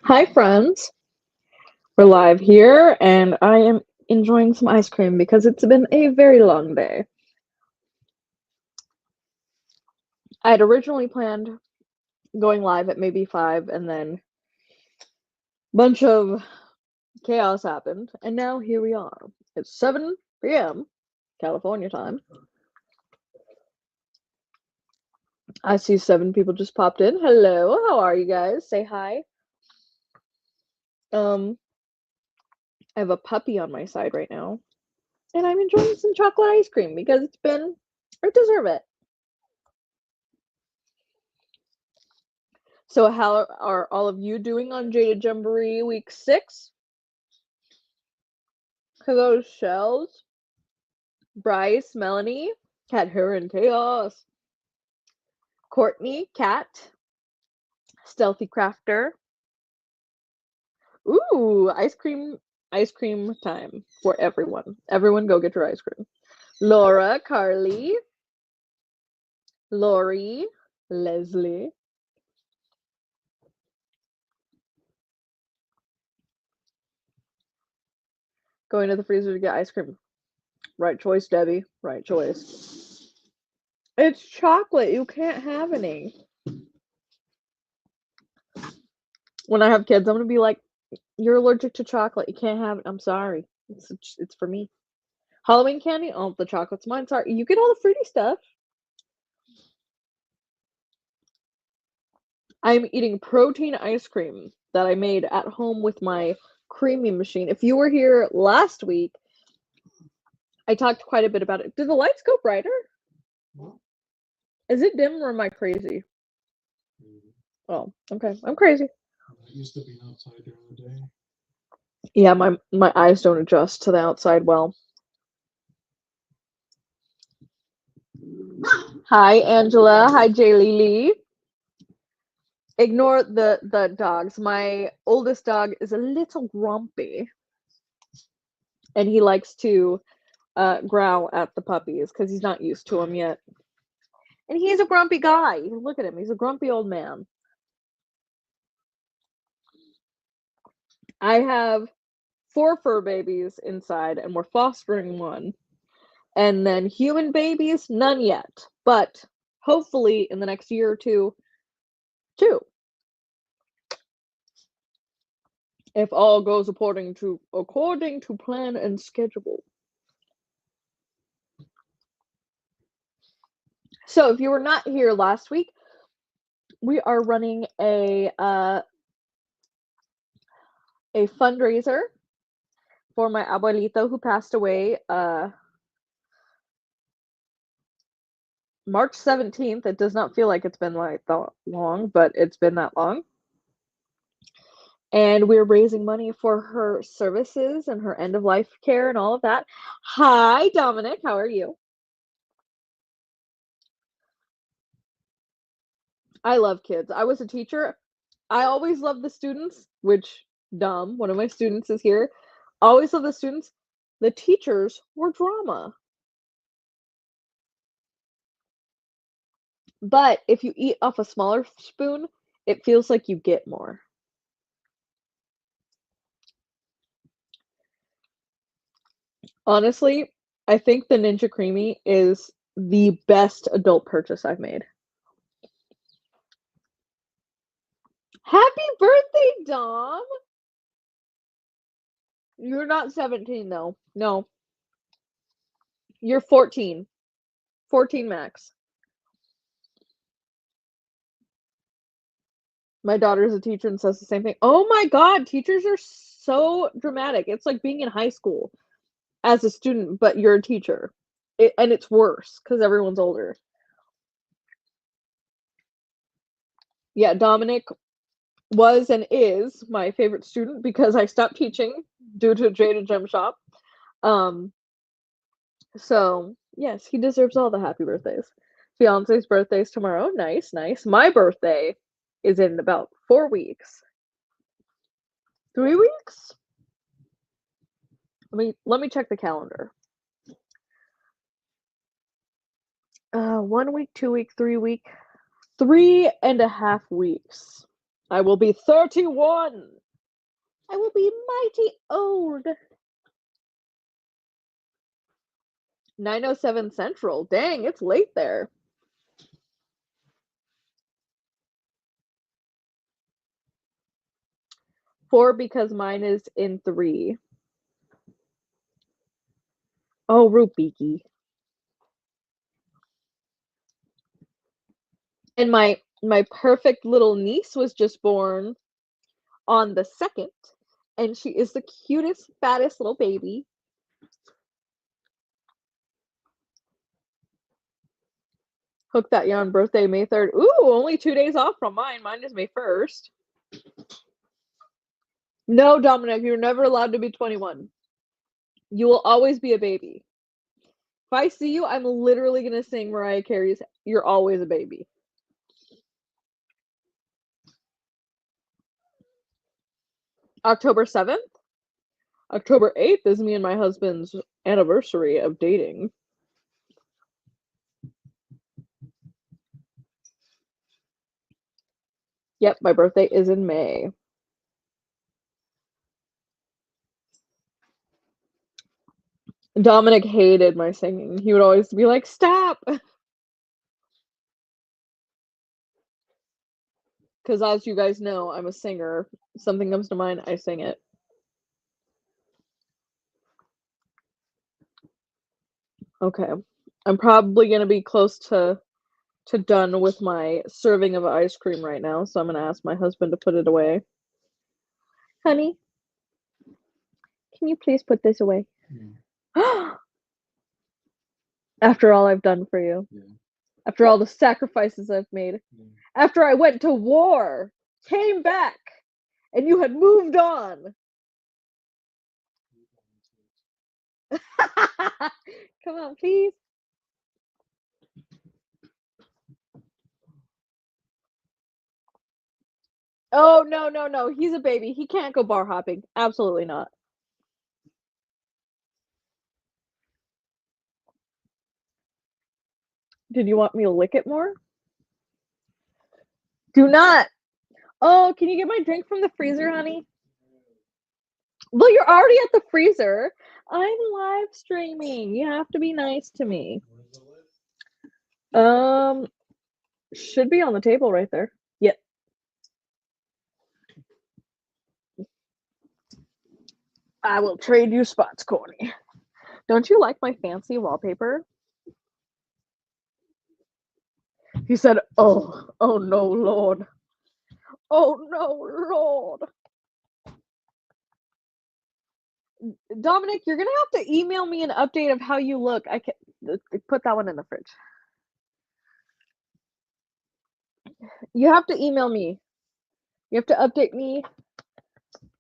Hi, friends. We're live here, and I am enjoying some ice cream because it's been a very long day. I had originally planned going live at maybe 5, and then a bunch of chaos happened, and now here we are. It's 7 p.m. California time. I see 7 people just popped in. Hello, how are you guys? Say hi. I have a puppy on my side right now, and I'm enjoying some chocolate ice cream because I deserve it. So how are all of you doing on Jaded Gemboree week 6? Hello, Shells, Bryce, Melanie, Cat Her and Chaos, Courtney, Cat, Stealthy Crafter. Ooh, ice cream time for everyone. Everyone go get your ice cream. Laura, Carly, Lori, Leslie. Going to the freezer to get ice cream. Right choice, Debbie. Right choice. It's chocolate. You can't have any. When I have kids, I'm gonna be like, "You're allergic to chocolate. You can't have it. I'm sorry. It's for me." Halloween candy? Oh, the chocolate's mine. Sorry. You get all the fruity stuff. I'm eating protein ice cream that I made at home with my creamy machine. If you were here last week, I talked quite a bit about it. Did the lights go brighter? Is it dim or am I crazy? Oh, okay. I'm crazy. It used to be outside during the day. Yeah, my eyes don't adjust to the outside well. Hi, Angela. Hi, Jaylee. Ignore the dogs. My oldest dog is a little grumpy, and he likes to growl at the puppies because he's not used to them yet. And he's a grumpy guy. Look at him. He's a grumpy old man. I have 4 fur babies inside, and we're fostering one. And then human babies, none yet. But hopefully in the next year or two, 2. If all goes according to plan and schedule. So if you were not here last week, we are running a fundraiser for my abuelito who passed away March 17th. It does not feel like it's been like that long, but it's been that long. And we're raising money for her services and her end of life care and all of that. Hi, Dominic. How are you? I love kids. I was a teacher. I always loved the students, which, dumb, one of my students is here. Always love the students. The teachers were drama. But if you eat off a smaller spoon, it feels like you get more. Honestly, I think the Ninja Creamy is the best adult purchase I've made. Happy birthday, Dom! You're not 17 though. No. You're 14. 14 max. My daughter's a teacher and says the same thing. Oh my god, teachers are so dramatic. It's like being in high school as a student, but you're a teacher. And it's worse because everyone's older. Yeah, Dominic was and is my favorite student because I stopped teaching due to Jaded Gem Shop. So yes, he deserves all the happy birthdays. Fiance's birthday's tomorrow. Nice, nice. My birthday is in about 4 weeks. 3 weeks? Let me check the calendar. 1 week, 2 week, 3 week. 3.5 weeks. I will be 31. I will be mighty old. 9:07 Central. Dang, it's late there. Four because mine is in 3. Oh, Rubiki. And my perfect little niece was just born on the 2nd, and she is the cutest, fattest little baby. Hook that yarn, birthday May 3rd. Ooh, only 2 days off from mine. Mine is May 1st. No, Dominic, you're never allowed to be 21. You will always be a baby. If I see you, I'm literally going to sing Mariah Carey's You're Always a Baby. October 7th? October 8th is me and my husband's anniversary of dating. Yep, my birthday is in May. Dominic hated my singing. He would always be like, stop! Because as you guys know, I'm a singer. If something comes to mind, I sing it. Okay. I'm probably going to be close to done with my serving of ice cream right now, so I'm going to ask my husband to put it away. Honey, can you please put this away? Yeah. After all I've done for you. Yeah. After all the sacrifices I've made. Yeah. After I went to war, came back, and you had moved on. Come on, please. Oh, no, no, no. He's a baby. He can't go bar hopping. Absolutely not. Did you want me to lick it more? Do not. Oh, can you get my drink from the freezer, honey? Well, you're already at the freezer. I'm live streaming. You have to be nice to me. Should be on the table right there. Yep. I will trade you spots, Corny. Don't you like my fancy wallpaper? He said, oh no, Lord. Oh no, Lord. Dominic, you're gonna have to email me an update of how you look. I can put that one in the fridge. You have to email me. You have to update me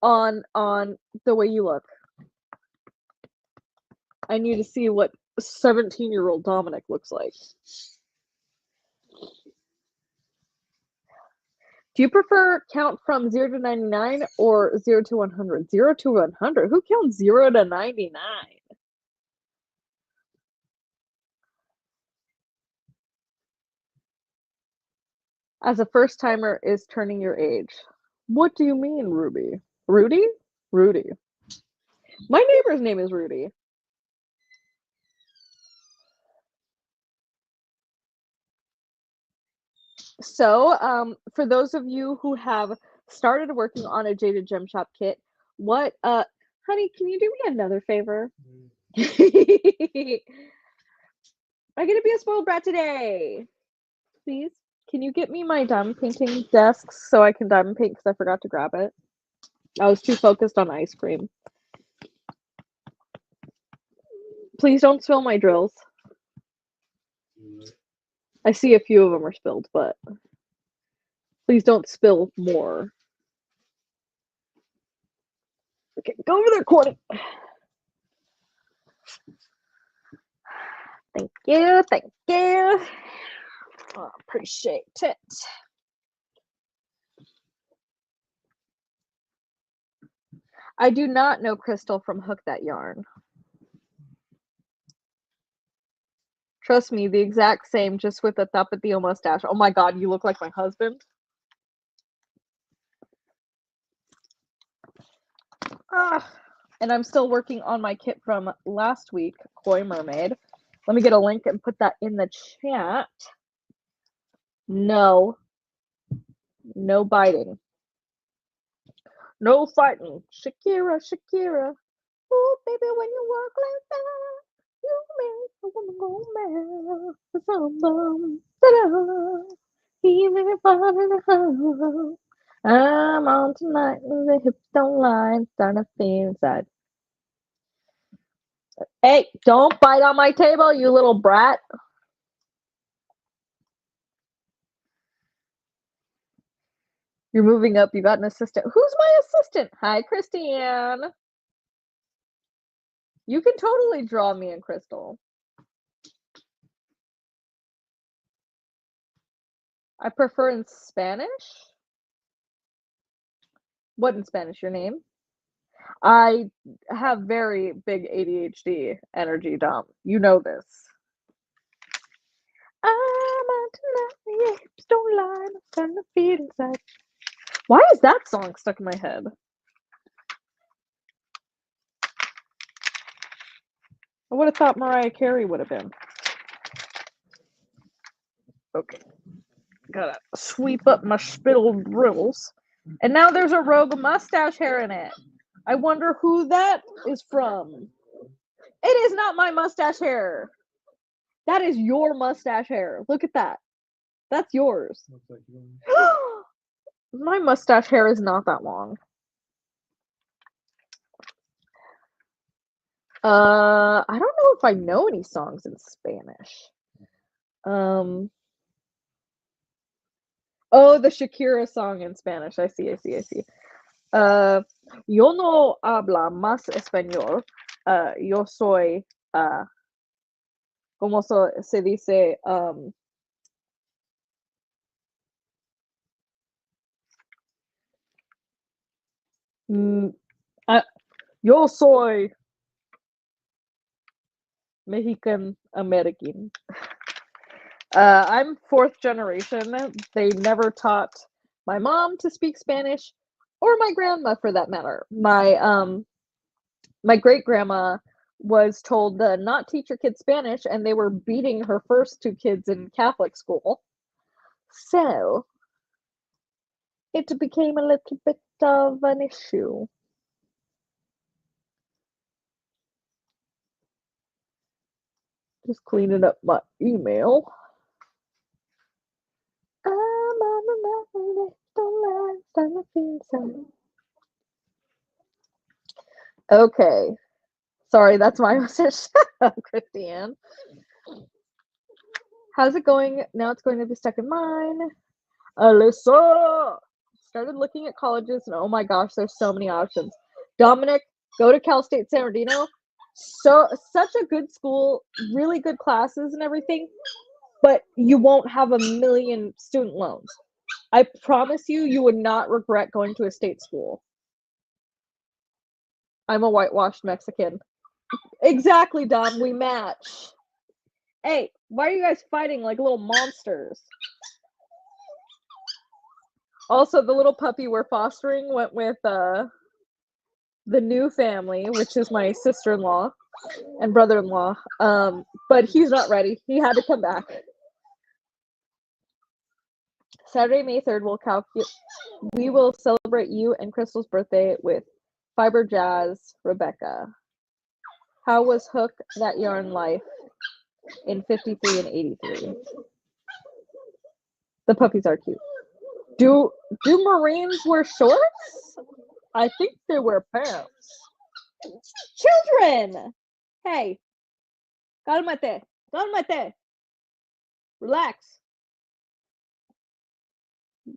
on the way you look. I need to see what 17-year-old Dominic looks like. Do you prefer count from 0 to 99 or 0 to 100? 0 to 100? Who counts 0 to 99? As a first timer is turning your age. What do you mean, Ruby? Rudy? Rudy. My neighbor's name is Rudy. So, for those of you who have started working on a Jaded Gem Shop kit, honey, can you do me another favor? I'm gonna be a spoiled brat today. Please, can you get me my diamond painting desk so I can diamond paint because I forgot to grab it? I was too focused on ice cream. Please don't spill my drills. I see a few of them are spilled, but please don't spill more. Okay, go over there, Courtney. Thank you, thank you. Oh, appreciate it. I do not know Crystal from Hook That Yarn. Trust me, the exact same, just with a tapatio mustache. Oh my god, you look like my husband. And I'm still working on my kit from last week, Koi Mermaid. Let me get a link and put that in the chat. No. No biting. No fighting. Shakira, Shakira. Oh, baby, when you walk like that, you make a woman go mad. Bum, ta-da. He made me fall in love. I'm on tonight, and the hips don't lie. Starting to feel inside. Hey, don't bite on my table, you little brat. You're moving up. You got an assistant. Who's my assistant? Hi, Christiane. You can totally draw me and Crystal. I prefer in Spanish. What in Spanish? Your name? I have very big ADHD energy, Dom. You know this. I'm on tonight, hips don't lie, I'm starting to feel inside. Why is that song stuck in my head? I would have thought Mariah Carey would have been. Okay. Gotta sweep up my spittled drills. And now there's a rogue mustache hair in it. I wonder who that is from. It is not my mustache hair. That is your mustache hair. Look at that. That's yours. Looks like yours. My mustache hair is not that long. I don't know if I know any songs in Spanish. Oh, the Shakira song in Spanish. I see. Yo no habla más español. Yo soy, ¿cómo se dice? Yo soy Mexican American. I'm fourth generation. They never taught my mom to speak Spanish, or my grandma for that matter. My great grandma was told to not teach her kids Spanish, and they were beating her first two kids in Catholic school. So it became a little bit of an issue. Just cleaning up my email. I'm on the mountain, don't lie, okay. Sorry, that's my message, Christiane. How's it going? Now it's going to be stuck in mine. Alyssa! Started looking at colleges, and oh my gosh, there's so many options. Dominic, go to Cal State San Bernardino. Such a good school, really good classes and everything, but you won't have a million student loans. I promise you, you would not regret going to a state school. I'm a whitewashed Mexican. Exactly, Dom, we match. Hey, why are you guys fighting like little monsters? Also, the little puppy we're fostering went with the new family, which is my sister-in-law and brother-in-law. But he's not ready. He had to come back. Saturday, May 3rd, we will celebrate you and Crystal's birthday with Fiber Jazz Rebecca. How was Hook that yarn life in 53 and 83? The puppies are cute. Do Marines wear shorts? I think they wear pants. Children! Hey. Cálmate. Relax.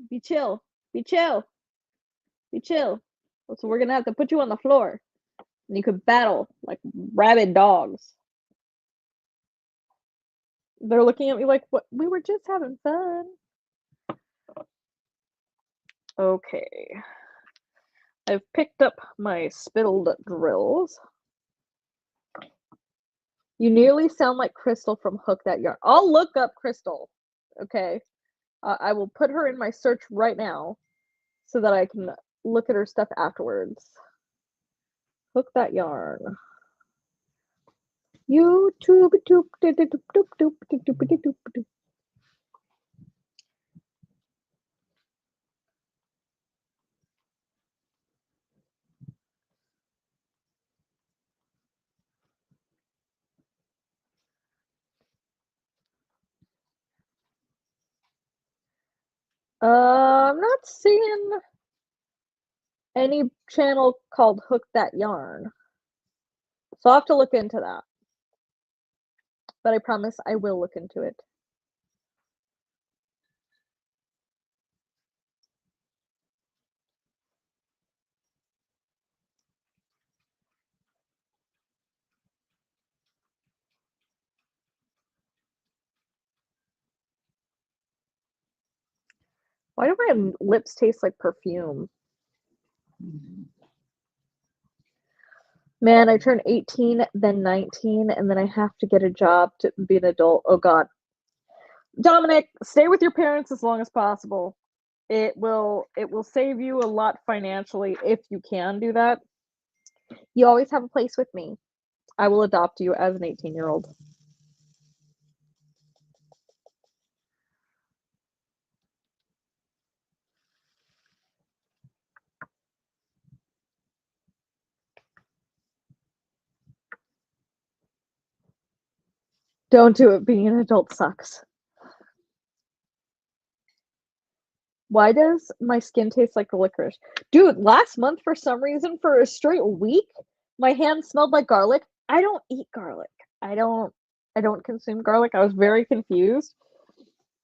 Be chill. So we're gonna have to put you on the floor. And you could battle like rabid dogs. They're looking at me like, what? We were just having fun. Okay. I've picked up my spittled drills. You nearly sound like Crystal from Hook That Yarn. I'll look up Crystal. Okay. I will put her in my search right now so that I can look at her stuff afterwards. Hook That Yarn. YouTube. I'm not seeing any channel called Hook That Yarn. So I'll have to look into that. But I promise I will look into it. Why do my lips taste like perfume? Man, I turn 18, then 19, and then I have to get a job to be an adult. Oh God. Dominic, stay with your parents as long as possible. It will save you a lot financially if you can do that. You always have a place with me. I will adopt you as an 18-year-old. Don't do it. Being an adult sucks. Why does my skin taste like licorice? Dude, last month for some reason, for a straight week, my hand smelled like garlic. I don't eat garlic. I don't consume garlic. I was very confused.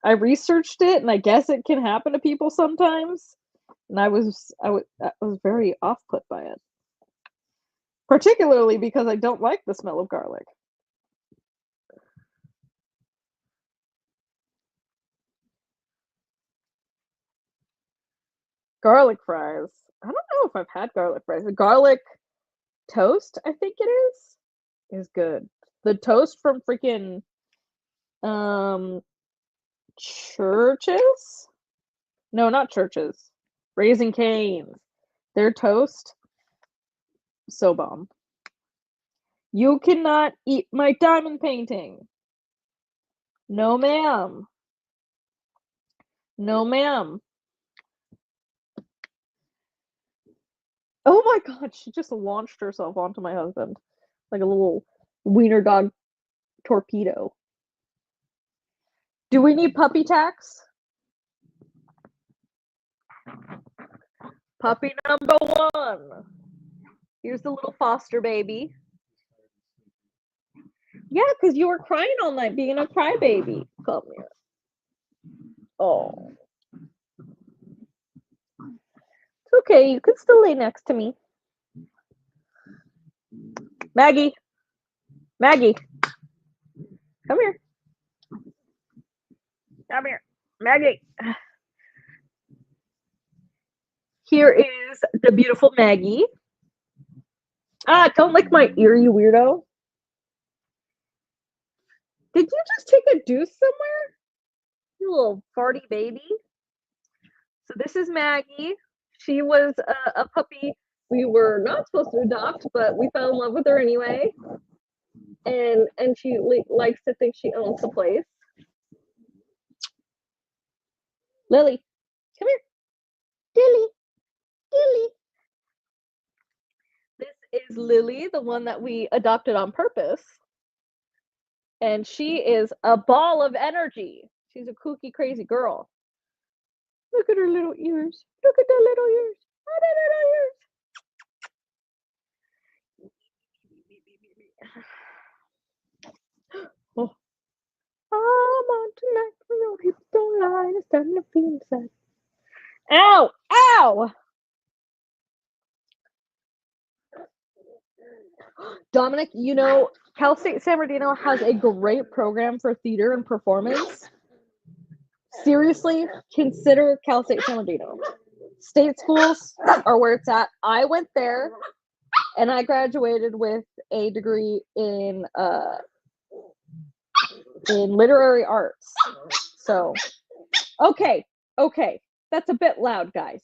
I researched it, and I guess it can happen to people sometimes. And I was very off put by it, particularly because I don't like the smell of garlic. Garlic fries. I don't know if I've had garlic fries. Garlic toast, I think it is good. The toast from freaking Churches? No, not Churches. Raising Cane's. Their toast, so bomb. You cannot eat my diamond painting. No, ma'am. No, ma'am. Oh my god, she just launched herself onto my husband like a little wiener dog torpedo. Do we need puppy tax? Puppy number 1. Here's the little foster baby. Yeah, because you were crying all night being a crybaby. Come here. Oh. It's okay, you can still lay next to me. Maggie. Maggie. Come here. Come here. Maggie. Here is the beautiful Maggie. Ah, don't lick my ear, you weirdo. Did you just take a deuce somewhere? You little farty baby. So this is Maggie. She was a puppy we were not supposed to adopt, but we fell in love with her anyway. And she likes to think she owns the place. Lily, come here. Lily, Lily. This is Lily, the one that we adopted on purpose. And she is a ball of energy. She's a kooky, crazy girl. Look at her little ears. Look at their little ears. Look at their little ears. Oh. I'm on tonight. No, people don't lie. It's starting to feel inside. Ow! Ow! Dominic, you know, Cal State San Bernardino has a great program for theater and performance. Seriously, consider Cal State San Bernardino. State schools are where it's at. I went there, and I graduated with a degree in in literary arts. So, okay, that's a bit loud, guys.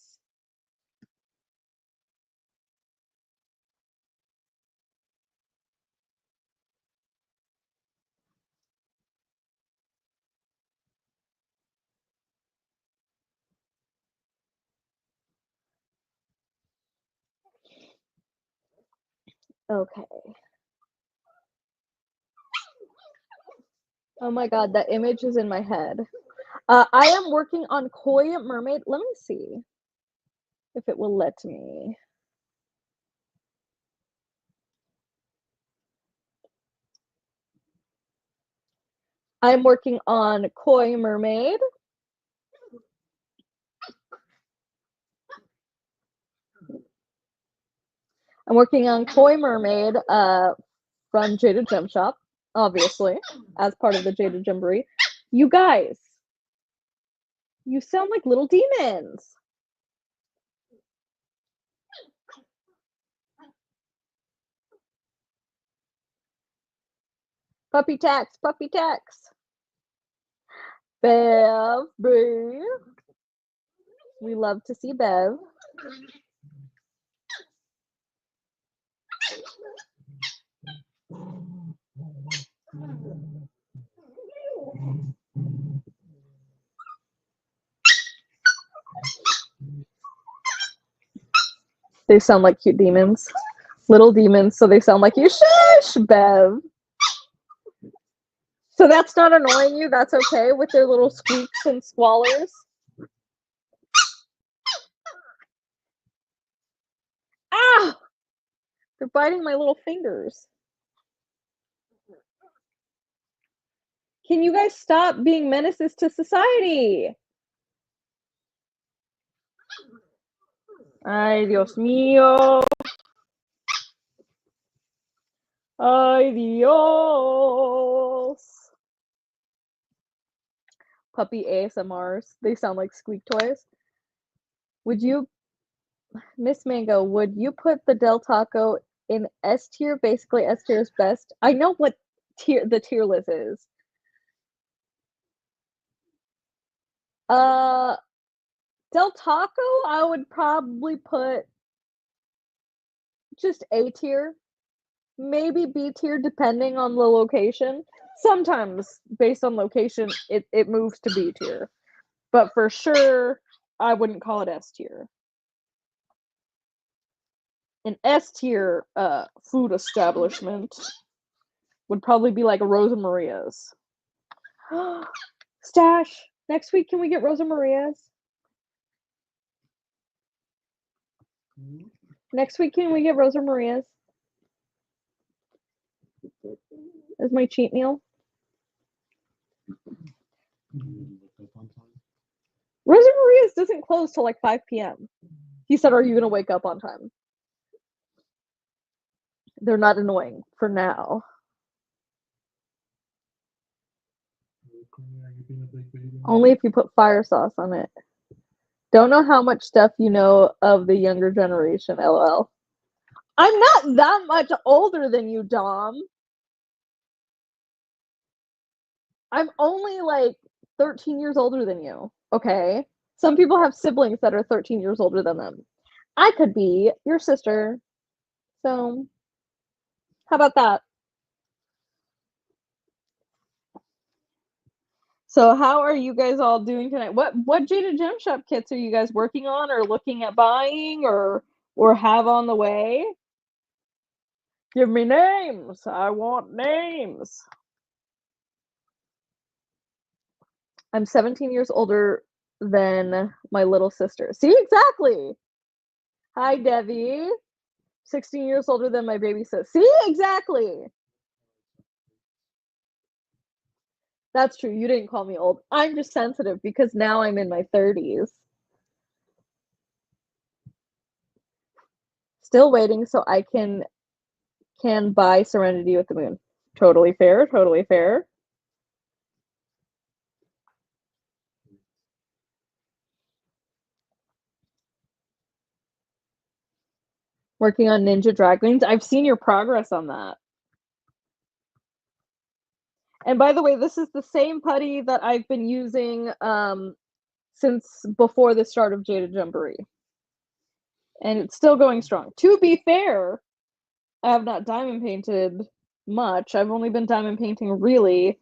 Okay. Oh my god, that image is in my head. I am working on Koi Mermaid. Let me see if it will let me. I'm working on Koi Mermaid. I'm working on Koi Mermaid from Jaded Gem Shop, obviously, as part of the Jaded Gemboree. You guys, you sound like little demons. Puppy tax, puppy tax. Bev, Bev. We love to see Bev. They sound like cute demons. Little demons, so they sound like you. Shush, Bev. So that's not annoying you? That's okay with their little squeaks and squallers? Ah! They're biting my little fingers. Can you guys stop being menaces to society? Ay, Dios mío. Ay, Dios. Puppy ASMRs. They sound like squeak toys. Would you, Miss Mango, would you put the Del Taco in S tier? Basically, S tier is best. I know what tier the tier list is. Del Taco, I would probably put just A tier, maybe B tier, depending on the location. Sometimes, based on location, it moves to B tier. But for sure, I wouldn't call it S tier. An S tier food establishment would probably be like a Rosa Maria's. Stash, next week can we get Rosa Maria's? Next week can we get Rosa Maria's? As my cheat meal. Rosa Maria's doesn't close till like 5 p.m. He said, are you going to wake up on time? They're not annoying for now. Only if you put fire sauce on it. Don't know how much stuff you know of the younger generation, LOL. I'm not that much older than you, Dom. I'm only like 13 years older than you, okay? Some people have siblings that are 13 years older than them. I could be your sister. So, how about that? So, how are you guys all doing tonight? What Jaded Gem Shop kits are you guys working on or looking at buying or have on the way? Give me names. I want names. I'm 17 years older than my little sister. See, exactly. Hi, Debbie. 16 years older than my baby sis. See, exactly. That's true. You didn't call me old. I'm just sensitive because now I'm in my 30s. Still waiting so I can buy Serenity with the Moon. Totally fair. Totally fair. Working on Ninja Drag Queens. I've seen your progress on that. And by the way, this is the same putty that I've been using since before the start of Jaded Gemboree. And it's still going strong. To be fair, I have not diamond painted much. I've only been diamond painting really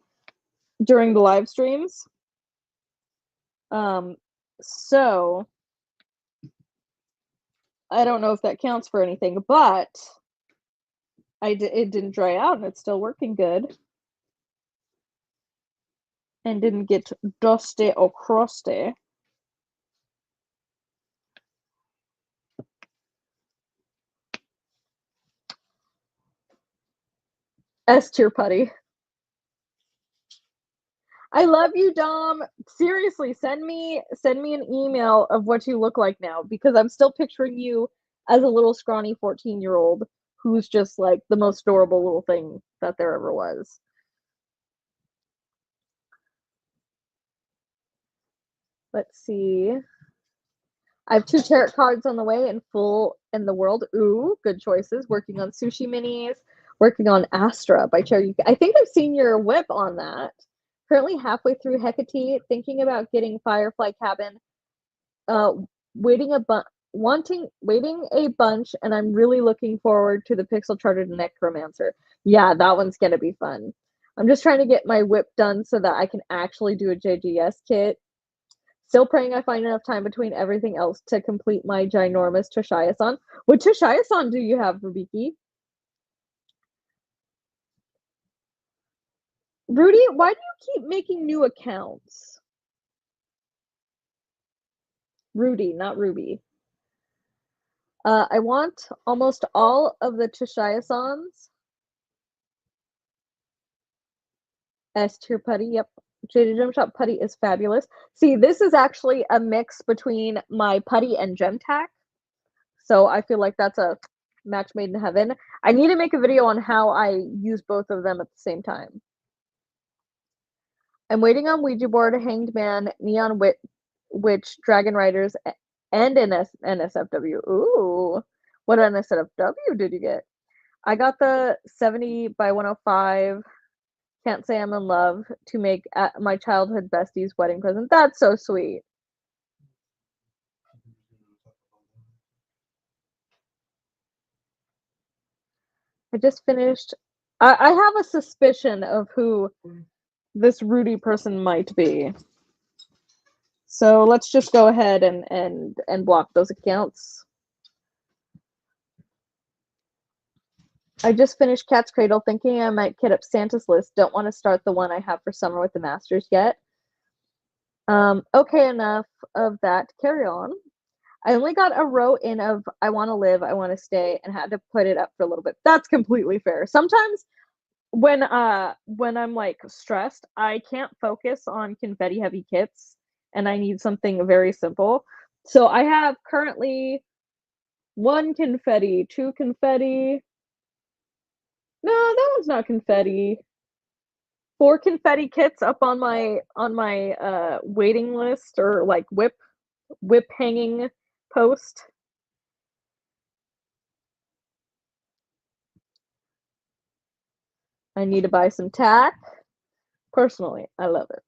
during the live streams. So I don't know if that counts for anything, but it didn't dry out and it's still working good. And didn't get dusty or crusty. S tier putty. I love you, Dom. Seriously, send me an email of what you look like now, because I'm still picturing you as a little scrawny 14-year-old who's just like the most adorable little thing that there ever was. Let's see. I have 2 tarot cards on the way in full in the world. Ooh, good choices. Working on sushi minis. Working on Astra by Cherry. I think I've seen your whip on that. Currently halfway through Hecate, thinking about getting Firefly Cabin. Waiting a bunch, and I'm really looking forward to the Pixel Charted Necromancer. Yeah, that one's gonna be fun. I'm just trying to get my whip done so that I can actually do a JGS kit. Still praying I find enough time between everything else to complete my ginormous Toshiya-san. What Toshiya-san do you have, Rubiki? Rudy, why do you keep making new accounts? Rudy, not Ruby. I want almost all of the Toshiya-sans. S tier putty, yep. Jaded Gem Shop putty is fabulous. See, this is actually a mix between my putty and gem tack. So I feel like that's a match made in heaven. I need to make a video on how I use both of them at the same time. I'm waiting on Ouija board, Hanged Man, Neon Witch, Dragon Riders, and NSFW. Ooh, what NSFW did you get? I got the 70 by 105. Can't say I'm in love to make my childhood bestie's wedding present. That's so sweet. I just finished. I have a suspicion of who this Rudy person might be. So let's just go ahead and block those accounts. I just finished Cat's Cradle, thinking I might kit up Santa's list. Don't want to start the one I have for summer with the Masters yet. Okay, enough of that. Carry on. I only got a row in of I want to live, I want to stay, and had to put it up for a little bit. That's completely fair. Sometimes when I'm like stressed, I can't focus on confetti heavy kits, and I need something very simple. So I have currently 1 confetti, 2 confetti. No, that one's not confetti. 4 confetti kits up on my waiting list, or like whip hanging post. I need to buy some tack. Personally, I love it.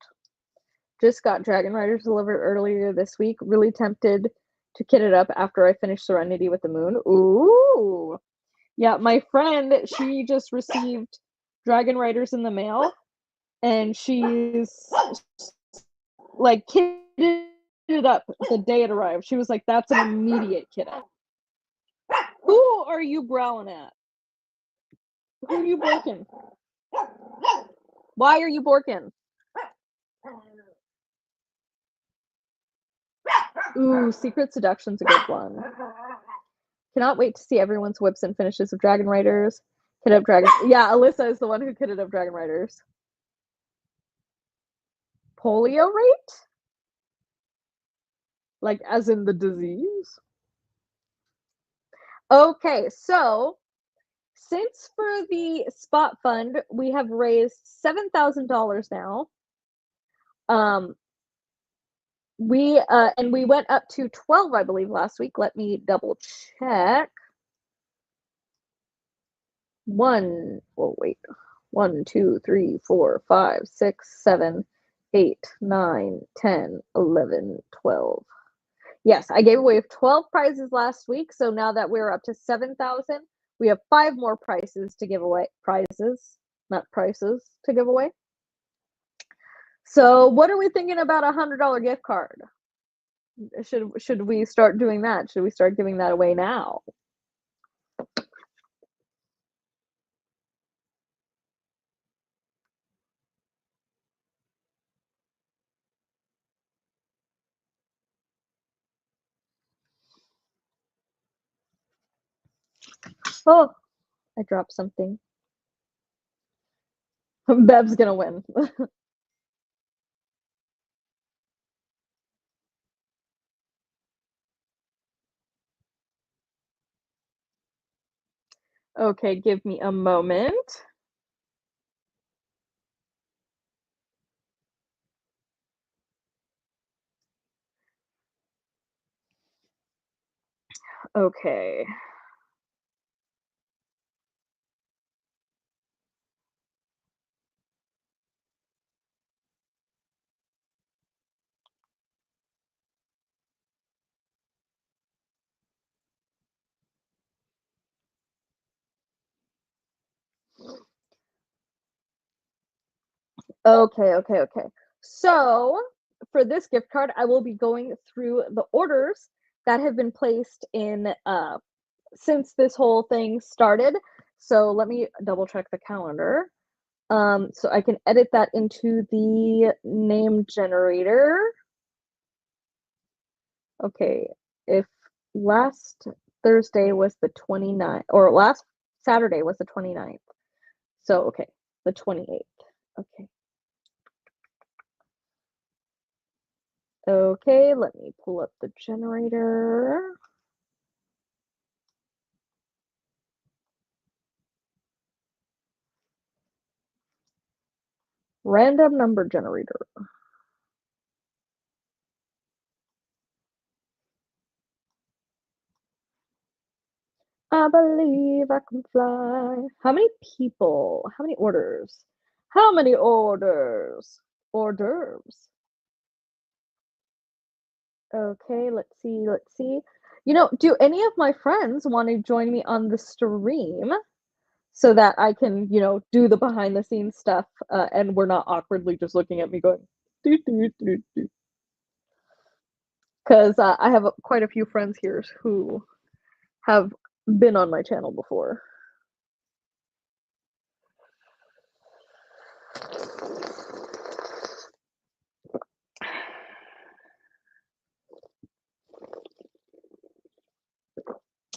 Just got Dragon Riders delivered earlier this week. Really tempted to kit it up after I finish Serenity with the Moon. Ooh. Yeah, my friend, she just received Dragon Riders in the mail, and she's like kitted it up the day it arrived. She was like, that's an immediate kit up. Who are you growling at? Who are you borking? Why are you borking? Ooh, Secret Seduction's a good one. Cannot wait to see everyone's whips and finishes of Dragon Riders. Kit up Dragon. Yeah, Alyssa is the one who kitted up Dragon Riders. Polio rate? Like, as in the disease? Okay, so since for the spot fund we have raised $7,000 now. We went up to 12, I believe, last week. Let me double check. 1 1, 2, 3, 4, 5, 6, 7, 8, 9, 10, 11, 12. Yes, I gave away 12 prizes last week, so now that we're up to 7,000, we have 5 more prizes to give away. Prizes, not prices, to give away. So what are we thinking about a $100 gift card? Should we start doing that? Should we start giving that away now? Oh, I dropped something. Bev's gonna win. Okay, give me a moment. Okay. Okay. So for this gift card, I will be going through the orders that have been placed in since this whole thing started. So let me double check the calendar. So I can edit that into the name generator. Okay, if last Thursday was the 29th, or last Saturday was the 29th. So, okay, the 28th. Okay. Okay, let me pull up the generator. Random number generator. I believe I can fly. How many people? How many orders? How many orders? Orders. Okay, let's see. You know, do any of my friends want to join me on the stream so that I can, you know, do the behind the scenes stuff and we're not awkwardly just looking at me going, doo, doo, doo, doo. Because I have quite a few friends here who have been on my channel before.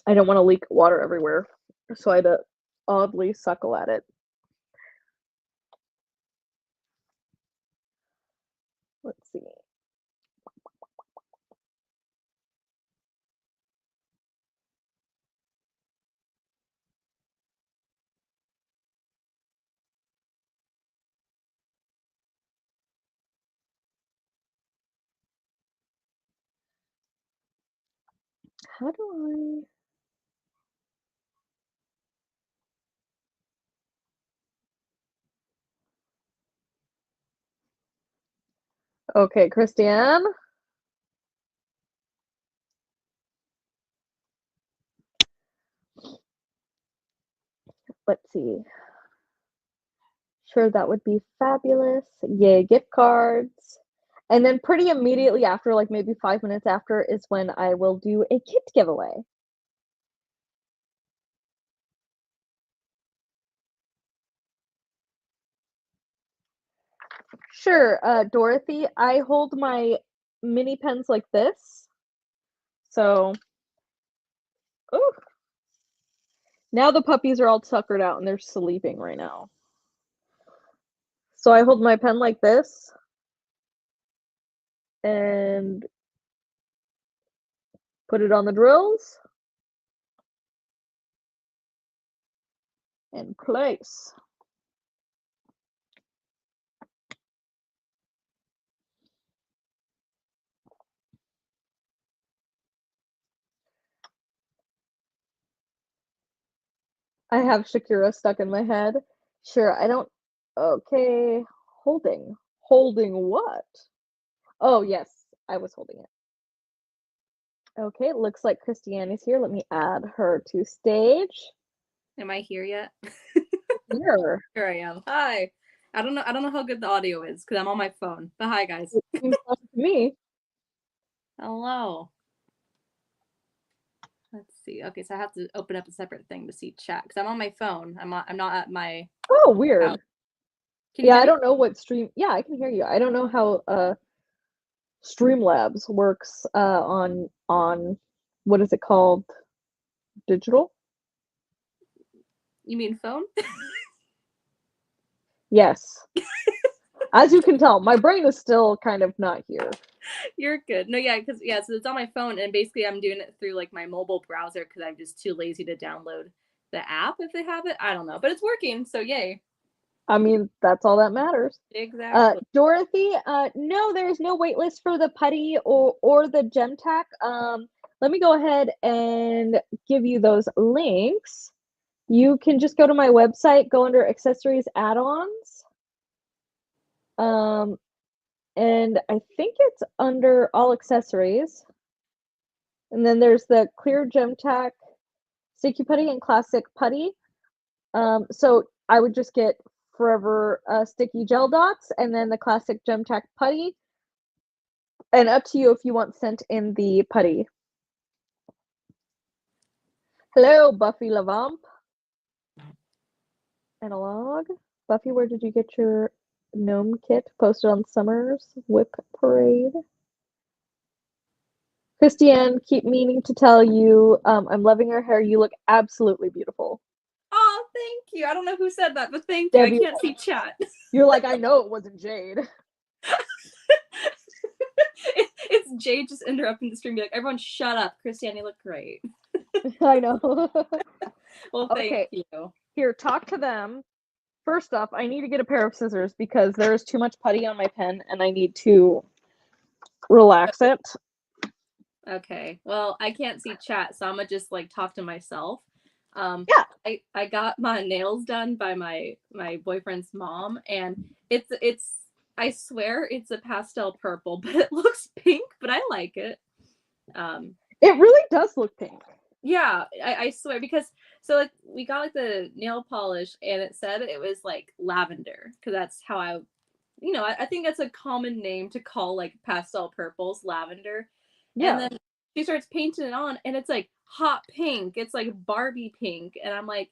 I don't want to leak water everywhere, so I had to oddly suckle at it. Let's see. How do I? Okay, Christiane. Let's see. Sure, that would be fabulous. Yay, gift cards. And then pretty immediately after, like maybe 5 minutes after, is when I will do a kit giveaway. Sure, Dorothy, I hold my mini pens like this. So, ooh. Now the puppies are all tuckered out and they're sleeping right now. So I hold my pen like this and put it on the drills and place. I have Shakira stuck in my head. Sure, I don't. Okay, holding. Holding what? Oh, yes, I was holding it. Okay, it looks like Christiane is here. Let me add her to stage. Am I here yet? Here. Here I am. Hi. I don't know how good the audio is because I'm on my phone. But hi guys. It seems fun to me. Hello. Let's see. Okay, so I have to open up a separate thing to see chat because I'm on my phone. I'm not at my Oh, weird. house. Can you Yeah, hear I me? don't know what stream. Yeah, I can hear you. I don't know how Streamlabs works on what is it called? Digital? You mean phone? Yes. As you can tell, my brain is still kind of not here. You're good. No, yeah, because so it's on my phone and basically I'm doing it through like my mobile browser because I'm just too lazy to download the app if they have it. I don't know, but it's working, so yay. I mean, that's all that matters. Exactly. Dorothy, no, there's no wait list for the putty or the gem tack. Let me go ahead and give you those links. You can just go to my website, go under accessories add-ons. And I think it's under all accessories. And then there's the clear gem tack, sticky putty, and classic putty. So I would just get forever sticky gel dots and then the classic gem tack putty. And up to you if you want sent in the putty. Hello, Buffy Lavamp. Analog. Buffy, where did you get your gnome kit? Posted on Summer's Whip Parade. Christiane, keep meaning to tell you, I'm loving your hair. You look absolutely beautiful. Oh, thank you. I don't know who said that, but thank you. Debbie, I can't see chat. you're like, I know it wasn't Jade. It's Jade just interrupting the stream, be like, everyone shut up. Christiane, you look great. I know. Well, thank Okay. you. Here, talk to them. First off, I need to get a pair of scissors because there is too much putty on my pen and I need to relax it. Okay. Well, I can't see chat, so I'm gonna just like talk to myself. Yeah. I got my nails done by my boyfriend's mom, and it's I swear it's a pastel purple, but it looks pink, but I like it. It really does look pink. Yeah, I swear because so like we got like the nail polish and it said it was like lavender because that's how I think that's a common name to call like pastel purples, lavender. Yeah. And then she starts painting it on and it's like hot pink. It's like Barbie pink. And I'm like,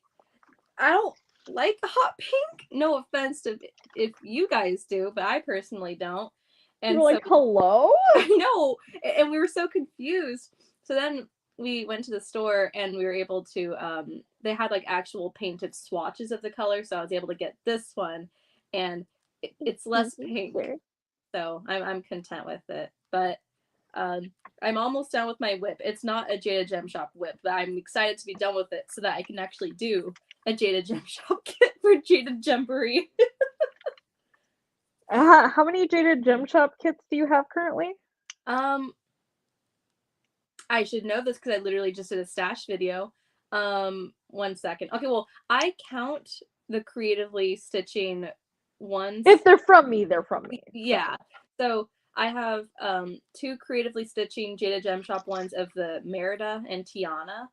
I don't like hot pink. No offense to if you guys do, but I personally don't. And You're like, hello? I know. And we were so confused. So then we went to the store and we were able to they had like actual painted swatches of the color, so I was able to get this one and it's less pink. So I'm content with it. But I'm almost done with my whip. It's not a Jaded Gem Shop whip, but I'm excited to be done with it so that I can actually do a Jaded Gem Shop kit for JadedGemboree. How many Jaded Gem Shop kits do you have currently? I should know this because I literally just did a stash video. 1 second. Okay, well, I count the creatively stitching ones. If they're from me, they're from me. Yeah. So I have 2 creatively stitching Jaded Gem Shop ones of the Merida and Tiana.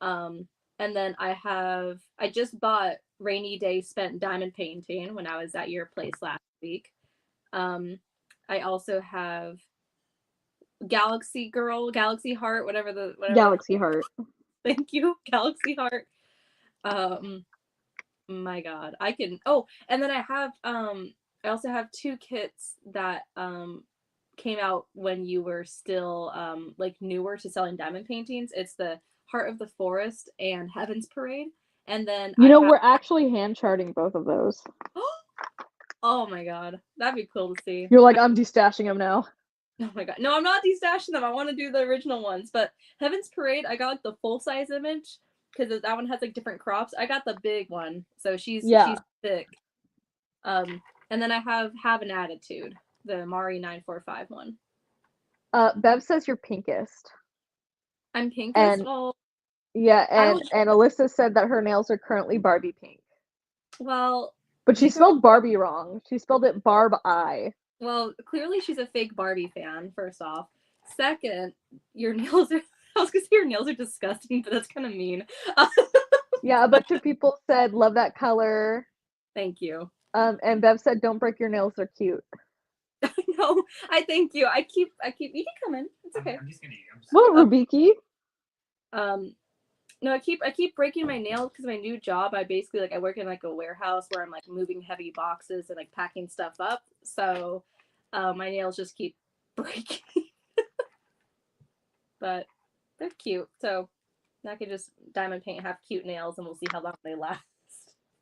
And then I just bought Rainy Day Spent Diamond Painting when I was at your place last week. I also have Galaxy Girl, Galaxy Heart, whatever. Galaxy Heart. Thank you, Galaxy Heart. My God, I can. Oh, and then I also have 2 kits that came out when you were still like newer to selling diamond paintings. It's the Heart of the Forest and Heaven's Parade. And then we're actually hand charting both of those. Oh my God, that'd be cool to see. You're like, I'm destashing them now. Oh my God, no, I'm not destashing them. I want to do the original ones. But Heaven's Parade, I got like the full size image because that one has like different crops. I got the big one, so she's thick. And then I have an Attitude, the Mari 945 one. Bev says you're pinkest. I'm pinkest. And, well, yeah, and Alyssa said that her nails are currently Barbie pink. Well, But she spelled Barbie wrong. She spelled it Barb-I. Well, clearly she's a fake Barbie fan, first off. Second, your nails are, I was gonna say your nails are disgusting, but that's kind of mean. Yeah, a bunch of people said, love that color. Thank you. And Bev said, don't break your nails, they're cute. No, I thank you. I keep, you can come in. It's okay. I'm just gonna eat. I'm just What, Rubiki? No, I keep breaking my nails because my new job, I basically I work in like a warehouse where I'm like moving heavy boxes and like packing stuff up. So my nails just keep breaking. But they're cute. So I can just diamond paint, have cute nails, and we'll see how long they last.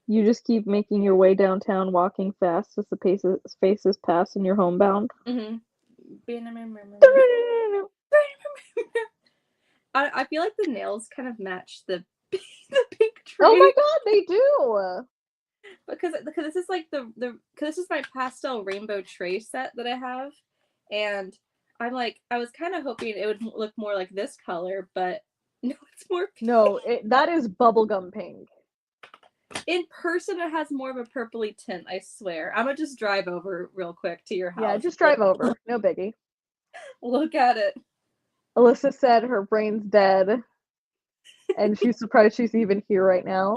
You just keep making your way downtown, walking fast as the faces pass and you're homebound. Mm-hmm. I feel like the nails kind of match the pink tree. Oh my god, they do! Because this is like because this is my pastel rainbow tray set that I have, and I'm like, I was kind of hoping it would look more like this color, but no, it's more pink. No, that is bubblegum pink. In person it has more of a purpley tint, I swear. I'm gonna just drive over real quick to your house. Yeah, just drive over. No biggie. Look at it. Alyssa said her brain's dead, and she's surprised she's even here right now.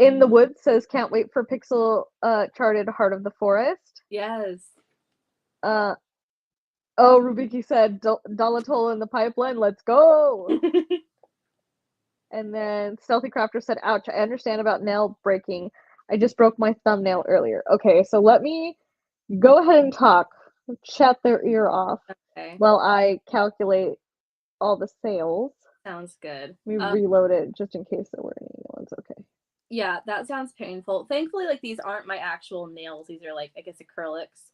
In the Woods says, can't wait for Pixel charted Heart of the Forest. Yes. Oh, Rubiki said, Dolittle in the pipeline, let's go! And then Stealthy Crafter said, ouch, I understand about nail breaking. I just broke my thumbnail earlier. Okay, so let me go ahead and talk. Shut their ear off. Okay. While I calculate all the sales. Sounds good. Let me reload it just in case there were any new ones. Okay. Yeah, that sounds painful. Thankfully, like these aren't my actual nails. These are like, I guess, acrylics.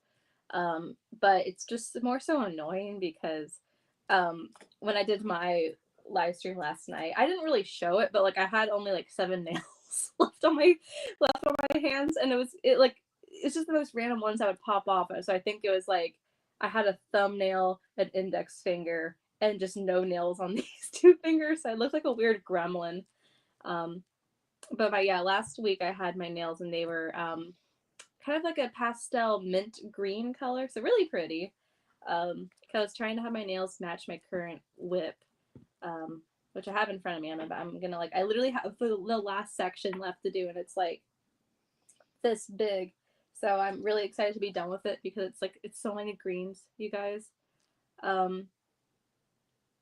But it's just more so annoying because when I did my live stream last night, I didn't really show it, but like I had only like 7 nails left on my hands, and it's just the most random ones that would pop off. So I think it was like I had a thumbnail, an index finger, and just no nails on these 2 fingers. So I looked like a weird gremlin. But last week I had my nails and they were kind of like a pastel mint green color, so really pretty. Because I was trying to have my nails match my current whip, which I have in front of me. I'm gonna I literally have the last section left to do, and it's like this big. So I'm really excited to be done with it because it's so many greens, you guys.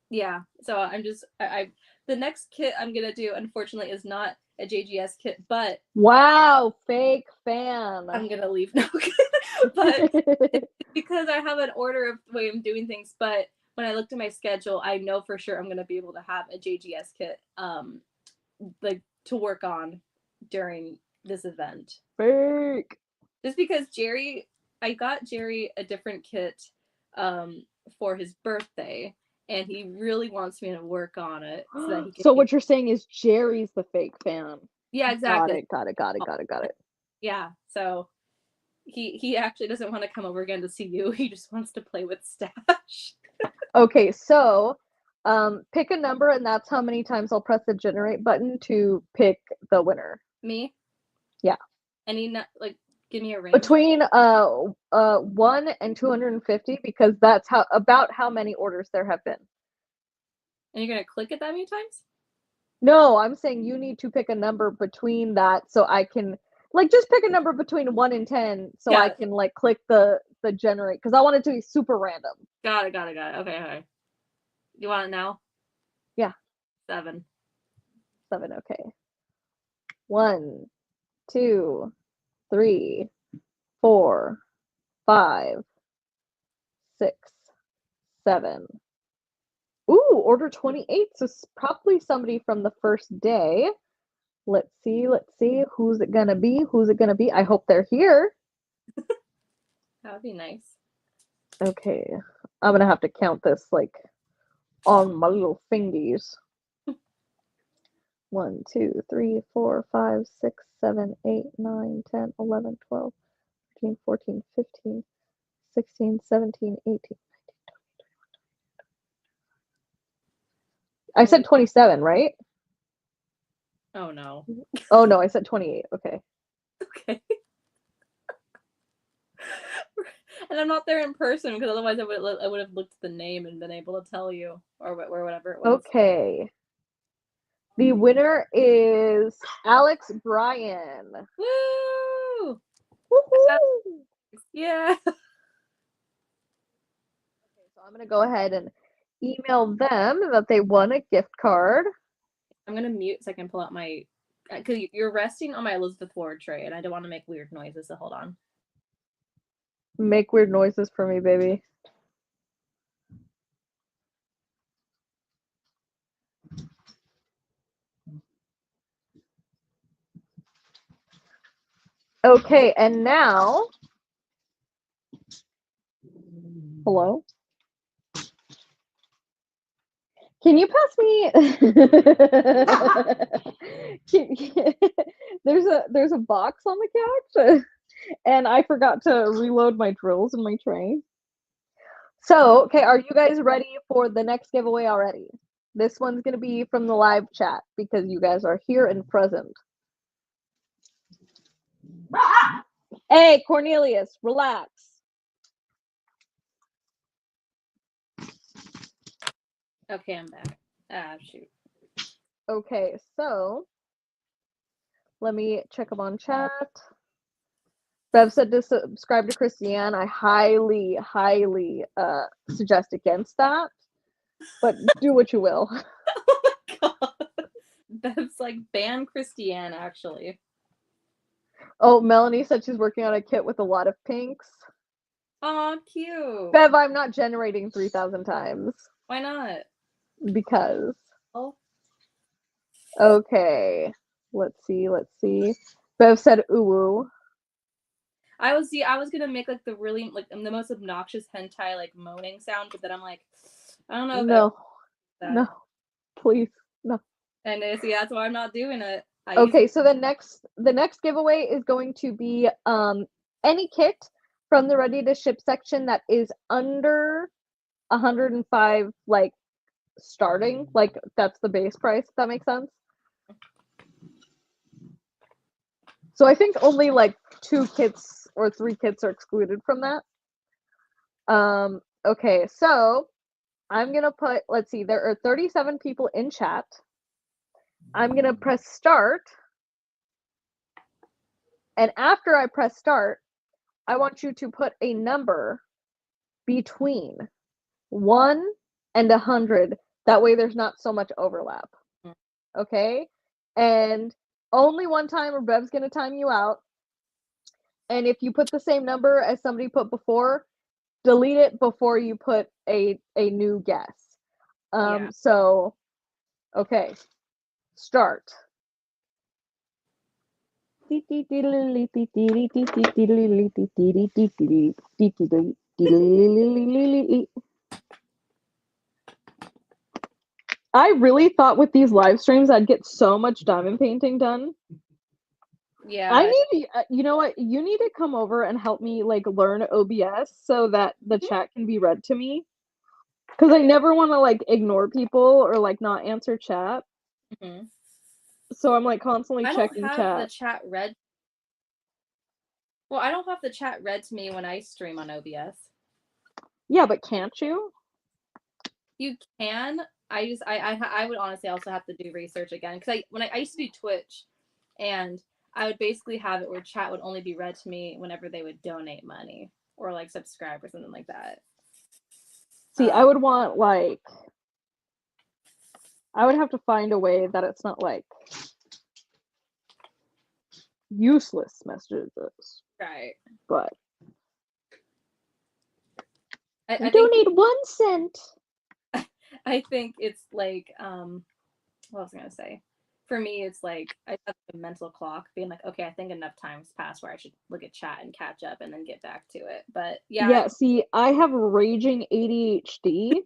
Yeah. So I'm just the next kit I'm gonna do, unfortunately, is not a JGS kit, but wow, fake fan. I'm gonna leave now. But because I have an order of the way I'm doing things, but when I looked at my schedule, I know for sure I'm gonna be able to have a JGS kit to work on during this event. Fake. Just because I got Jerry a different kit for his birthday, and he really wants me to work on it. So what you're saying is Jerry's the fake fan. Yeah, exactly. Got it. Yeah, so he actually doesn't want to come over again to see you. He just wants to play with Stash. Okay, so pick a number, and that's how many times I'll press the generate button to pick the winner. Me? Yeah. Any give me a range. Between 1 and 250, because that's about how many orders there have been. And you're gonna click it that many times? No, I'm saying you need to pick a number between that, so I can just pick a number between 1 and 10, so I can click the generate, because I want it to be super random. Got it. Okay. You want it now? Yeah. 7. 7. Okay. 1, 2, 3, 4, 5, 6, 7. Ooh, order 28. So it's probably somebody from the first day. Let's see. Who's it gonna be? I hope they're here. That would be nice. Okay. I'm gonna have to count this on my little fingies. 1, 2, 3, 4, 5, 6, 7, 8, 9, 10, 11, 12, 13, 14, 15, 16, 17, 18, 19, 20, 21. I said 27, right? Oh no. Oh no, I said 28. Okay. Okay. And I'm not there in person because otherwise I would have looked at the name and been able to tell you or whatever it was. Okay. The winner is Alex Bryan. Woo! Woohoo! Yeah. So I'm gonna go ahead and email them that they won a gift card. I'm gonna mute so I can pull out my. Because you're resting on my Elizabeth Ward tray, and I don't want to make weird noises. So hold on. Make weird noises for me, baby. Okay, and now, hello? Can you pass me? There's a box on the couch, and I forgot to reload my drills in my tray. So, okay, are you guys ready for the next giveaway already? This one's gonna be from the live chat because you guys are here and present. Hey, Cornelius, relax. Okay, I'm back. Ah, shoot. Okay, so let me check them on chat. Bev said to subscribe to Christiane. I highly, highly suggest against that, but do what you will. Oh my god. Bev's like, ban Christiane, actually. Oh, Melanie said she's working on a kit with a lot of pinks. Aw, cute. Bev, I'm not generating 3,000 times. Why not? Because. Oh. Okay. Let's see. Bev said ooh. I was gonna make like the really like the most obnoxious hentai like moaning sound, but then I'm like, I don't know if No, please, no. And see, that's why I'm not doing it. Okay, so the next giveaway is going to be any kit from the ready to ship section that is under 105 like starting, like that's the base price, if that makes sense. So I think only like 2 kits or 3 kits are excluded from that. Okay, so I'm gonna put, let's see, there are 37 people in chat. I'm gonna press start. And after I press start, I want you to put a number between 1 and 100. That way there's not so much overlap. Okay? And only one time or Bev's gonna time you out. And if you put the same number as somebody put before, delete it before you put a new guess. Yeah. So okay. Start. I really thought with these live streams I'd get so much diamond painting done. Yeah. I need, you know what? You need to come over and help me like learn OBS so that the chat can be read to me. Because I never want to like ignore people or like not answer chat. Mm-hmm. So I'm like constantly checking I don't have chat. the chat read. Well, I don't have the chat read to me when I stream on OBS. Yeah, but can't you? You can. I would honestly also have to do research again because I used to do Twitch, and I would basically have it where chat would only be read to me whenever they would donate money or like subscribe or something like that. See, I would want like I would have to find a way that it's not like useless messages. Right. But I donate 1 cent. I think it's like what was I gonna say? For me, it's like I have a mental clock being like, okay, I think enough time's passed where I should look at chat and catch up and then get back to it. But Yeah, see, I have raging ADHD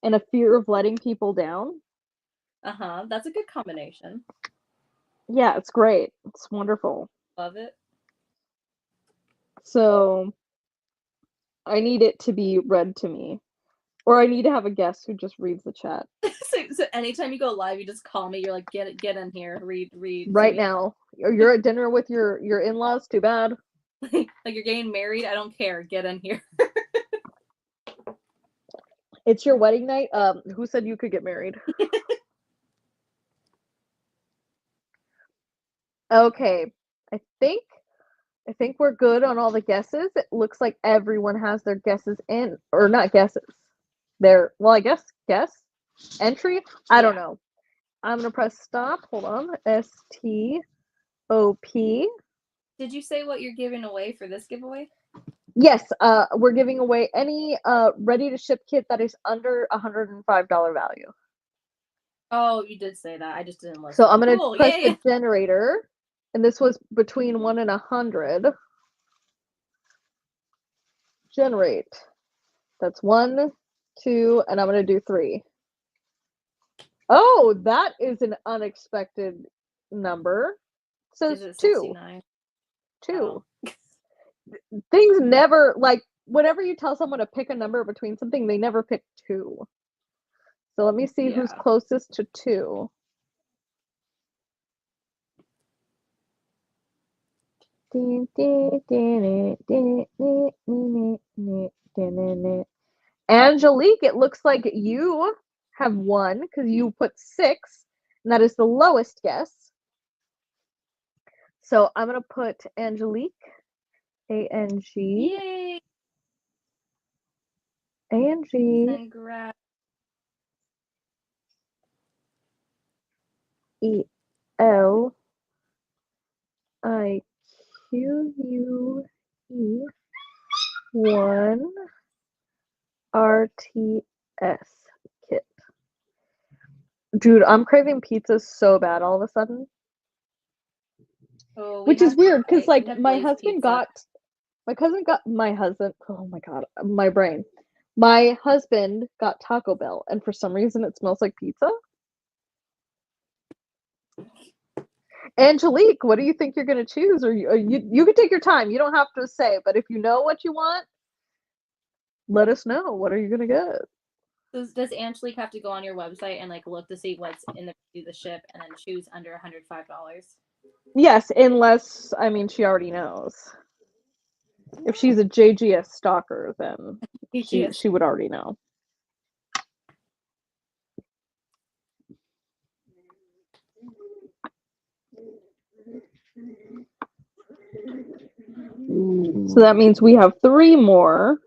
and a fear of letting people down. That's a good combination. Yeah, it's great. It's wonderful. Love it. So I need it to be read to me. Or I need to have a guest who just reads the chat. So anytime you go live, you just call me. You're like, get in here, read. Right now. Or you're at dinner with your in-laws, too bad. Like you're getting married. I don't care. Get in here. It's your wedding night. Who said you could get married? Okay. I think we're good on all the guesses. It looks like everyone has their guesses in, or not guesses. I guess guess entry. I don't know. I'm gonna press stop. Hold on. STOP. Did you say what you're giving away for this giveaway? Yes. We're giving away any ready to ship kit that is under $105 value. Oh, you did say that. I just didn't listen. So I'm gonna press Yeah. the generator, and this was between 1 and 100. Generate. That's 1, 2, and I'm gonna do 3. Oh, that is an unexpected number. It says Is it 2. 69? 2. Oh. Things never, like, whenever you tell someone to pick a number between something, they never pick 2. So let me see who's closest to 2. Angelique, it looks like you have 1 because you put 6, and that is the lowest guess. So I'm gonna put Angelique, Yay! A-N-G, Congrats. E-L-I-Q-U-E 1 RTS kit. Dude, I'm craving pizza so bad all of a sudden. Oh, Which is weird because, like, my husband oh my god, my brain. My husband got Taco Bell, and for some reason it smells like pizza. Angelique, what do you think you're gonna choose? Or you can take your time. You don't have to say, but if you know what you want, let us know. What are you gonna get? Does Angelique have to go on your website and like look to see what's in the ship and then choose under $105? Yes, unless she already knows. If she's a JGS stalker, then she would already know. So that means we have 3 more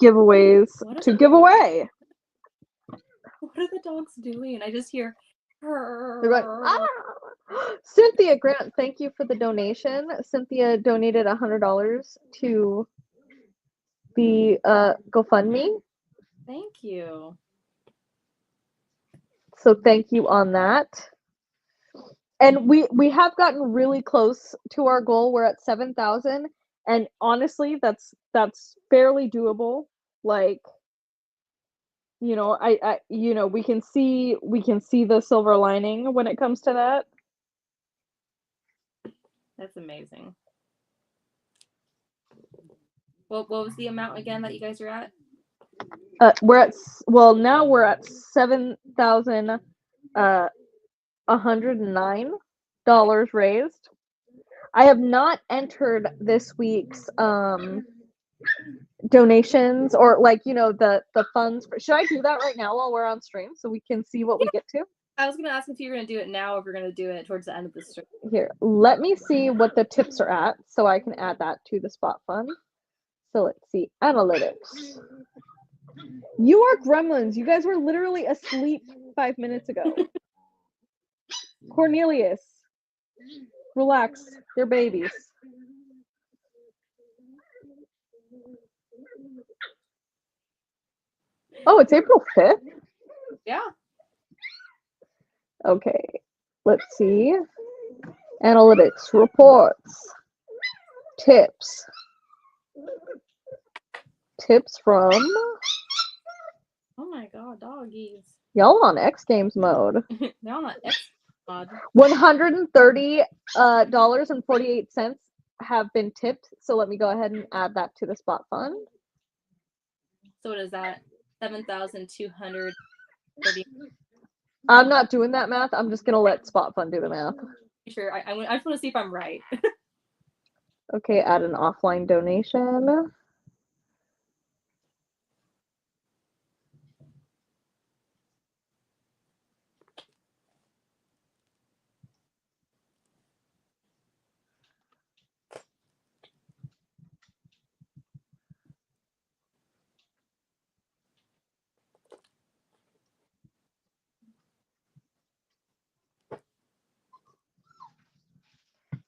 giveaways to give away. What are the dogs doing? I just hear. They're going, ah! Cynthia Grant, thank you for the donation. Cynthia donated $100 to the GoFundMe. Thank you. So thank you on that. And we have gotten really close to our goal. We're at 7,000, and honestly, that's fairly doable. Like, I we can see the silver lining when it comes to that. That's amazing. What was the amount again that you guys are at? Now we're at $7,109 raised. I have not entered this week's donations or the funds. Should I do that right now while we're on stream so we can see what we get to? I was gonna ask if you were gonna do it now or if we're gonna do it towards the end of the stream. Here, let me see what the tips are at so I can add that to the spot fund. So let's see, analytics. You are gremlins. You guys were literally asleep 5 minutes ago. Cornelius, relax. They're babies. Oh, it's April 5th? Yeah. Okay, let's see. Analytics, reports, tips. Tips from... Oh my god, doggies. Y'all on X Games mode. They're on that X mod. $130.48 have been tipped. So let me go ahead and add that to the spot fund. So what is that? 7,230. I'm not doing that math. I'm just gonna let Spot Fun do the math. Sure, I just want to see if I'm right. Okay, add an offline donation.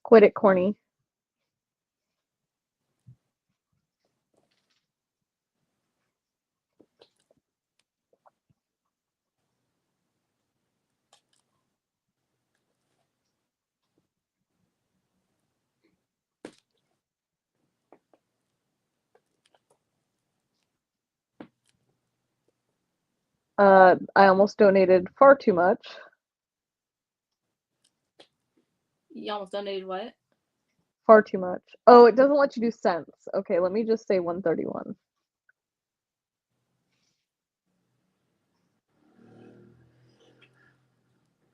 Quit it, corny. I almost donated far too much. You almost donated what? Far too much. Oh, it doesn't let you do cents. Okay, let me just say 131.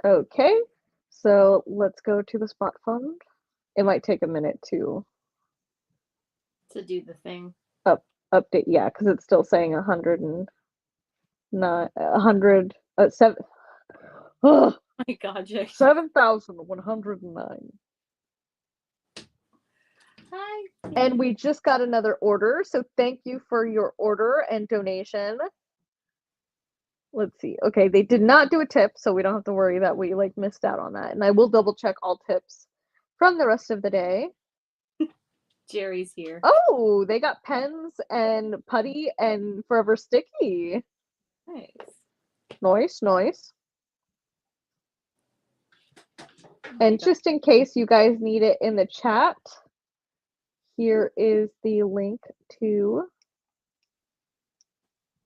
Okay, so let's go to the Spot Fund. It might take a minute to To do the thing. update. Yeah, because it's still saying 109, 100, 7. Oh my god, Jay. 7,109. Hi. And we just got another order, so thank you for your order and donation. Let's see. Okay, they did not do a tip, so we don't have to worry that we like missed out on that. And I will double check all tips from the rest of the day. Jerry's here. Oh, they got pens and putty and Forever Sticky. Nice. Nice, nice. And just in case you guys need it in the chat, here is the link to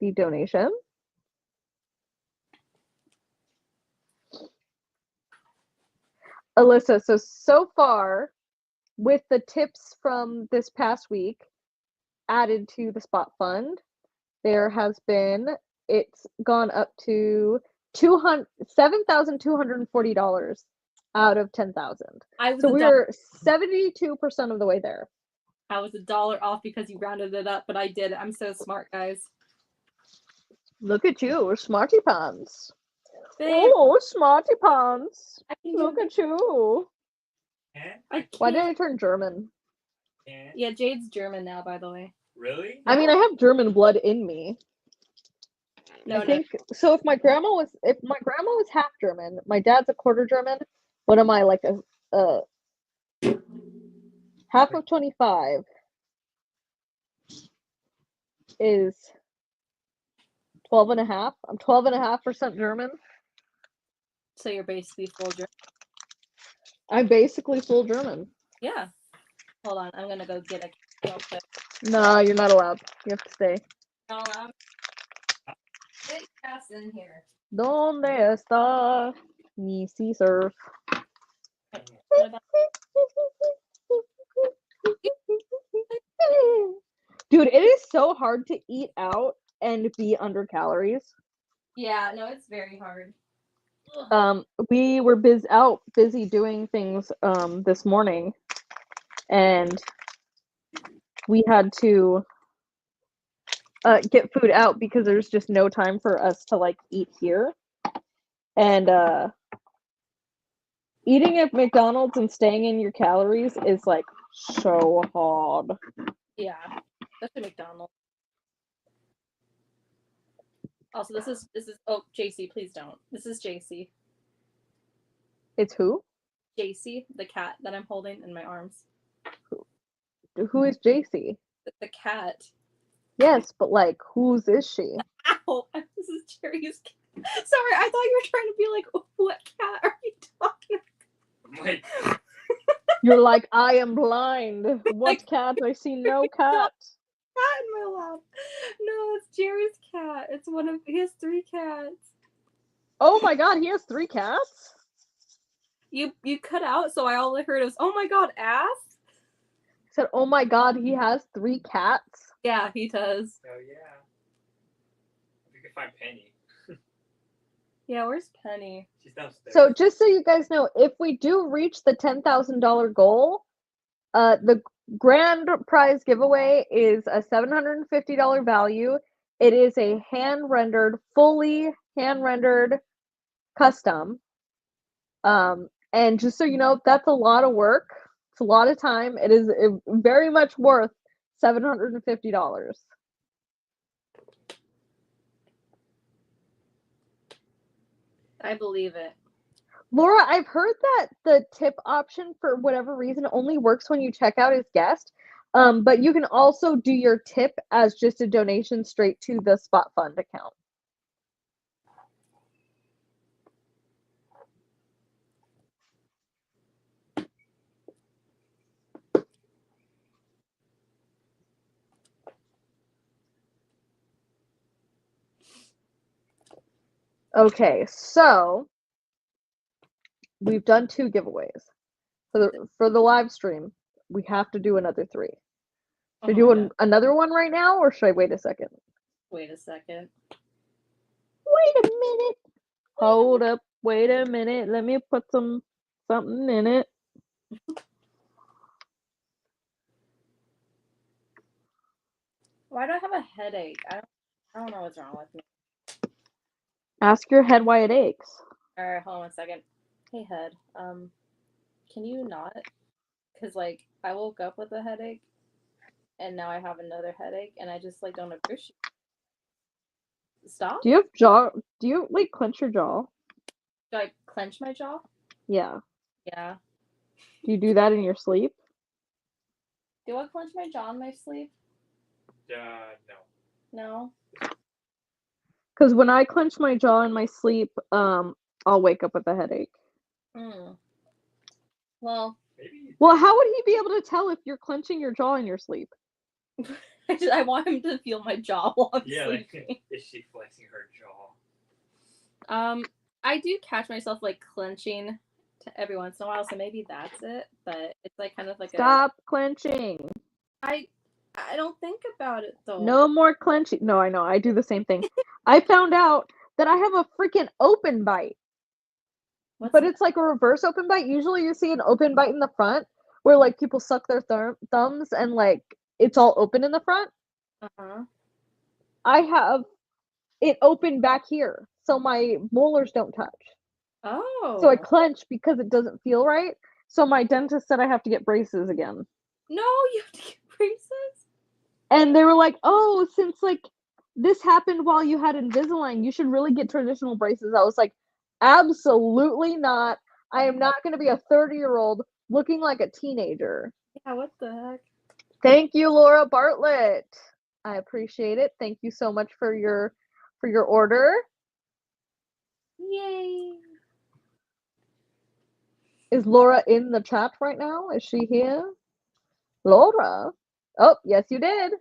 the donation. Alyssa, so far, with the tips from this past week added to the Spot Fund, there has been, it's gone up to $7,240 out of 10,000. So we're 72% of the way there. I was $1 off because you rounded it up, but I did it. I'm so smart, guys. Look at you, smarty pants. Babe, Oh, smarty pants. I can Look at you. I Why did can't. I turn German? Yeah, Jade's German now, by the way. Really? I mean, I have German blood in me. No, I think so. If my grandma was half German, my dad's a quarter German. What am I, like a half of 25 is 12 and a half. I'm 12.5% German. So you're basically full German. I'm basically full German. Yeah. Hold on, I'm gonna go get a real quick. No, you're not allowed. You have to stay. No, I'm big ass in here. ¿Dónde está mi Caesar? What about Dude, it is so hard to eat out and be under calories. Yeah, no, it's very hard. We were busy doing things this morning, and we had to get food out because there's just no time for us to like eat here. And eating at McDonald's and staying in your calories is like so hard. Yeah, that's a McDonald's. Also, this is oh JC, please don't. This is JC. It's who? JC, the cat that I'm holding in my arms. Who is JC? The cat. Yes, but like, whose is she? Ow! This is Jerry's cat. Sorry, I thought you were trying to be like, what cat are you talking about? Wait. You're like, I am blind. What cat? I see no cat. Cat in my lap. No, it's Jerry's cat. It's he has 3 cats. Oh my god, he has 3 cats? You cut out, so all I heard was, oh my god, ass? He said, oh my god, he has 3 cats? Yeah, he does. Oh yeah. can find Penny. Yeah, where's Penny? She's downstairs. So just so you guys know, if we do reach the $10,000 goal, the grand prize giveaway is a $750 value. It is a fully hand-rendered custom. And just so you know, that's a lot of work. It's a lot of time. It is very much worth $750. I believe it. Laura, I've heard that the tip option, for whatever reason, only works when you check out as guest. But you can also do your tip as just a donation straight to the Spot Fund account. Okay, so we've done 2 giveaways. For the live stream, we have to do another 3. Should I do another one right now, or should I wait a second? Wait a second. Wait a minute. Hold up. Wait a minute. Let me put something in it. Why do I have a headache? I don't know what's wrong with me. Ask your head why it aches. All right, hold on 1 second. Hey, head. Can you not? Because, like, I woke up with a headache, and now I have another headache, and I just, like, don't appreciate it. Stop? Do you have jaw? Do you, like, clench your jaw? Do I clench my jaw? Yeah. Yeah. Do you do that in your sleep? Do I clench my jaw in my sleep? No. No? Because when I clench my jaw in my sleep, I'll wake up with a headache. Well, Maybe. Well, how would he be able to tell if you're clenching your jaw in your sleep? I want him to feel my jaw while I'm sleeping. Like, is she flexing her jaw? I do catch myself, like, clenching every once in a while, so maybe that's it. But it's, like, kind of like Stop clenching. I don't think about it, though. No more clenching. No, I know. I do the same thing. I found out that I have a freaking open bite. But it's like a reverse open bite. Usually you see an open bite in the front where, like, people suck their thumbs and, like, it's all open in the front. Uh-huh. I have it open back here, so my molars don't touch. Oh. So I clench because it doesn't feel right. So my dentist said I have to get braces again. No, you have to get braces? And they were like, oh, since, like, this happened while you had Invisalign, you should really get traditional braces. I was like, absolutely not. I am not going to be a 30-year-old looking like a teenager. Yeah, what the heck? Thank you, Laura Bartlett. I appreciate it. Thank you so much for your order. Yay. Is Laura in the chat right now? Is she here? Laura? Oh, yes, you did.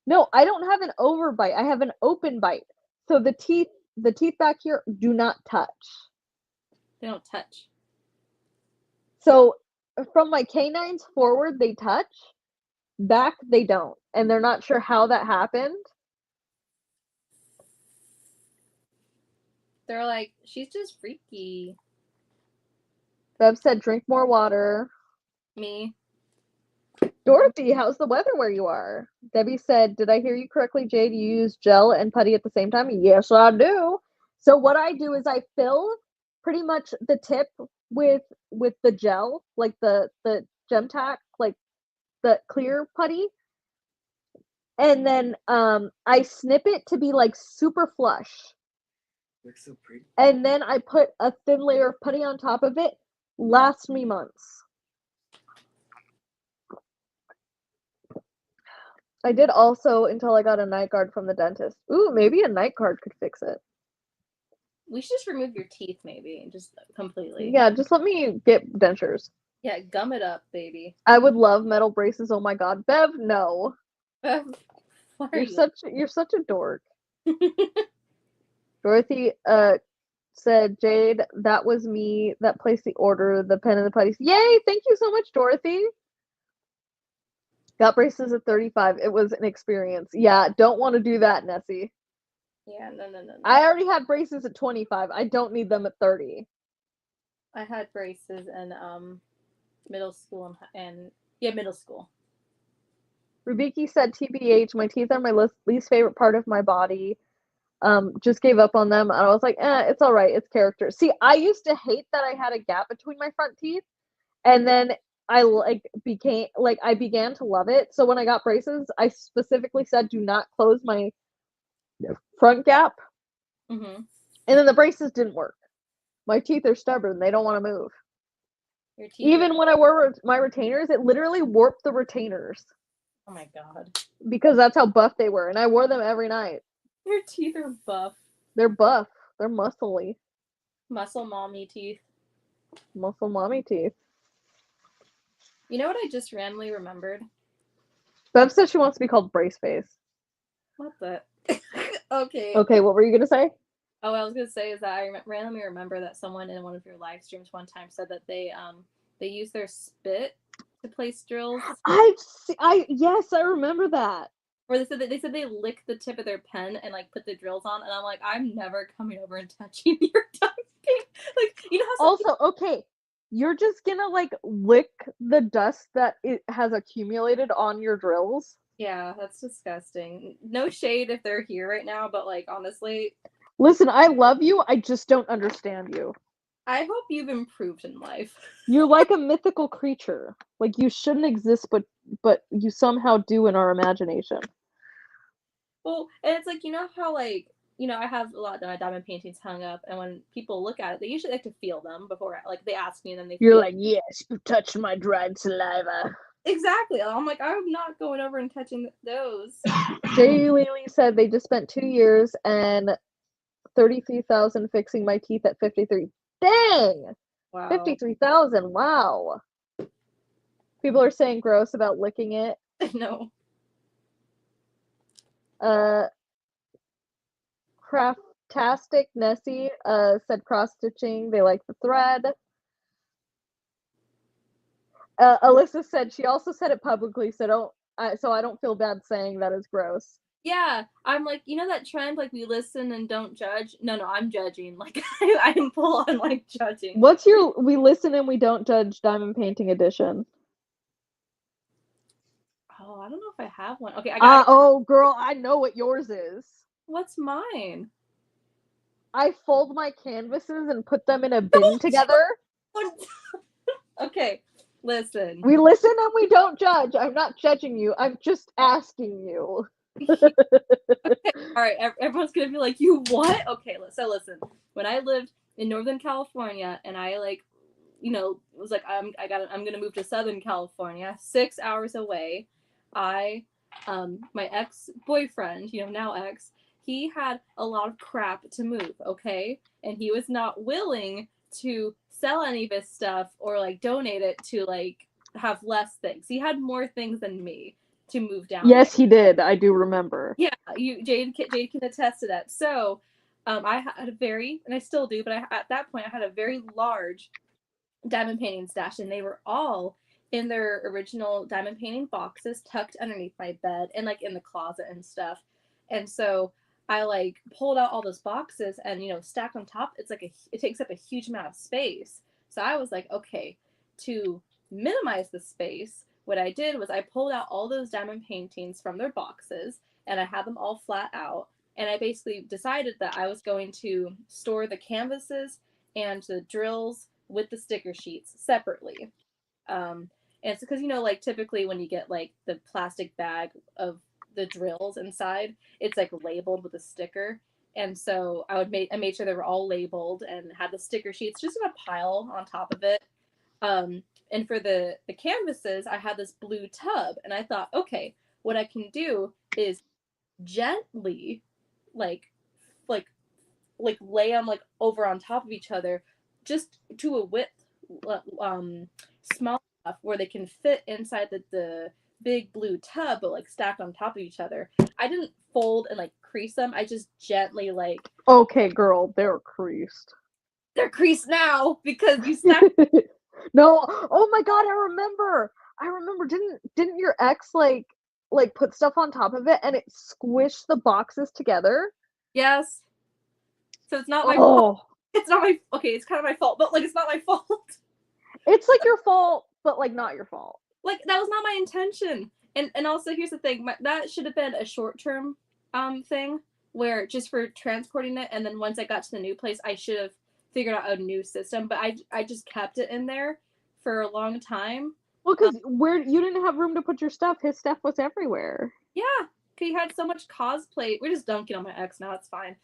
No, I don't have an overbite. I have an open bite. So the teeth back here do not touch. They don't touch. So from my canines forward, they touch. Back, they don't. And they're not sure how that happened. They're like, she's just freaky. Bev said, drink more water. Me. Dorothy, how's the weather where you are? Debbie said, did I hear you correctly, Jade? You use gel and putty at the same time? Yes, I do. So what I do is I fill pretty much the tip with the gel, like the gem tack, like the clear putty. And then I snip it to be like super flush. Looks so pretty. And then I put a thin layer of putty on top of it. Lasts me months. I did also until I got a night guard from the dentist. Ooh, maybe a night guard could fix it. We should just remove your teeth, maybe, just completely. Yeah, just let me get dentures. Yeah, gum it up, baby. I would love metal braces. Oh my god, Bev, no. You're such a dork. Dorothy said, Jade, that was me that placed the order, the pen and the putties. Yay! Thank you so much, Dorothy. Got braces at 35. It was an experience. Yeah, don't want to do that, Nessie. Yeah, no. I already had braces at 25. I don't need them at 30. I had braces in middle school and middle school. Rubiki said, TBH, my teeth are my least favorite part of my body. Just gave up on them. And I was like, it's all right. It's character. See, I used to hate that I had a gap between my front teeth. And then I began to love it. So when I got braces, I specifically said, do not close my front gap. Mm-hmm. And then the braces didn't work. My teeth are stubborn. They don't want to move. Your teeth Even when I wore my retainers, it literally warped the retainers. Oh my god. Because that's how buff they were. And I wore them every night. Your teeth are buff. They're buff. They're muscly. Muscle mommy teeth. Muscle mommy teeth. You know what I just randomly remembered? Bev said she wants to be called Brace Face. What the? Okay. Okay, what were you going to say? Oh, what I was gonna say is that I randomly remember that someone in one of your live streams one time said that they use their spit to place drills. Yes, I remember that. Or they said they lick the tip of their pen and like put the drills on, and I'm like, I'm never coming over and touching your diamond paint. Like, you know how Also, okay, you're just gonna like lick the dust that it has accumulated on your drills. Yeah, that's disgusting. No shade if they're here right now, but like honestly, listen, I love you. I just don't understand you. I hope you've improved in life. You're like a mythical creature. Like you shouldn't exist, but you somehow do in our imagination. Well, and it's like, you know how like, you know, I have a lot of my diamond paintings hung up, and when people look at it, they usually like to feel them before, like they ask me, and then they. You're feel like, yes, you touched my dried saliva. Exactly. I'm like, I'm not going over and touching those. Jay Lily said they just spent 2 years and 33,000 fixing my teeth at 53. Dang! Wow. 53,000. Wow. People are saying gross about licking it. No. Craftastic Nessie said cross stitching. They like the thread. Alyssa said she also said it publicly, so I don't feel bad saying that is gross. Yeah, I'm like, you know that trend, like we listen and don't judge. No, I'm judging. Like I'm full on like judging. What's your we listen and we don't judge diamond painting edition? Oh, I don't know if I have one. Okay, I got. Oh, girl, I know what yours is. What's mine? I fold my canvases and put them in a bin together. Okay, listen. We listen and we don't judge. I'm not judging you. I'm just asking you. Okay, all right. Everyone's gonna be like, "You what?" Okay, so listen. When I lived in Northern California, and I like, you know, was like, I'm gonna move to Southern California, 6 hours away. My ex-boyfriend, you know, now ex, he had a lot of crap to move. Okay, and he was not willing to sell any of his stuff or like donate it to like have less things. He had more things than me to move down. Yes, he did. I do remember. Yeah, Jade can attest to that. So, I had a very, and I still do, but at that point I had a very large diamond painting stash, and they were all in their original diamond painting boxes, tucked underneath my bed and like in the closet and stuff. And so I like pulled out all those boxes and stacked on top. It's like it takes up a huge amount of space. So I was like, okay, to minimize the space, what I did was I pulled out all those diamond paintings from their boxes and I had them all flat out. And I basically decided that I was going to store the canvases and the drills with the sticker sheets separately. And it's because, like typically when you get like the plastic bag of the drills inside, it's like labeled with a sticker. And so I made sure they were all labeled and had the sticker sheets just in a pile on top of it. And for the canvases, I had this blue tub, and I thought, okay, what I can do is gently, like lay them like over on top of each other, just to a width, small enough where they can fit inside the big blue tub, but like stacked on top of each other. I didn't fold and like crease them. I just gently like. Okay, girl, they're creased. They're creased now because you stacked. No, oh my god, I remember. Didn't your ex like put stuff on top of it and it squished the boxes together? Yes. So it's not my fault. Oh, It's not my okay. It's kind of my fault, but like it's not my fault. it's like your fault, but like not your fault. Like that was not my intention. And also here's the thing. That should have been a short term thing where just for transporting it, and then once I got to the new place, I should have figured out a new system. But I just kept it in there for a long time. Well, because where you didn't have room to put your stuff, his stuff was everywhere. Yeah, he had so much cosplay. We're just dunking on my ex now. It's fine.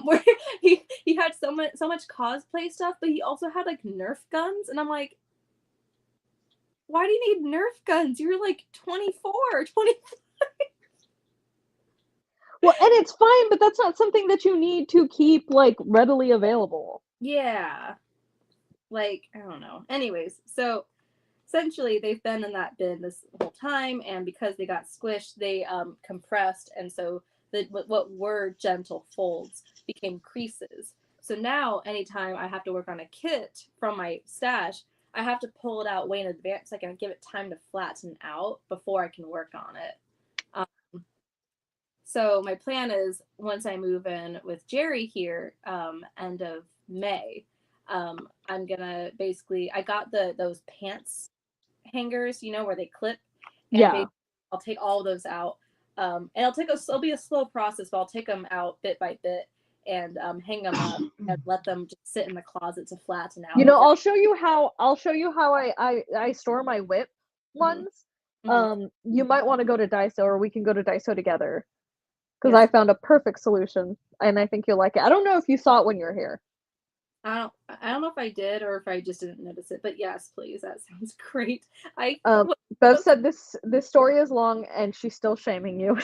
Where he had so much cosplay stuff, but he also had like Nerf guns, and I'm like, why do you need Nerf guns? You're like 24, 20. Well, and it's fine, but that's not something that you need to keep like readily available. Yeah, like I don't know. Anyways, so essentially they've been in that bin this whole time, and because they got squished, they compressed, and so what were gentle folds became creases. So now anytime I have to work on a kit from my stash, I have to pull it out way in advance so I can give it time to flatten out before I can work on it. So my plan is once I move in with Jerry here, end of May, I'm gonna basically I got those pants hangers, you know, where they clip, and Yeah. basically I'll take all of those out, and it'll be a slow process, but I'll take them out bit by bit and hang them up and let them just sit in the closet to flatten out. You know, I'll show you how I store my whip ones. You might want to go to Daiso, or we can go to Daiso together. Because Yes. I found a perfect solution, and I think you'll like it. I don't know if you saw it when you were here. I don't know if I did or if I just didn't notice it, but yes, please. That sounds great. Bev said this story is long, and she's still shaming you.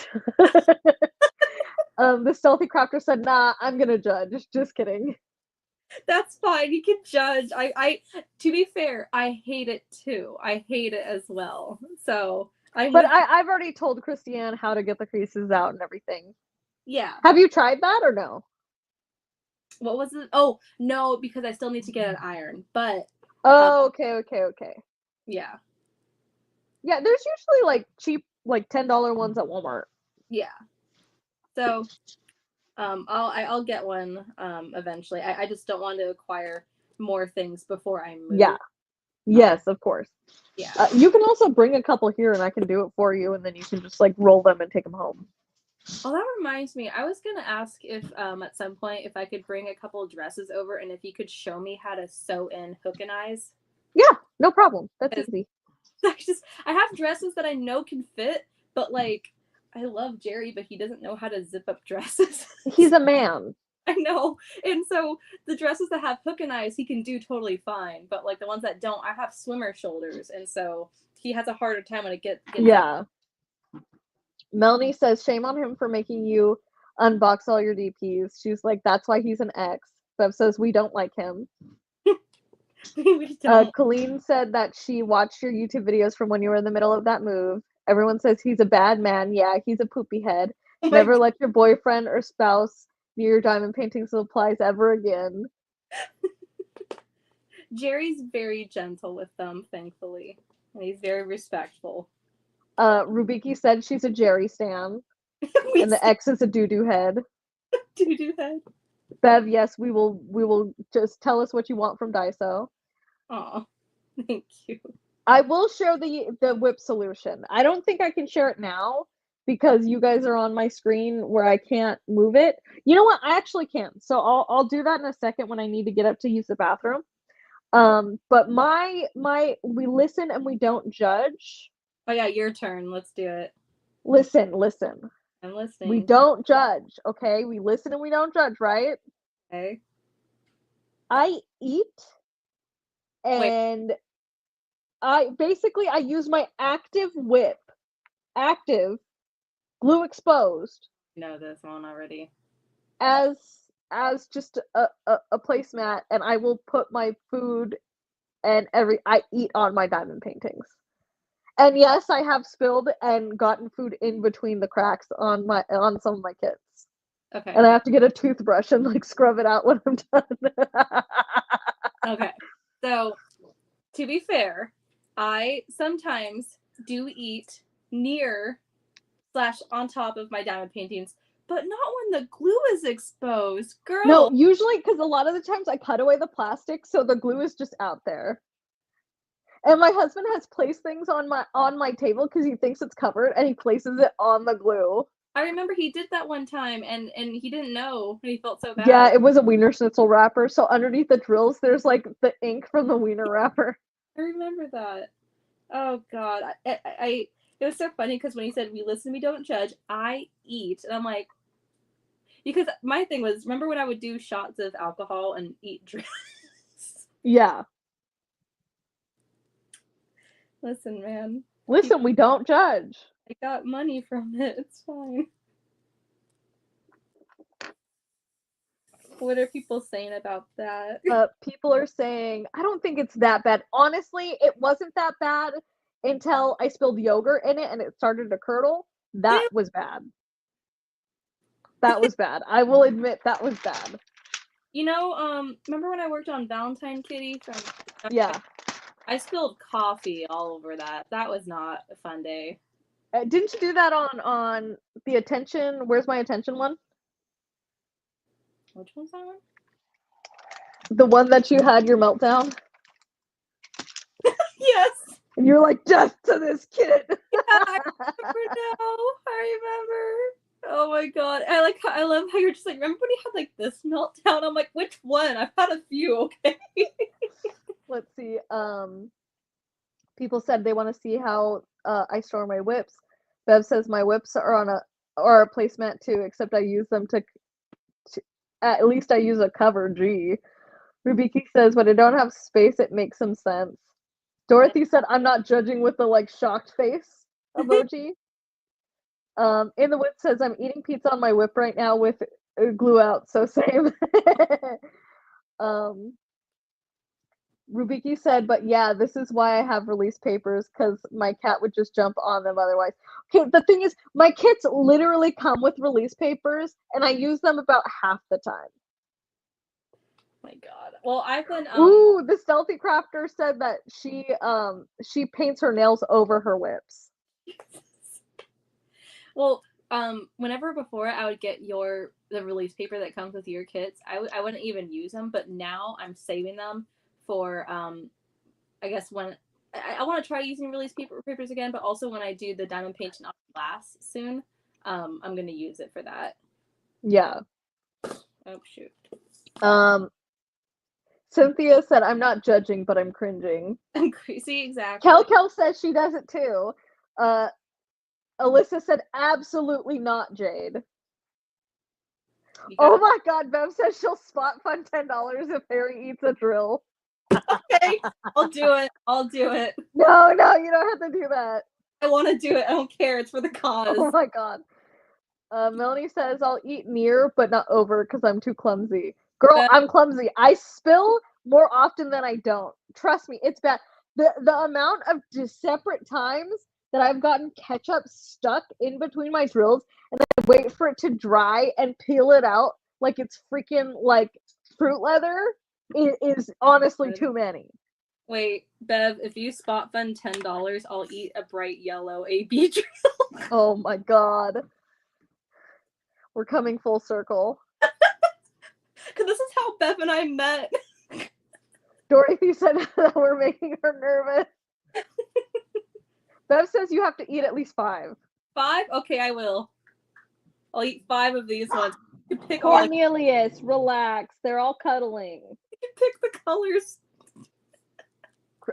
The stealthy crafter said, "Nah, I'm gonna judge." Just kidding. That's fine. You can judge. I to be fair, I hate it too. I hate it as well. So But I've already told Christiane how to get the creases out and everything. Yeah. Have you tried that or no? What was it? Oh no, because I still need to get an iron. But Oh, okay. yeah, Yeah, there's usually like cheap, like $10 ones at Walmart. yeah. So I'll get one eventually. I just don't want to acquire more things before I move. Yeah. Yes, of course. Yeah. You can also bring a couple here, and I can do it for you, and then you can just like roll them and take them home. Oh, that reminds me. I was gonna ask if at some point if I could bring a couple of dresses over, and if you could show me how to sew in hook and eyes. Yeah, no problem. That's easy. I have dresses that I know can fit, but like I love Jerry, but he doesn't know how to zip up dresses. He's a man. I know. And so the dresses that have hook and eyes he can do totally fine, but like the ones that don't, I have swimmer shoulders, and so he has a harder time when it gets Yeah. Melanie says, shame on him for making you unbox all your DPs. She's like, that's why he's an ex. Bev says, we don't like him. We don't. Colleen said that she watched your YouTube videos from when you were in the middle of that move. Everyone says he's a bad man. Yeah, he's a poopy head. Oh my Never let your boyfriend or spouse near your diamond painting supplies ever again. Jerry's very gentle with them, thankfully. And he's very respectful. Rubiki said she's a Jerry stan. And the ex is a doo-doo head. Doo-doo head. Bev, yes, we will just tell us what you want from Daiso. Aw, thank you. I will share the whip solution. I don't think I can share it now because you guys are on my screen where I can't move it. You know what? I actually can. So I'll do that in a second when I need to get up to use the bathroom. But we listen and we don't judge. Oh yeah, your turn. Let's do it. Listen. I'm listening. We don't judge, okay? We listen and we don't judge, right? Okay. I eat and I use my active whip, active, glue exposed. I know this one already. As just a placemat, and I will put my food and I eat on my diamond paintings. And yes, I have spilled and gotten food in between the cracks on some of my kits. Okay. And I have to get a toothbrush and like scrub it out when I'm done. Okay. So, to be fair, I sometimes do eat near / on top of my diamond paintings But not when the glue is exposed, girl. No, usually because a lot of the times I cut away the plastic, so the glue is just out there. And my husband has placed things on my table because he thinks it's covered, and he places it on the glue. I remember he did that one time, and he didn't know, and he felt so bad. Yeah, it was a Wiener Schnitzel wrapper. So underneath the drills, there's like the ink from the Wiener wrapper. I remember that. Oh God, I it was so funny because when he said we listen, we don't judge, I eat, and I'm like, because my thing was, remember when I would do shots of alcohol and eat drinks? Yeah. Listen, man, Listen, we don't judge. I got money from it. It's fine. What are people saying about that? People are saying, I don't think it's that bad. Honestly, it wasn't that bad until I spilled yogurt in it and it started to curdle. That was bad. That was bad. I will admit that was bad. You know, remember when I worked on Valentine Kitty from? Yeah. I spilled coffee all over that. That was not a fun day. Didn't you do that on the attention? Where's my attention one? Which one's that one? The one that you had your meltdown? Yes. And you're like, death to this kid. Yeah, I remember now. I remember. Oh my God. I love how you're just like, remember when you had like this meltdown? I'm like, which one? I've had a few, okay? Let's see. People said they want to see how I store my whips. Bev says my whips are on a placemat too, except I use them to at least I use a cover. G. Rubiki says when I don't have space, it makes some sense. Dorothy said I'm not judging with the like shocked face emoji. In the whip says I'm eating pizza on my whip right now with glue out, so same. Rubiki said, but yeah, this is why I have release papers, because my cat would just jump on them otherwise. Okay, the thing is, my kits literally come with release papers, and I use them about half the time. My God. Well, I've been Ooh, the Stealthy Crafter said that she paints her nails over her whips. Well, whenever before I would get the release paper that comes with your kits, I wouldn't even use them, but now I'm saving them for I guess when I want to try using release papers again, but also when I do the diamond painting on glass soon, I'm gonna use it for that. Yeah. Oh shoot. Cynthia said, I'm not judging, but I'm cringing. I'm crazy, exactly. Kel says she does it too. Alyssa said, absolutely not, Jade. Oh my God, Bev says she'll spot fund $10 if Harry eats a drill. Okay, I'll do it. I'll do it. No, you don't have to do that. I want to do it. I don't care. It's for the cause. Oh my God. Melanie says, I'll eat near, but not over because I'm too clumsy. Girl, I'm clumsy. I spill more often than I don't. Trust me, it's bad. The amount of separate times that I've gotten ketchup stuck in between my drills and then I wait for it to dry and peel it out like it's freaking like fruit leather is honestly too many. Wait, Bev, if you spot fund $10, I'll eat a bright yellow AB drill. Oh my God. We're coming full circle. Because this is how Bev and I met. Dorothy said that we're making her nervous. Bev says you have to eat at least 5. 5? Okay, I will. I'll eat 5 of these ones. You can pick Cornelius, relax. They're all cuddling. You can pick the colors.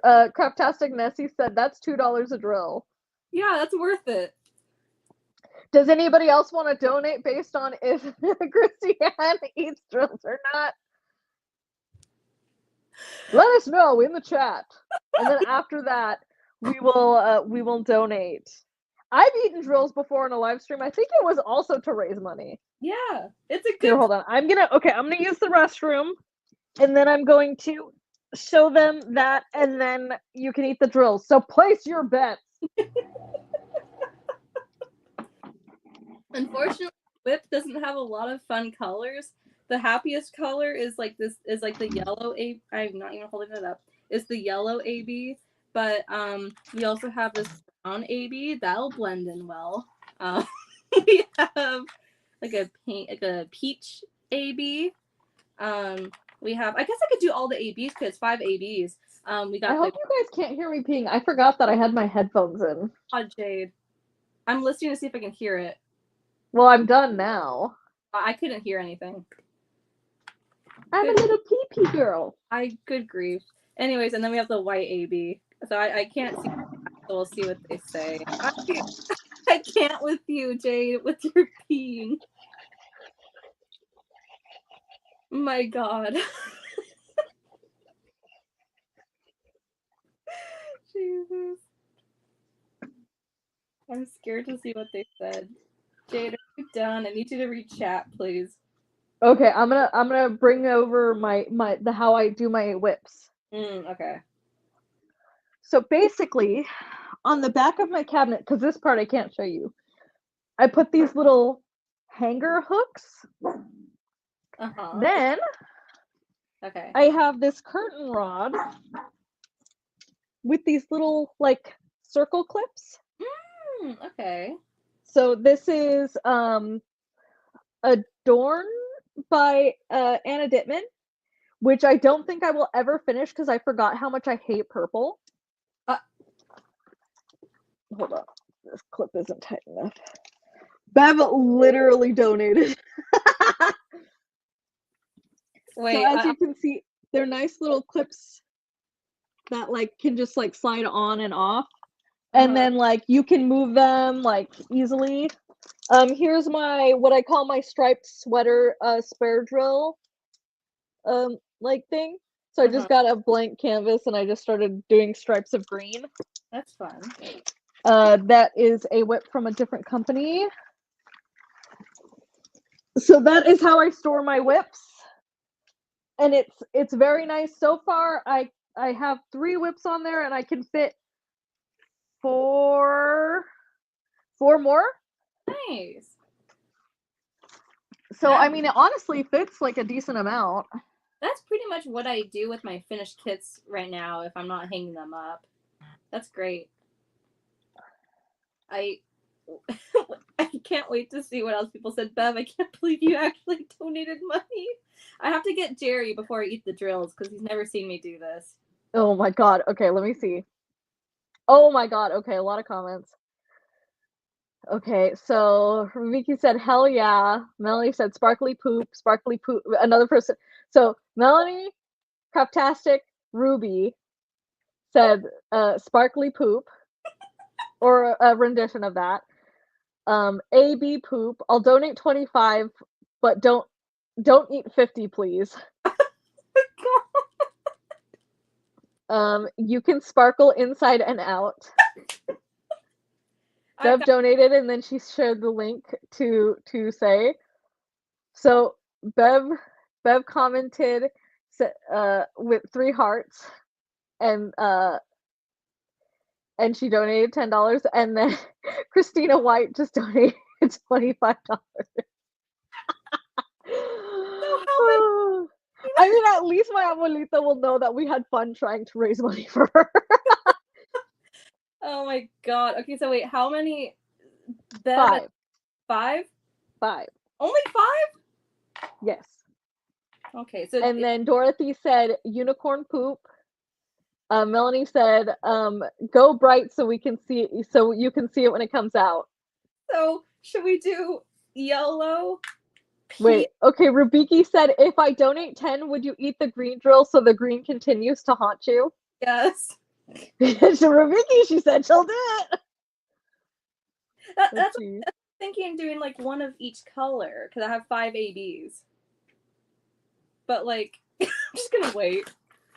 Craftastic Nessie said that's $2 a drill. Yeah, that's worth it. Does anybody else want to donate based on if Christiane eats drills or not? Let us know in the chat. And then after that, we will donate. I've eaten drills before in a live stream. I think it was also to raise money. Yeah, it's a good. Here, hold on. I'm gonna use the restroom, and then I'm going to show them that, and then you can eat the drills. So place your bets. Unfortunately, whip doesn't have a lot of fun colors. The happiest color is like this. Is like the yellow A. I'm not even holding it up. It's the yellow AB, but we also have this brown AB that'll blend in well. We have like a peach AB. We have. I guess I could do all the ABs because 5 ABs. We got I hope you guys can't hear me peeing. I forgot that I had my headphones in. Jade. I'm listening to see if I can hear it. Well, I'm done now. I couldn't hear anything. I'm a little pee-pee girl. Good grief. Anyways, and then we have the white AB. So I can't see. So we'll see what they say. I can't with you, Jade, with your peeing. My God. Jesus. I'm scared to see what they said. Jade, are you done? I need you to read chat, please. Okay, I'm gonna bring over the how I do my whips. Okay. So basically, on the back of my cabinet, because this part I can't show you, I put these little hanger hooks. Uh-huh. Then Okay. I have this curtain rod with these little like circle clips. Okay. So this is Adorn by Anna Dittman, which I don't think I will ever finish because I forgot how much I hate purple. Hold on, this clip isn't tight enough. Bev literally donated. Wait. So as you can see, they're nice little clips that like can just like slide on and off, and then like you can move them like easily. Here's my what I call my striped sweater spare drill like thing. So I just got a blank canvas and I just started doing stripes of green. That's fun. That is a whip from a different company. So that is how I store my whips. And it's very nice so far. I have 3 whips on there and I can fit 4 more. Nice. So I mean it honestly fits like a decent amount. That's pretty much what I do with my finished kits right now if I'm not hanging them up. That's great. I can't wait to see what else people said. Bev, I can't believe you actually donated money. I have to get Jerry before I eat the drills because he's never seen me do this. Oh my god. Okay, let me see. Oh my god. Okay, a lot of comments. Okay, so Vicky said, hell yeah. Melanie said, sparkly poop, sparkly poop. Another person. So Melanie, Craptastic, Ruby said, sparkly poop, or a rendition of that. AB poop. I'll donate 25, but don't eat 50, please. You can sparkle inside and out. Bev donated, and then she shared the link to say. So Bev commented with 3 hearts, and she donated $10, and then Christina White just donated $25. I mean, at least my abuelita will know that we had fun trying to raise money for her. Oh my god. Okay, so wait, how many? 5. 5? 5. Only 5? Yes. Okay, so and then Dorothy said unicorn poop. Melanie said, "Go bright so we can see it, so you can see it when it comes out." So should we do yellow? Wait, okay. Rubiki said, "If I donate 10, would you eat the green drill so the green continues to haunt you?" Yes. So Rubiki, she said she'll do it. That's what I'm thinking, doing like one of each color because I have 5 ABs. But like, I'm just gonna wait.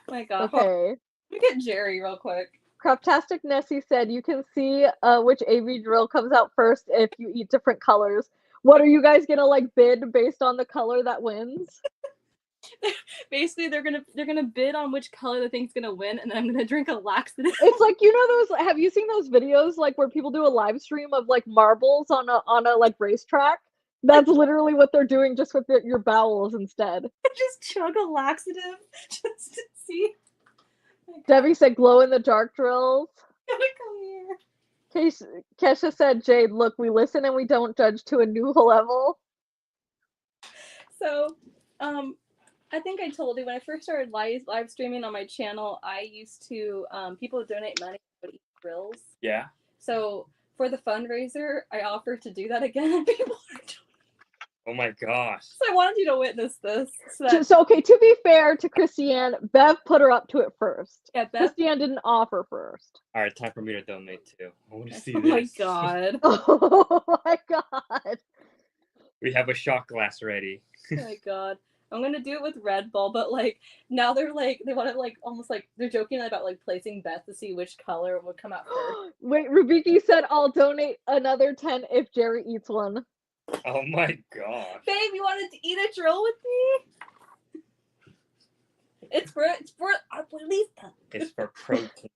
Oh my god. Okay. Let me get Jerry real quick. Craptastic Nessie said, "You can see which AB drill comes out first if you eat different colors." What are you guys gonna like bid based on the color that wins? Basically, they're gonna bid on which color they think's gonna win, and then I'm gonna drink a laxative. It's like, you know those. Have you seen those videos like where people do a live stream of like marbles on a like racetrack? That's literally what they're doing, just with your bowels instead. Just chug a laxative just to see. Debbie said glow in the dark drills. Come here. Kesha said, "Jade, look, we listen and we don't judge to a new level." So, I think I told you when I first started live streaming on my channel, I used to people would donate money to eat grills. Yeah. So for the fundraiser, I offered to do that again, and people are doing. Oh my gosh. So I wanted you to witness this. So okay, to be fair to Christiane, Bev put her up to it first. Yeah, Bev. Christiane didn't offer first. All right, time for me to donate too. I want to see Oh this. my god. Oh my god. We have a shot glass ready. Oh my god. I'm gonna do it with Red Bull, but like now they're like they want to like almost like they're joking about like placing bets to see which color would come out first. Wait, Rubiki said I'll donate another 10 if Jerry eats one. Oh my gosh. Babe, you wanted to eat a drill with me? It's for Abuelita. It's for protein.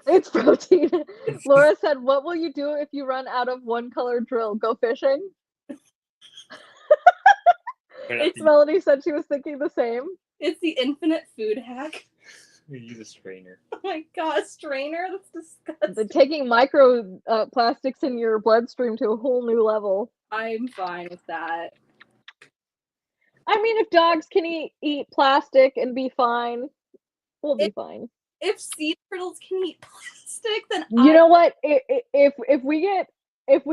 It's protein. Laura said, "What will you do if you run out of one color drill? Go fishing?" Melody said she was thinking the same. It's the infinite food hack. We use a strainer. Oh my god, a strainer? That's disgusting. Taking micro plastics in your bloodstream to a whole new level. I'm fine with that. I mean, if dogs can eat plastic and be fine, we'll be fine. If sea turtles can eat plastic, then you know what? If we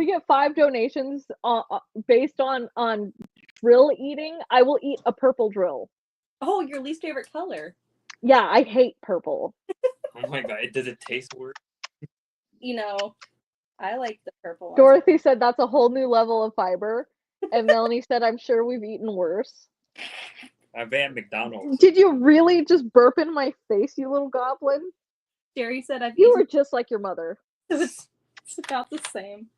get 5 donations based on drill eating, I will eat a purple drill. Oh, your least favorite color? Yeah, I hate purple. Oh my god, does it taste worse? You know, I like the purple one. Dorothy said that's a whole new level of fiber. And Melanie said, I'm sure we've eaten worse. I've been at McDonald's. Did you really just burp in my face, you little goblin? Jerry said You were just like your mother. It's about the same.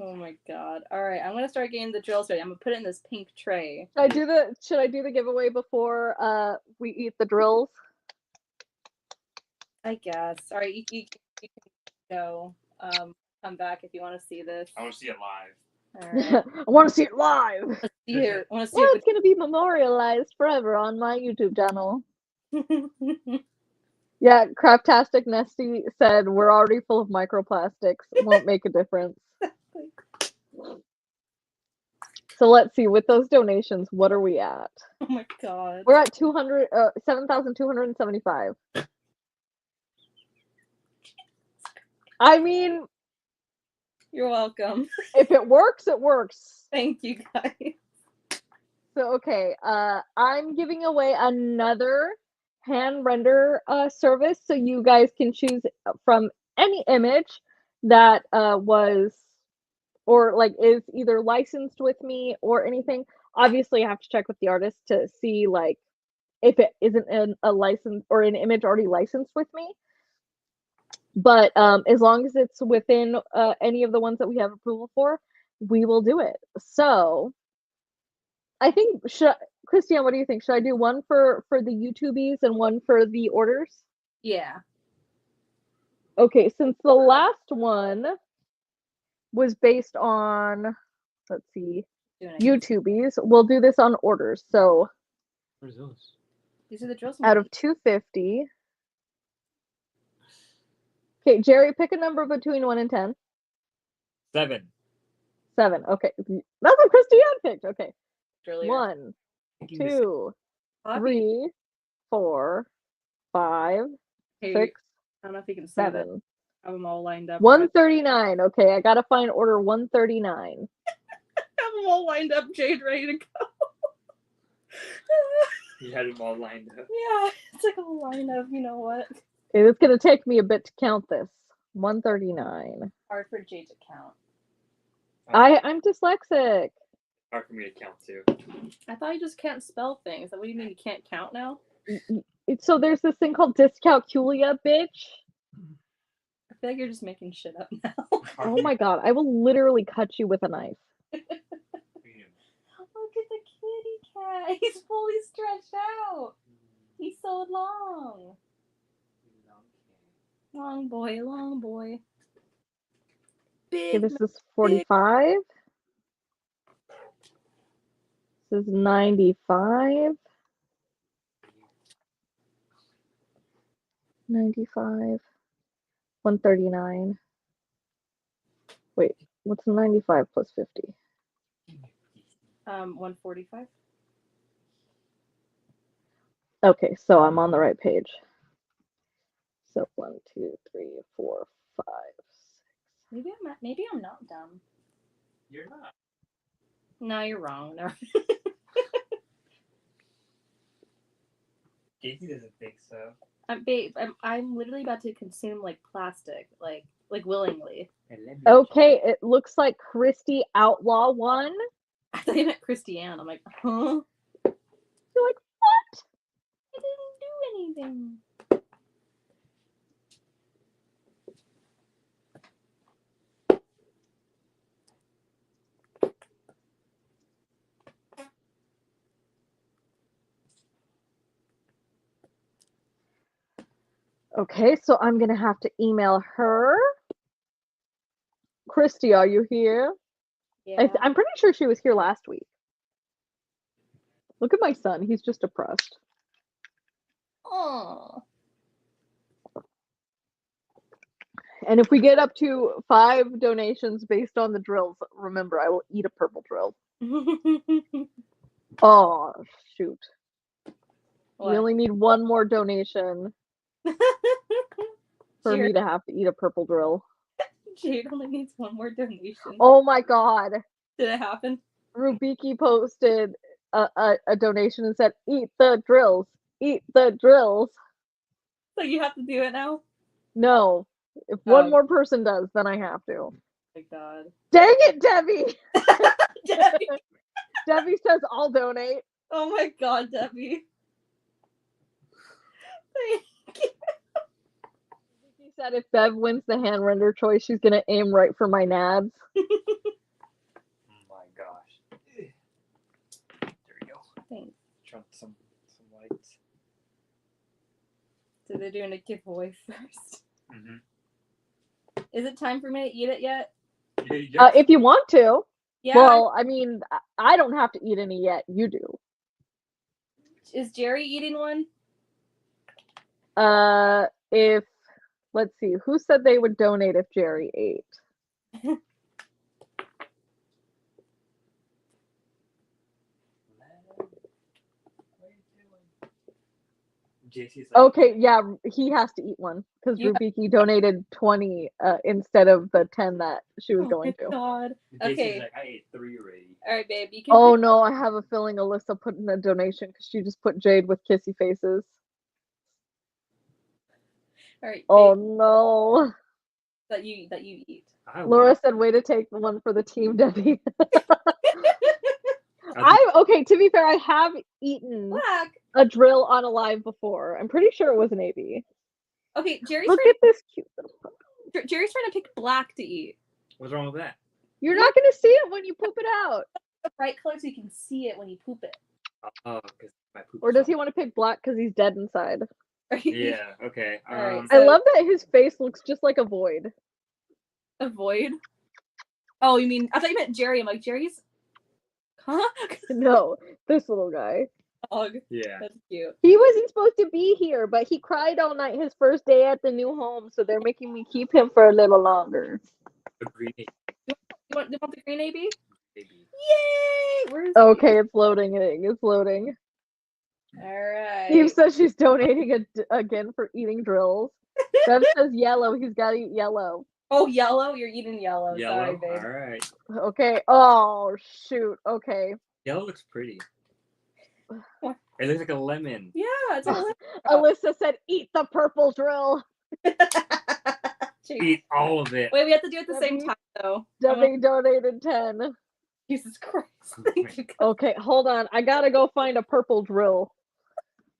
Oh my god. Alright, I'm gonna start getting the drills ready. I'm gonna put it in this pink tray. Should I do the giveaway before we eat the drills? I guess. Alright, you can go. Come back if you want to see this. I want to see it live. Alright. I want to see it live. Let's see here. I want to see Well, it's going to be memorialized forever on my YouTube channel. it. Yeah, Craftastic Nesty said we're already full of microplastics. It won't make a difference. So let's see, with those donations, what are we at? Oh my god. We're at 7,275. I mean, You're welcome. if it works, it works. Thank you guys. So, okay, I'm giving away another hand render service, so you guys can choose from any image that was or like is either licensed with me or anything. Obviously, I have to check with the artist to see like if it isn't a license or an image already licensed with me. But as long as it's within any of the ones that we have approval for, we will do it. So I think, Christiane, what do you think? Should I do one for the YouTubies and one for the orders? Yeah. Okay, since the last one was based on, let's see, YouTubies, we'll do this on orders. So Where's those? These are the drills. out of 250. Okay, Jerry, pick a number between 1 and 10. 7. 7. Okay, that's what Christiane picked. Okay, Earlier. 1, 2, 3, 4, 5, Hey, 6, I don't know if you can see that. 7. I have them all lined up. 139. Okay, I gotta find order 139. I have them all lined up, Jade, ready to go. You had them all lined up. Yeah, it's like a line of, you know what? Okay, it's gonna take me a bit to count this. 139. Hard for Jade to count. I'm dyslexic. Hard for me to count too. I thought you just can't spell things. What do you mean you can't count now? So there's this thing called dyscalculia, bitch. I feel like you're just making shit up now. Oh my god, I will literally cut you with a knife. Look at the kitty cat. He's fully stretched out. He's so long. Long boy, long boy. Okay, Big. this is 45. This is 95. 95. 139. Wait, what's 95 plus 50? 145. Okay, so I'm on the right page. So 1, 2, 3, 4, 5, 6. Maybe I'm not dumb. You're not. No, you're wrong. No. Casey doesn't think so. Babe, I'm literally about to consume like plastic, like willingly. Okay, it looks like Christy Outlaw won. I thought you meant Christiane. I'm like, huh? You're like, what? I didn't do anything. Okay, so I'm gonna have to email her. Christy, are you here? Yeah. I'm pretty sure she was here last week. Look at my son. He's just depressed. Oh. And if we get up to 5 donations based on the drills, remember, I will eat a purple drill. Oh, shoot. We only need 1 more donation for me to have to eat a purple drill. Jade only needs 1 more donation. Oh my god. Did it happen? Rubiki posted a donation and said, eat the drills. Eat the drills. So you have to do it now? No. If one more person does, then I have to. Oh my god. Dang it, Debbie! Debbie! Debbie says I'll donate. Oh my god, Debbie. She said if Bev wins the hand render choice, she's gonna aim right for my nads. Oh my gosh. There we go. Thanks. Trump some lights. So they're doing a giveaway first. Mm-hmm. Is it time for me to eat it yet? If you want to. Yeah. Well, I mean, I don't have to eat any yet. You do. Is Jerry eating one? If let's see, who said they would donate if Jerry ate? JC's like, Okay, yeah, he has to eat one because Rubiki donated 20 instead of the 10 that she was going to. God. JC's Okay. like, I ate 3 already. All right, babe. You can. Oh no, I have a feeling Alyssa put in a donation because she just put Jade with kissy faces. All right. Oh babe, no. That you eat. Laura said, way to take the one for the team, Debbie. Okay, to be fair, I have eaten Black. a drill on a live before. I'm pretty sure it was an AB. Okay, Look at this cute little puppy. Jerry's trying to pick black to eat. What's wrong with that? You're not going to see it when you poop it out. The bright color so you can see it when you poop it. Oh, because my poop. Or does he want to pick black because he's dead inside? Yeah. Okay. Alright, I love that his face looks just like a void. A void? Oh, you mean, I thought you meant Jerry. I'm like, Jerry's? Huh? No, this little guy. Dog. Yeah. That's cute. He wasn't supposed to be here, but he cried all night his first day at the new home, so they're making me keep him for a little longer. The green You want the green AB? baby. Yay! Where's Okay, it's loading. It's loading. Alright. Steve says she's donating again for eating drills. Bev says yellow. He's got to eat yellow. Oh, yellow? You're eating yellow. Yellow. Sorry, babe. All right. Okay. Oh, shoot. Okay. Yellow looks pretty. It looks like a lemon. Yeah, it's a lemon. Alyssa said, eat the purple drill. Eat all of it. Wait, we have to do it at the same time, though. Debbie donated 10. Jesus Christ. Okay, hold on. I gotta go find a purple drill.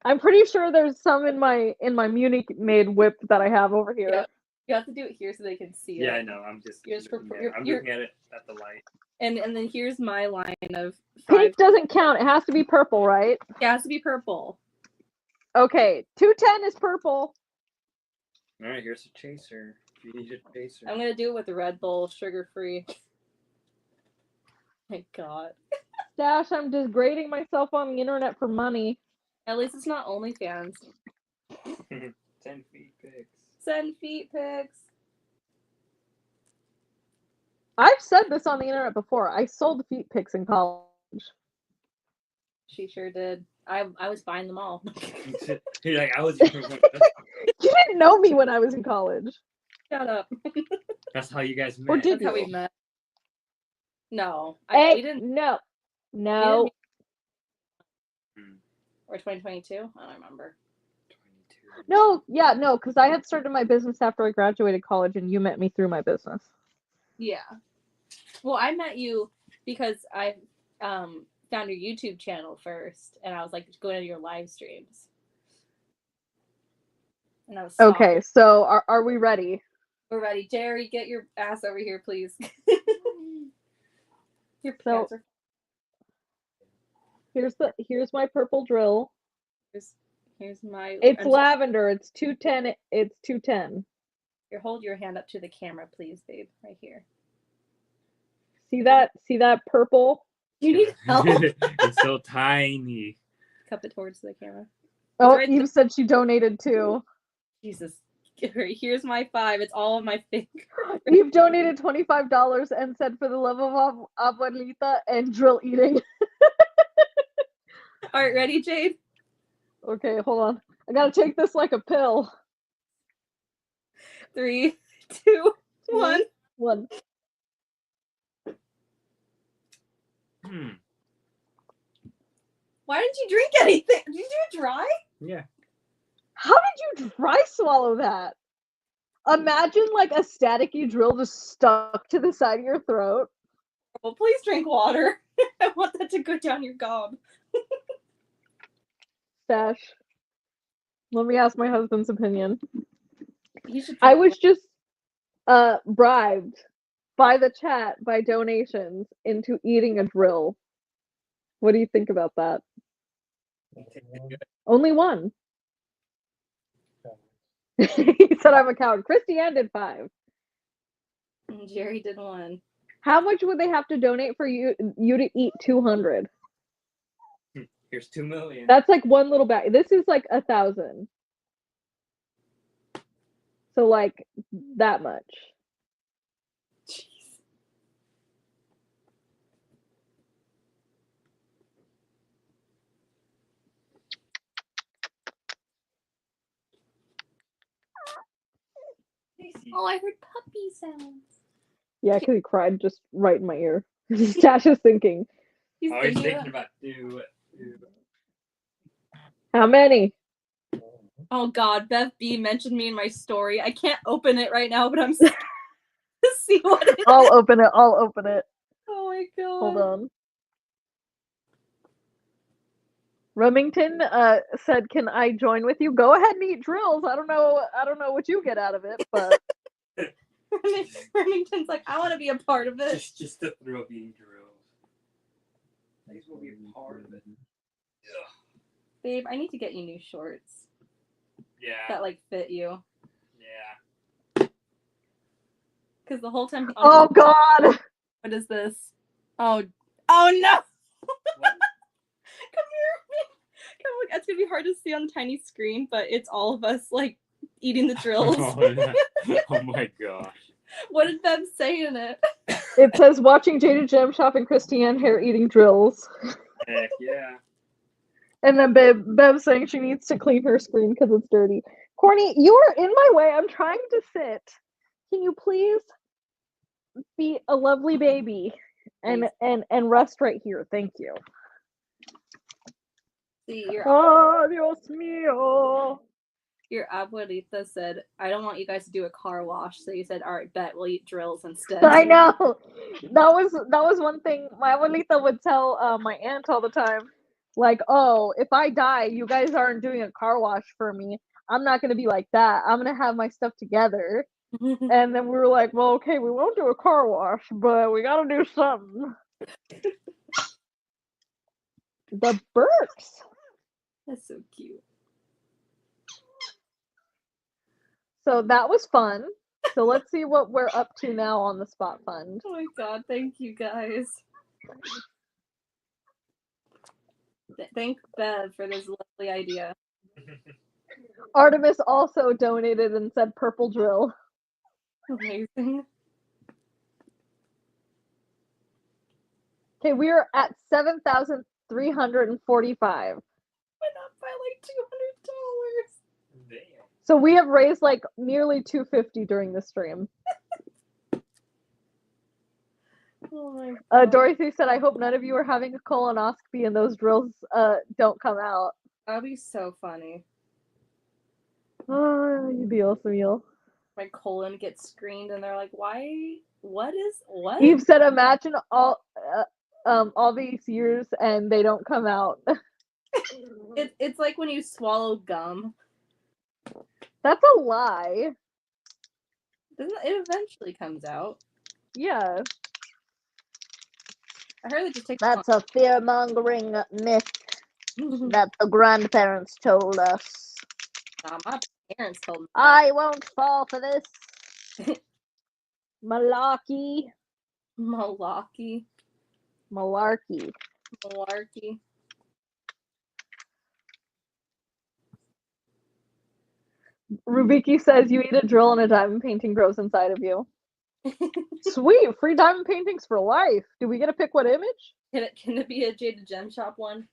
I'm pretty sure there's some in my Munich made whip that I have over here. Yeah. You have to do it here so they can see it. Yeah, I know. I'm just. You're just looking you're- at, I'm you're- looking at it at the light. And then here's my line of 5. Pink doesn't count. It has to be purple, right? It has to be purple. Okay, 210 is purple. All right, here's a chaser. You need a chaser. I'm gonna do it with the Red Bull, sugar-free. My God. Dash, I'm degrading myself on the internet for money. At least it's not OnlyFans. 10 feet pics. Send feet pics. I've said this on the internet before. I sold feet pics in college. She sure did. I was buying them all. You're like, I was. You didn't know me when I was in college. Shut up. That's how you guys Or met. did That's how we you? met. No, Hey, we didn't. no. We didn't No. meet- Hmm, or 2022. I don't remember. 22. No, yeah, no, because I had started my business after I graduated college and you met me through my business. Yeah. Well, I met you because I found your YouTube channel first, and I was like going to your live streams, and I was stalking. Okay, so are we ready? We're ready. Jerry, get your ass over here, please. Your So- pants are. Here's my purple drill. Here's my. It's I'm- lavender. It's 210. It's 210. Here, hold your hand up to the camera, please, babe. Right here. See that? See that purple? You need help. It's so tiny. Cup it towards the camera. Oh, right Eve said she donated too. Jesus. Here's my 5. It's all of my finger. Eve donated $25 and said for the love of abuelita and drill eating. All right, ready, Jade? Okay, hold on. I gotta take this like a pill. 3, 2, 1. One. Hmm. Why didn't you drink anything? Did you do it dry? Yeah. How did you dry swallow that? Imagine like a staticky drill just stuck to the side of your throat. Well, please drink water. I want that to go down your gob. Stash. Let me ask my husband's opinion. You should. I was just bribed by the chat by donations into eating a drill. What do you think about that? Only one. He said I'm a coward. Christiane did 5. Jerry did 1. How much would they have to donate for you to eat 200? Here's 2 million. That's like one little bag. This is like 1,000. So like that much. Jeez. Oh, I heard puppy sounds. Yeah, because he cried just right in my ear. Stash is thinking, He's Always thinking thinking about. about how many? Oh God, Bev B mentioned me in my story. I can't open it right now, but I'm scared to see what it is. I'll open it. I'll open it. Oh my God. Hold on. Remington said, "Can I join with you? Go ahead and eat drills. I don't know what you get out of it, but Remington's like, I want to be a part of it. just the thrill of eating drills. I just want to be a part of it. Babe, I need to get you new shorts Yeah. that like fit you. Yeah. Because the whole time. oh God, What is this? Oh no! What? Come here. Come look. It's gonna be hard to see on the tiny screen, but it's all of us like eating the drills. Oh my gosh. What did Bev say in it? it says watching Jaded Gem Shop and Christiane hair eating drills." Heck yeah. And then Bev saying she needs to clean her screen because it's dirty. Corny, you are in my way. I'm trying to sit. Can you please be a lovely baby and rest right here? Thank you. See, your Oh, Dios mío. abuelita said, I don't want you guys to do a car wash. So you said, all right, bet we'll eat drills instead. I know. That was one thing my abuelita would tell my aunt all the time. Like, oh, if I die, you guys aren't doing a car wash for me. I'm not gonna be like that. I'm gonna have my stuff together. And then we were like, well, okay, we won't do a car wash, but we gotta do something. The Burks. That's so cute. So that was fun. So let's see what we're up to now on the Spot Fund. Oh my God, thank you guys. Thank Bev for this lovely idea. Artemis also donated and said purple drill. Amazing. Okay, we are at 7,000 $345. Went up by like $200. Damn. So we have raised like nearly $250 during the stream. Oh my god. Dorothy said, I hope none of you are having a colonoscopy and those drills don't come out. That'd be so funny. Oh, you'd be awesome, Yul. My colon gets screened and they're like, why? What? Eve said, imagine all these years and they don't come out. It's like when you swallow gum. That's a lie. It eventually comes out. Yeah. I heard it just takes That's a fear-mongering myth that the grandparents told us. Nah, my parents told me. I won't fall for this. Malarkey. Malarkey. Malarkey. Malarkey. Rubiki says you eat a drill and a diamond painting grows inside of you. Sweet, free diamond paintings for life. Do we get to pick what image? Can it be a Jaded Gem Shop one?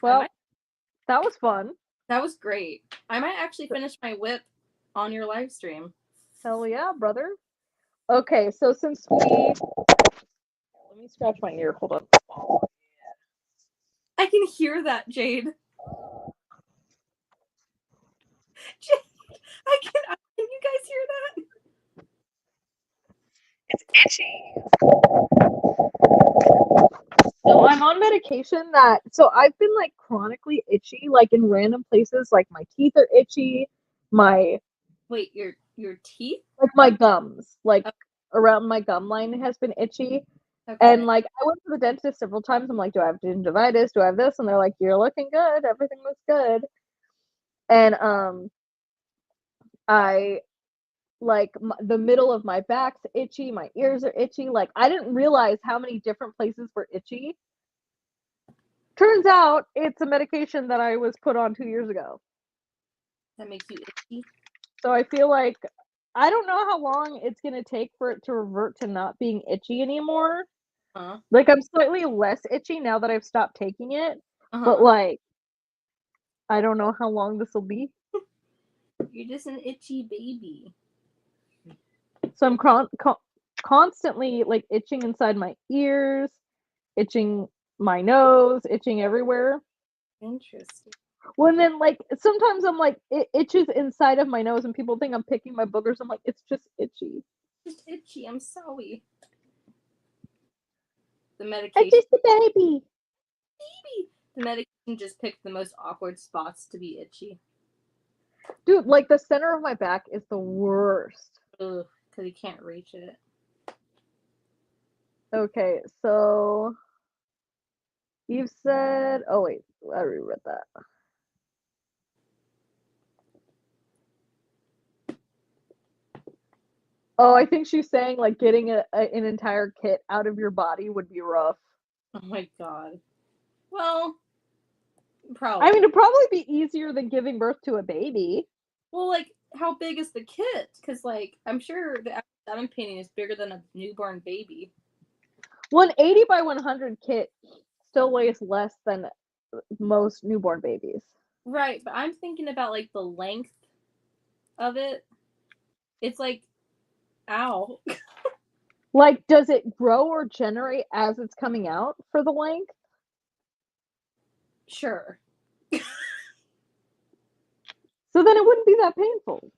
Well, that was fun. That was great. I might actually finish my whip on your live stream. Hell yeah, brother. Okay, so since we... Let me scratch my ear. Hold on. I can hear that, Jade. Jade, can you guys hear that? It's itchy. So I'm on medication so I've been like chronically itchy, like in random places, like my teeth are itchy, Wait, your teeth? like my gums, like Okay. around my gum line has been itchy. Okay. And like I went to the dentist several times. I'm like, do I have gingivitis? Do I have this? And they're like, you're looking good. Everything looks good. And I like the middle of my back's itchy, my ears are itchy. Like I didn't realize how many different places were itchy. Turns out it's a medication that I was put on 2 years ago. That makes you itchy. So I feel like I don't know how long it's gonna take for it to revert to not being itchy anymore. Huh? Like I'm slightly less itchy now that I've stopped taking it, Uh-huh. but like I don't know how long this will be. You're just an itchy baby. So I'm constantly like itching inside my ears, itching my nose, itching everywhere. Interesting. Well, and then like sometimes I'm like it itches inside of my nose, and people think I'm picking my boogers. I'm like, it's just itchy. Just itchy. I'm sorry. The I'm medication. just a baby. The medication just picked the most awkward spots to be itchy. Dude, like the center of my back is the worst. Ugh, because you can't reach it. Okay, so you've said. Oh wait, I reread that. Oh, I think she's saying like getting an entire kit out of your body would be rough. Oh my god. Well, probably. I mean, it'd probably be easier than giving birth to a baby. Well, like, how big is the kit? Because, like, I'm sure the diamond painting is bigger than a newborn baby. Well, an 80 by 100 kit still weighs less than most newborn babies. Right, but I'm thinking about, like, the length of it. It's like, ow. Like, does it grow or generate as it's coming out for the length? Sure. So then it wouldn't be that painful.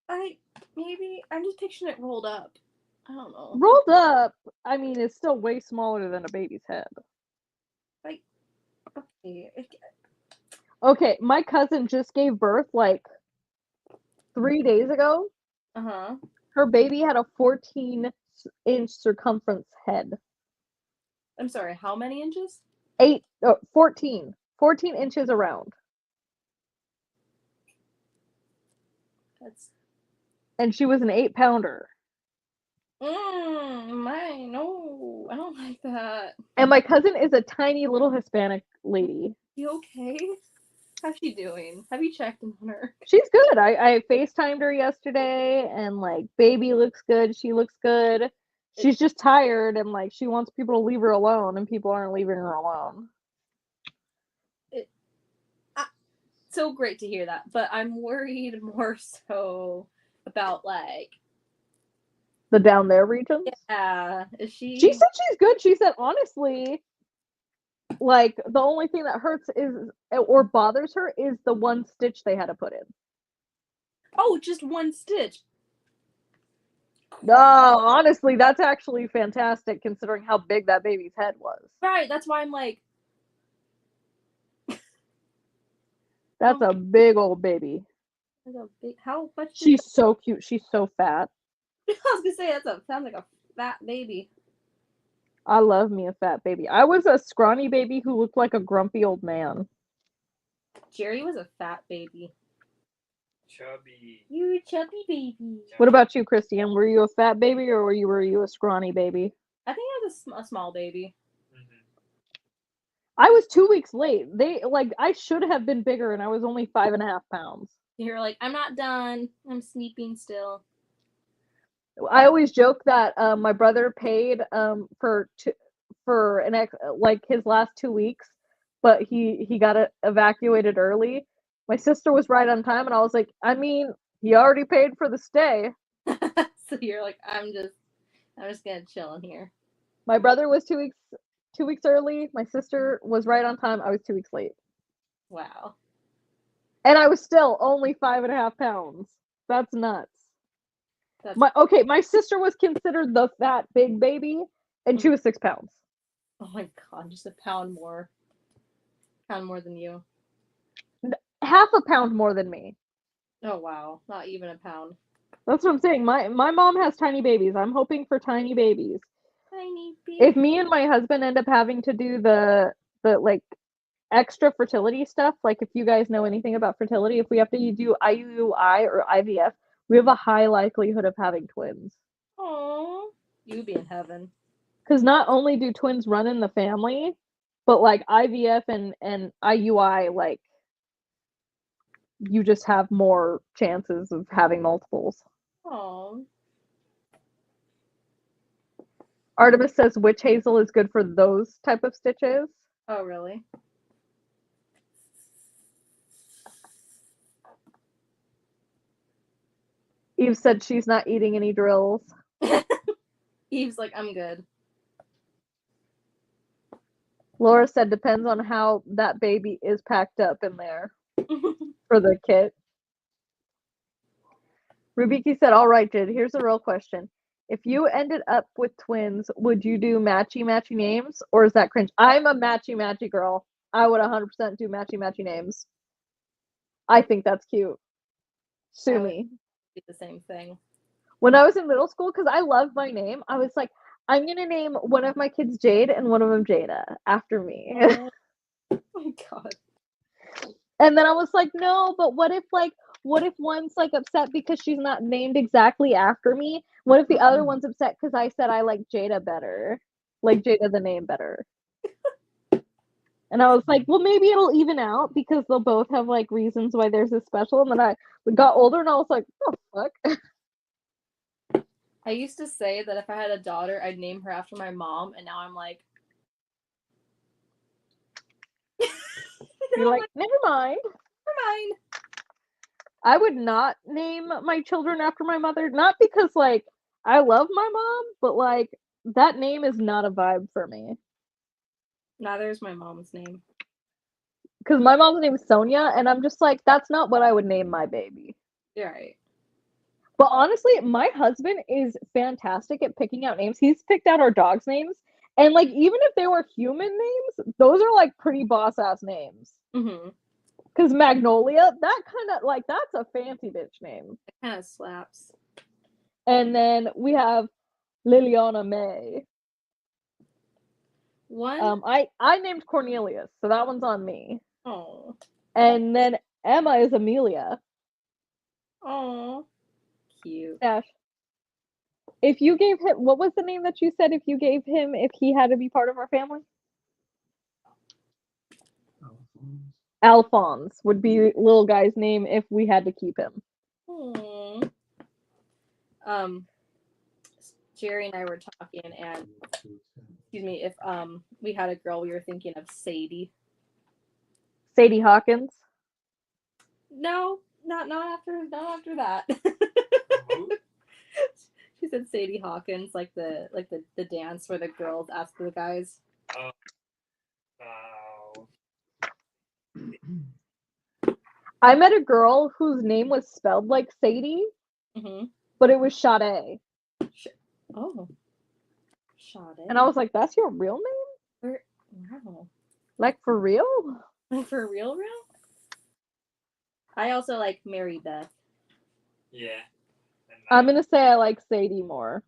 I'm just picturing it rolled up. I don't know. Rolled up, I mean, it's still way smaller than a baby's head. Like, okay. Okay, my cousin just gave birth like 3 days ago. Uh-huh. Her baby had a 14-inch circumference head. I'm sorry, how many inches? 14 inches around. And she was an 8-pounder. No, I don't like that. And my cousin is a tiny little Hispanic lady. You okay? How's she doing? Have you checked in on her? She's good. I FaceTimed her yesterday, and like baby looks good. She looks good. She's just tired, and like she wants people to leave her alone, and people aren't leaving her alone. So great to hear that, but I'm worried more so about like The down there regions. yeah, is she? She said she's good. She said honestly, like the only thing that hurts is or bothers her is the one stitch they had to put in. Oh, just one stitch. No, honestly, that's actually fantastic considering how big that baby's head was. Right, that's why I'm like, That's a big old baby. how much? She's so cute. She's so fat. I was gonna say sounds like a fat baby. I love me a fat baby. I was a scrawny baby who looked like a grumpy old man. Jerry was a fat baby. Chubby. You chubby baby. What about you, Christian? Were you a fat baby or were you a scrawny baby? I think I was a small baby. I was 2 weeks late. I should have been bigger, and I was only 5.5 pounds. You're like, I'm not done. I'm sleeping still. I always joke that my brother paid for his last 2 weeks, but he got evacuated early. My sister was right on time, and I was like, I mean, he already paid for the stay. So you're like, I'm just gonna chill in here. My brother was 2 weeks early. My sister was right on time. I was 2 weeks late. Wow. And I was still only 5.5 pounds. That's nuts. That's My sister was considered the fat big baby, and she was 6 pounds. oh my god, just a pound more. Pound more than you. Half a pound more than me. Oh wow, not even a pound. That's what I'm saying. My mom has tiny babies. I'm hoping for tiny babies. Tiny baby. If me and my husband end up having to do the like extra fertility stuff, like if you guys know anything about fertility, if we have to do IUI or IVF, we have a high likelihood of having twins. Aww. You'd be in heaven. Because not only do twins run in the family, but like IVF and IUI, like you just have more chances of having multiples. Aww. Artemis says witch hazel is good for those type of stitches. Oh really? Eve said she's not eating any drills. Eve's like, I'm good. Laura said depends on how that baby is packed up in there for the kit. Rubiki said, all right, Jid, here's a real question. If you ended up with twins, would you do matchy names or is that cringe? I'm a matchy girl. I would 100% do matchy names. I think that's cute. Sue me. Do the same thing. When I was in middle school, because I love my name, I was like, I'm going to name one of my kids Jade and one of them Jada after me. Oh my god. And then I was like, no, but what if one's like upset because she's not named exactly after me? What if the other one's upset because I said I like Jada better? Like Jada the name better. And I was like, well, maybe it'll even out because they'll both have like reasons why theirs is special. And then I got older and I was like, oh fuck. I used to say that if I had a daughter, I'd name her after my mom, and now I'm like, You're like, never mind. never mind. I would not name my children after my mother, not because like I love my mom, but like that name is not a vibe for me. Neither is my mom's name. Because my mom's name is Sonia, and I'm just like, that's not what I would name my baby. You're right. But honestly, my husband is fantastic at picking out names. He's picked out our dogs' names, and like even if they were human names, those are like pretty boss ass names. Mm-hmm. Because Magnolia, that kind of like that's a fancy bitch name. It kind of slaps. And then we have Liliana May. One. I named Cornelius, so that one's on me. Oh. And then Emma is Amelia. Oh. Cute. Dash. If you gave him, what was the name that you said if you gave him if he had to be part of our family? Alphonse would be little guy's name if we had to keep him. Jerry and I were talking, and excuse me, if we had a girl, we were thinking of Sadie. Sadie Hawkins. No, not after that. She said Sadie Hawkins, like the dance where the girls ask the guys. I met a girl whose name was spelled like Sadie, but it was Sade. Oh, Sade. And I was like, "That's your real name? Wow. Like for real? Like for real? I also like Mary Beth. Yeah. I'm gonna say I like Sadie more.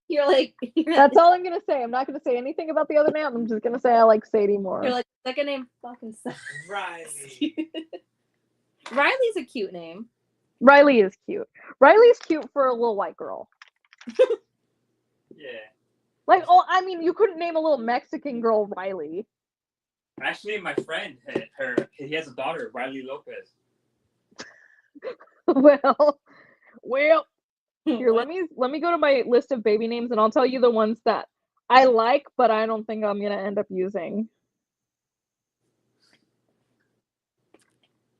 You're like That's all I'm gonna say. I'm not gonna say anything about the other name. I'm just gonna say I like Sadie more. You're like second name fucking sucks. Riley. Riley's a cute name. Riley is cute. Riley's cute for a little white girl. Yeah. Like, oh, I mean, you couldn't name a little Mexican girl Riley. Actually, my friend, he has a daughter, Riley Lopez. Well. Here, let me go to my list of baby names, and I'll tell you the ones that I like, but I don't think I'm gonna end up using.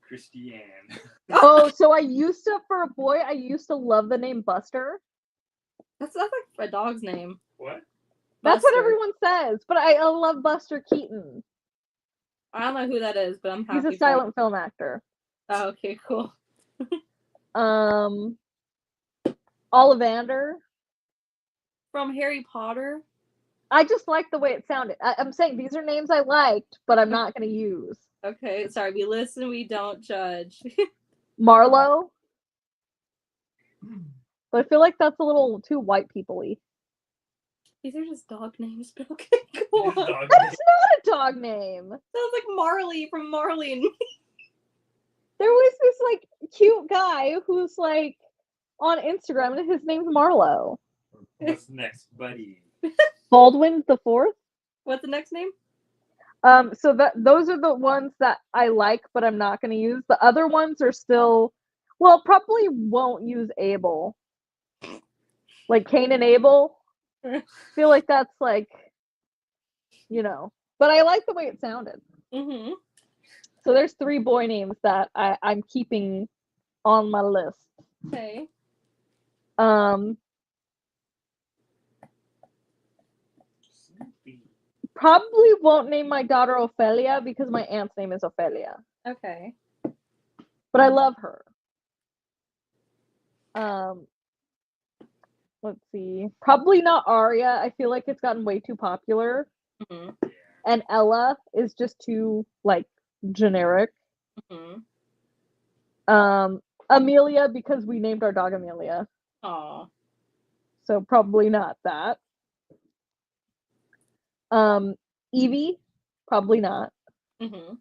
Christiane. Oh, so for a boy, I used to love the name Buster. That's like a dog's name. What? That's what Buster. everyone says, but I love Buster Keaton. I don't know who that is, but I'm happy. He's a silent film actor. Oh, okay, cool. Ollivander. From Harry Potter. I just like the way it sounded. I'm saying these are names I liked, but I'm not going to use. Okay, sorry. We listen, we don't judge. Marlowe. But I feel like that's a little too white people-y. These are just dog names, but okay, go on. That's not a dog name. Sounds like Marley from Marley and Me. There was this like cute guy who's like on Instagram, and his name's Marlowe. What's next, buddy? Baldwin the Fourth. What's the next name? So those are the ones that I like, but I'm not going to use. The other ones are still, well, probably won't use Abel. Like Cain and Abel. I feel like that's like, but I like the way it sounded. Mm-hmm. So there's 3 boy names that I'm keeping on my list. Okay. Probably won't name my daughter Ophelia because my aunt's name is Ophelia. Okay. But I love her. Let's see. Probably not Aria. I feel like it's gotten way too popular. Mm-hmm. And Ella is just too like generic. Mm-hmm. Amelia because we named our dog Amelia. Aw. So probably not that. Evie, probably not. Mm-hmm.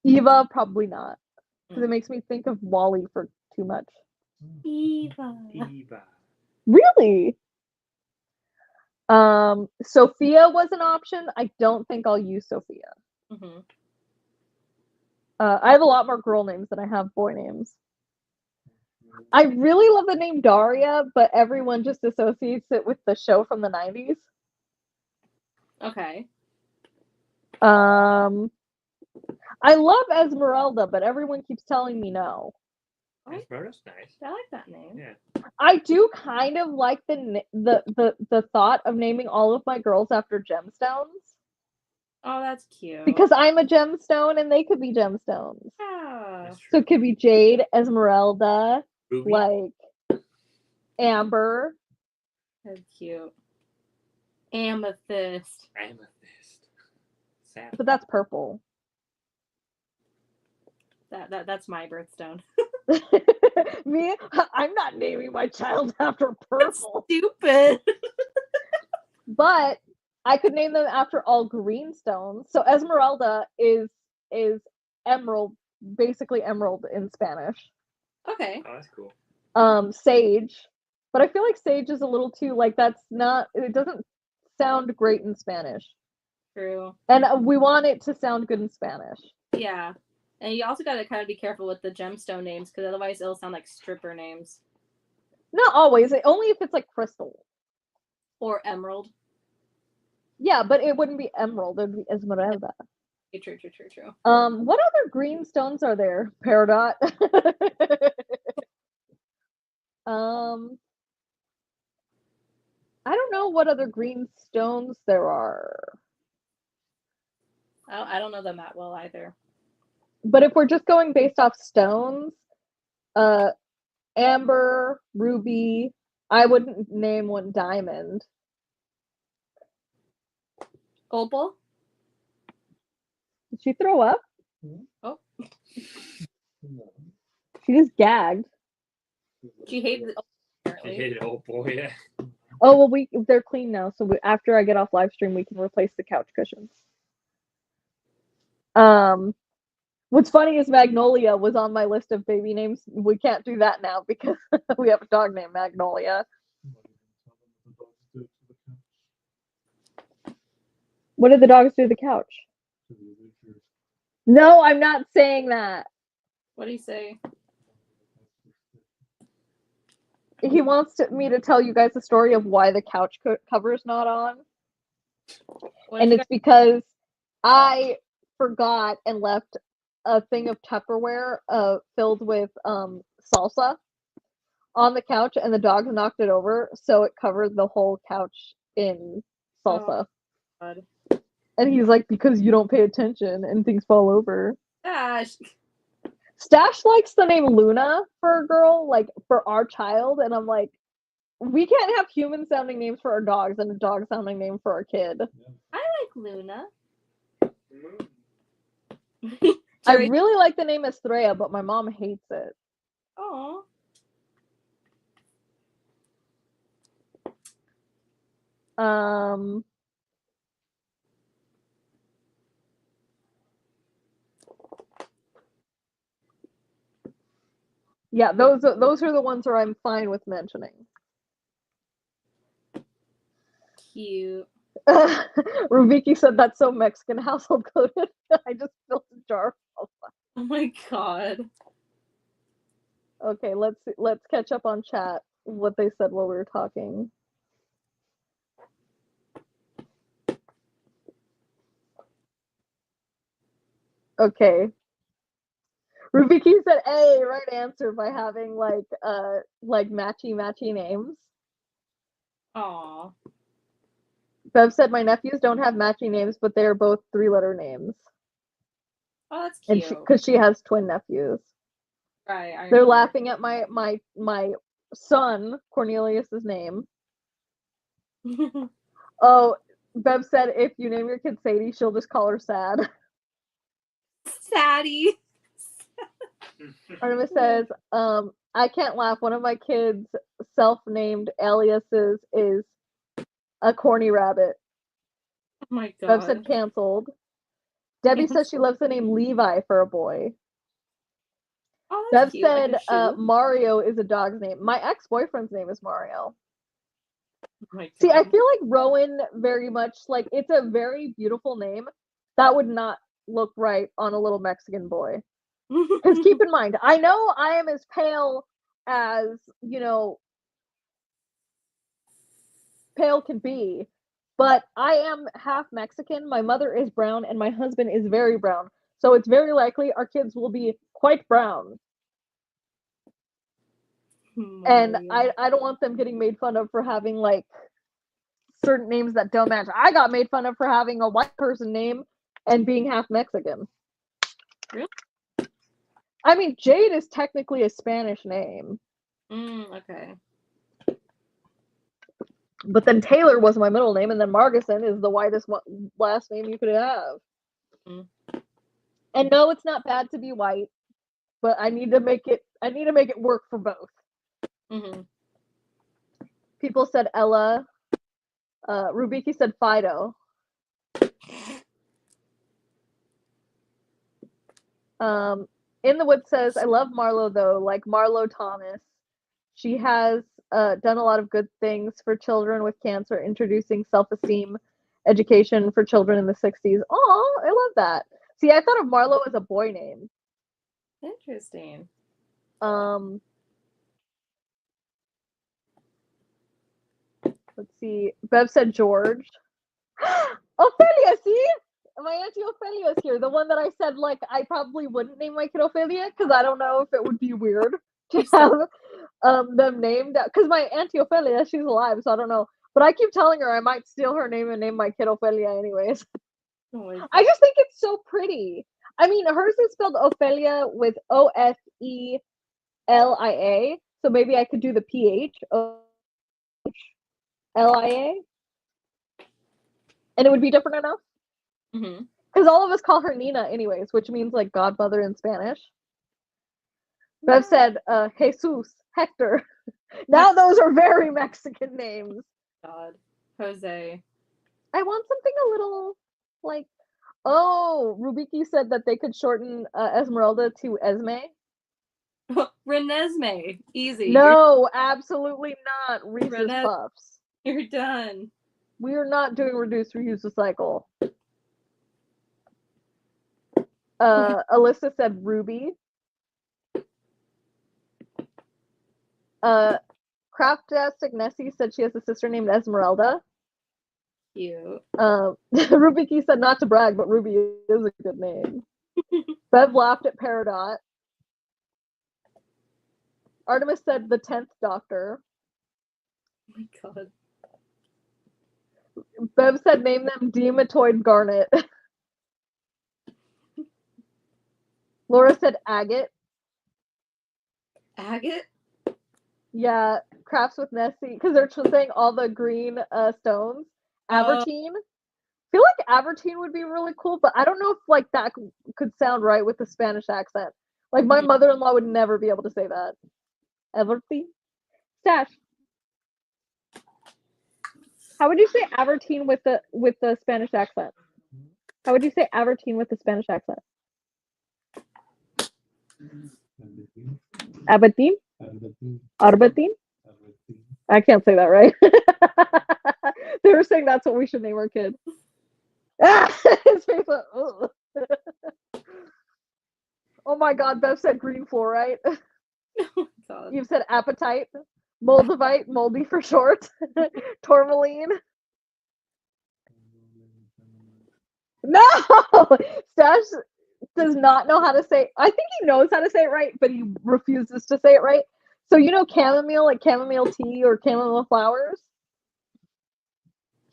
Eva, probably not. Because it makes me think of Wally for too much. Eva. Really? Sophia was an option. I don't think I'll use Sophia. Mm-hmm. I have a lot more girl names than I have boy names. I really love the name Daria, but everyone just associates it with the show from the 90s. Okay. I love Esmeralda, but everyone keeps telling me no. Esmeralda's nice. I like that name. Yeah. I do kind of like the thought of naming all of my girls after gemstones. Oh, that's cute. Because I'm a gemstone and they could be gemstones. Yeah. So it could be Jade, Esmeralda, Ruby. like Amber. That's cute. Amethyst. Sad. But that's purple. That's my birthstone. Me? I'm not naming my child after purple. Stupid. But I could name them after all green stones. So Esmeralda is emerald, basically emerald in Spanish. Okay. Oh, that's cool. Sage. But I feel like sage is a little too like it doesn't sound great in Spanish. True. And we want it to sound good in Spanish. Yeah. And you also gotta kind of be careful with the gemstone names, because otherwise it'll sound like stripper names. Not always, only if it's like crystal. Or emerald. Yeah, but it wouldn't be emerald, it would be esmeralda. True. What other green stones are there? Peridot. I don't know what other green stones there are. I don't know them that well either. But if we're just going based off stones, amber, ruby, I wouldn't name one diamond. Opal? Did she throw up? Oh. No. She just gagged. She hated it. I Apparently. hated Opal, yeah. Oh, well, they're clean now, so after I get off live stream, we can replace the couch cushions. What's funny is Magnolia was on my list of baby names. We can't do that now because we have a dog named Magnolia. What did the dogs do to the couch? No, I'm not saying that. What do you say? He wants me to tell you guys the story of why the couch cover is not on. And it's because I forgot and left a thing of Tupperware filled with salsa on the couch, and the dogs knocked it over, so it covered the whole couch in salsa. Oh, God. And he's like, because you don't pay attention and things fall over. Gosh. Stash likes the name Luna for a girl, like for our child, and I'm like, we can't have human sounding names for our dogs and a dog sounding name for our kid. I like Luna. I really like the name Estrella, but my mom hates it. Aw. Yeah, those are the ones where I'm fine with mentioning. Cute. Rubiki said that's so Mexican household coded. I just spilled a jar of salsa. Oh my God. Okay, let's catch up on chat. What they said while we were talking. Okay. Rubiki said A, right answer, by having like matchy names. Aw. Bev said my nephews don't have matchy names, but they are both 3-letter names. Oh, that's And cute. because she has twin nephews. Right. They're remember. laughing at my son Cornelius's name. Oh, Bev said if you name your kid Sadie, she'll just call her Sad. Sadie. Artemis says, I can't laugh. One of my kids' self-named aliases is a corny rabbit. Oh my God. Bev said canceled. Debbie says she loves the name Levi for a boy. Oh, that's Bev cute. Like said a shoe. Mario is a dog's name. My ex-boyfriend's name is Mario. Oh my See, I God. feel like Rowan very much, like, it's a very beautiful name. That would not look right on a little Mexican boy. Because keep in mind, I know I am as pale as, pale can be, but I am half Mexican. My mother is brown and my husband is very brown. So it's very likely our kids will be quite brown. And I don't want them getting made fun of for having like certain names that don't match. I got made fun of for having a white person name and being half Mexican. Really? I mean, Jade is technically a Spanish name. Okay. But then Taylor was my middle name, and then Margison is the whitest last name you could have. And no, it's not bad to be white, but I need to make it work for both. People said Ella. Rubiki said Fido. In the Woods says, I love Marlo though, like Marlo Thomas. She has done a lot of good things for children with cancer, introducing self-esteem education for children in the 60s. Oh, I love that. See, I thought of Marlo as a boy name. Interesting. Let's see. Bev said George. Ophelia, see? My Auntie Ophelia is here. The one that I said, like, I probably wouldn't name my kid Ophelia because I don't know if it would be weird to have them named. Because my Auntie Ophelia, she's alive, so I don't know. But I keep telling her I might steal her name and name my kid Ophelia anyways. Oh I just think it's so pretty. I mean, hers is spelled Ophelia with Ofelia. So maybe I could do the PH. Lia, and it would be different enough because all of us call her Nina anyways, which means like godmother in Spanish. Bev said Jesus, Hector. Now those are very Mexican names. God. Jose. I want something a little like, oh, Rubiki said that they could shorten Esmeralda to Esme. Renesmee. Easy. No, absolutely not. Reese's Puffs. You're done. We are not doing reduce, reuse, recycle. Alyssa said Ruby. Craftastic Nessie said she has a sister named Esmeralda. Cute. Rubiki said not to brag, but Ruby is a good name. Bev laughed at Peridot. Artemis said the 10th Doctor. Oh my god. Bev said name them Dematoid Garnet. Laura said Agate. Agate? Yeah, crafts with Nessie, because they're saying all the green stones. Abertine. I feel like Abertine would be really cool, but I don't know if like that could sound right with the Spanish accent. Like my mother-in-law would never be able to say that. Abertine. Stash. How would you say Abertine with the Spanish accent? How would you say Abertine with the Spanish accent? Abertine? Arbertine? I can't say that right. They were saying that's what we should name our kid. His face went, ugh. Oh my god, Bev said green fluorite. Oh my god. You've said appetite. Moldavite, moldy for short. Tourmaline. No! Stash does not know how to say. I think he knows how to say it right, but he refuses to say it right. So you know chamomile, like chamomile tea or chamomile flowers?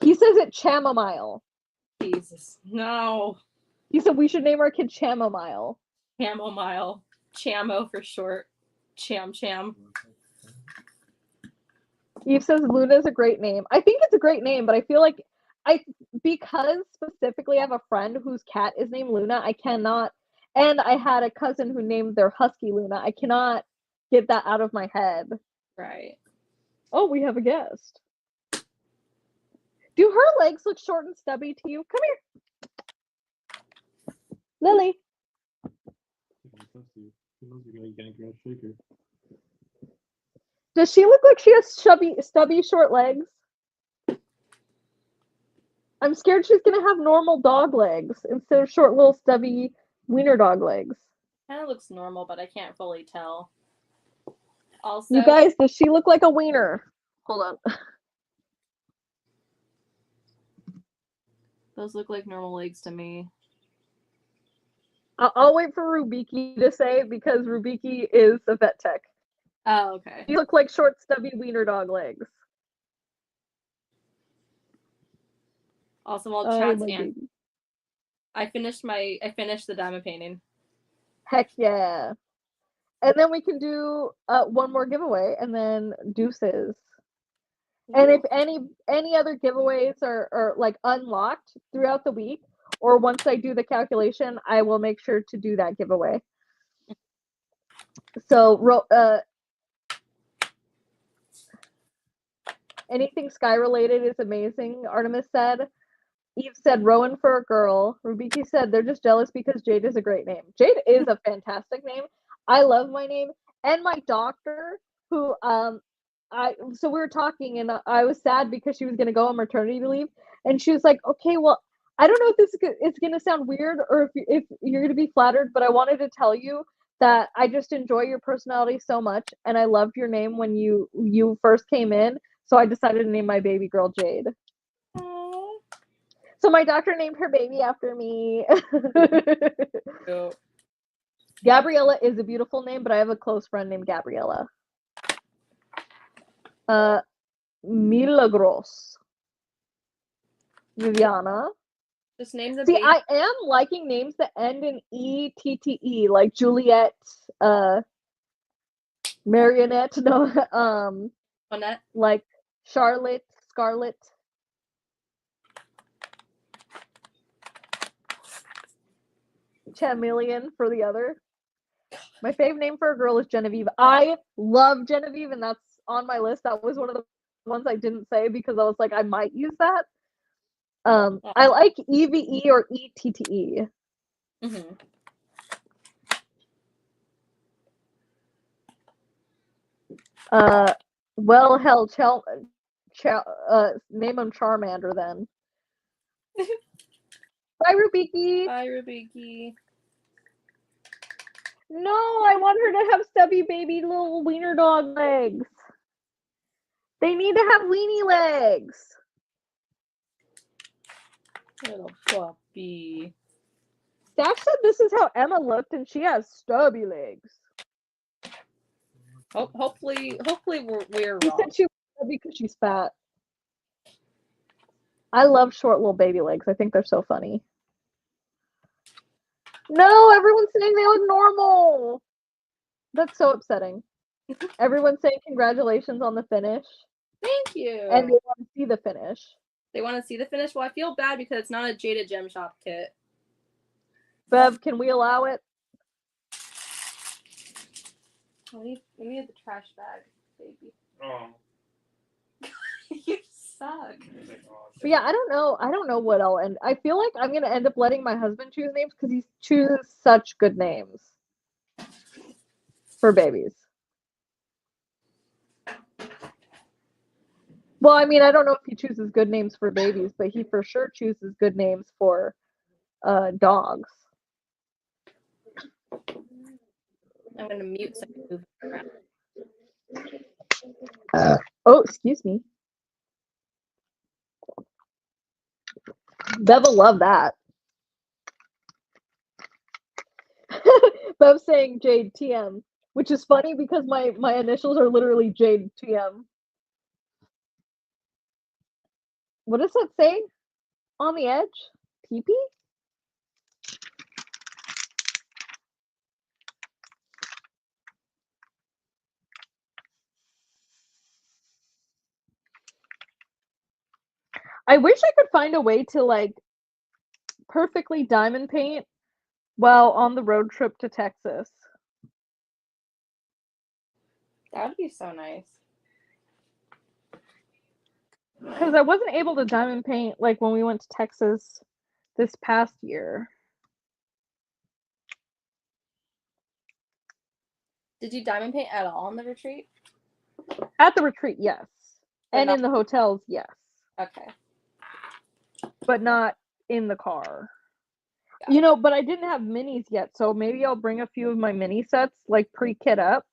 He says it chamomile. Jesus. No. He said we should name our kid chamomile. Chamomile. Chamo for short. Cham. Eve says Luna's a great name. I think it's a great name, but I feel like because specifically I have a friend whose cat is named Luna, I cannot, and I had a cousin who named their husky Luna. I cannot get that out of my head. Right. Oh, we have a guest. Do her legs look short and stubby to you? Come here. Lily. Does she look like she has stubby short legs? I'm scared she's gonna have normal dog legs instead of short little stubby wiener dog legs. Kind of looks normal, but I can't fully tell. Also, You guys, does she look like a wiener? Hold on. those look like normal legs to me. I'll wait for Rubiki to say because Rubiki is a vet tech. Oh, okay. You look like short, stubby wiener dog legs. Also, while chat's and I finished the diamond painting. Heck yeah. And then we can do one more giveaway and then deuces. And if any other giveaways are like unlocked throughout the week, or once I do the calculation, I will make sure to do that giveaway. So anything sky related is amazing, Artemis said. Eve said Rowan for a girl. Rubiki said they're just jealous because Jade is a great name. Jade is a fantastic name. I love my name. And my doctor, who so we were talking and I was sad because she was gonna go on maternity leave. And she was like, okay, well, I don't know if this is going to sound weird or if you're going to be flattered, but I wanted to tell you that I just enjoy your personality so much, and I loved your name when you first came in, so I decided to name my baby girl Jade. Aww. So my doctor named her baby after me. So, Gabriella is a beautiful name, but I have a close friend named Gabriella. Milagros. Viviana. just name the See, baby. I am liking names that end in E-T-T-E, like Juliet, Marionette, no, Annette. like Charlotte, Scarlett. Chameleon for the other. My fave name for a girl is Genevieve. I love Genevieve, and that's on my list. That was one of the ones I didn't say because I was like, I might use that. I like EVE or ETTE. Mm-hmm. Well, hell, name him Charmander then. Bye, Rubiki. Bye, Rubiki. No, I want her to have stubby baby little wiener dog legs. They need to have weenie legs. Little puppy. Dash said this is how Emma looked, and she has stubby legs. Hopefully we're She wrong. said she was stubby because she's fat. I love short little baby legs. I think they're so funny. No, everyone's saying they look normal. That's so upsetting. Everyone's saying congratulations on the finish. Thank you. And they want to see the finish. They want to see the finish. Well, I feel bad because it's not a Jaded Gem Shop kit. Bev, can we allow it? We need the trash bag, baby. Oh. You suck. But yeah, I don't know what I'll end. I feel like I'm gonna end up letting my husband choose names because he chooses such good names for babies. Well, I mean, I don't know if he chooses good names for babies, but he for sure chooses good names for dogs. I'm gonna mute so I can move around. Oh, excuse me. Bev will love that. Bev saying Jade TM, which is funny because my initials are literally Jade TM. What does that say on the edge? PP? I wish I could find a way to like perfectly diamond paint while on the road trip to Texas. That would be so nice. Because I wasn't able to diamond paint like when we went to Texas this past year. Did you diamond paint at all on the retreat? At the retreat, yes. But And not- in the hotels, yes. Okay. But not in the car. Got You know, but I didn't have minis yet, so maybe I'll bring a few of my mini sets, like pre-kit up.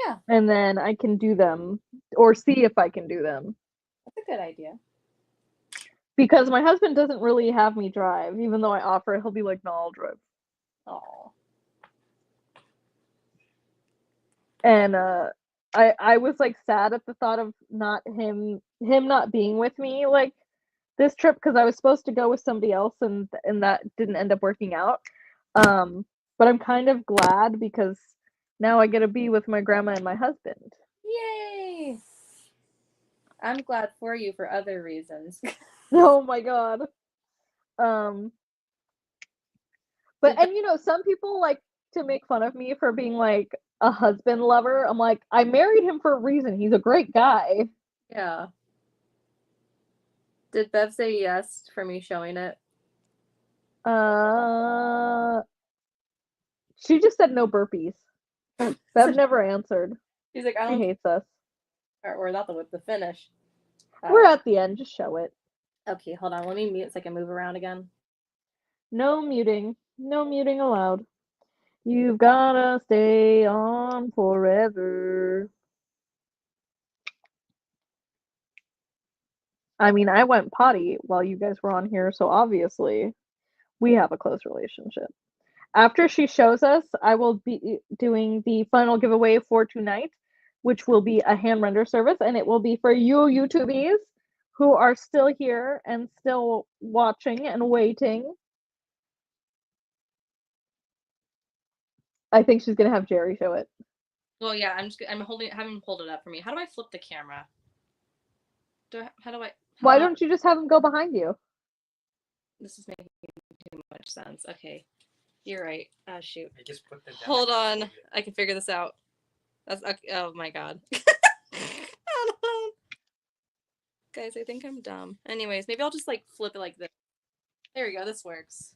Yeah. And then I can do them, or see if I can do them. That's a good idea. Because my husband doesn't really have me drive, even though I offer it, he'll be like, no, I'll drive. Oh. And I was like sad at the thought of not him not being with me like this trip because I was supposed to go with somebody else and that didn't end up working out. But I'm kind of glad because now I get to be with my grandma and my husband. Yay! I'm glad for you for other reasons. Oh my god. But and you know, some people like to make fun of me for being like a husband lover. I'm like, I married him for a reason. He's a great guy. Yeah. Did Bev say yes for me showing it? She just said no burpees. Bev never answered. She's like, I She don't. hates us. Or not the finish. We're at the end. Just show it. Okay, hold on. Let me mute so I can move around again. No muting. No muting allowed. You've gotta stay on forever. I mean, I went potty while you guys were on here, so obviously we have a close relationship. After she shows us, I will be doing the final giveaway for tonight, which will be a hand render service, and it will be for you YouTubies who are still here and still watching and waiting. I think she's gonna have Jerry show it. Well, yeah, I'm having him hold it up for me. How do I flip the camera? Why don't you just have him go behind you? This is making too much sense. Okay, you're right. Oh shoot. I just put the Hold on, I can figure this out. That's okay. Oh my god. Hold on. Guys, I think I'm dumb. Anyways, maybe I'll just like flip it like this. There we go. This works.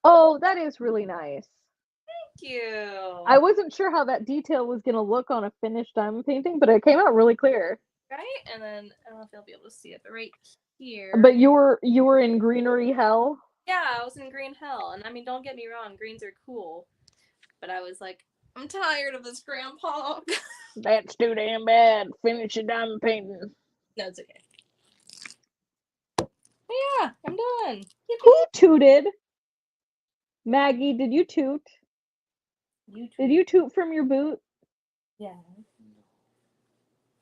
Oh, that is really nice. Thank you. I wasn't sure how that detail was gonna look on a finished diamond painting, but it came out really clear. Right, and then I don't know if you'll be able to see it, but right here. But you were in greenery hell. Yeah, I was in green hell, and I mean, don't get me wrong, greens are cool, but I was like, I'm tired of this grandpa. That's too damn bad. Finish your diamond painting. No, it's okay. But yeah, I'm done. Who tooted? Maggie, did you toot? Did you toot from your boot? Yeah.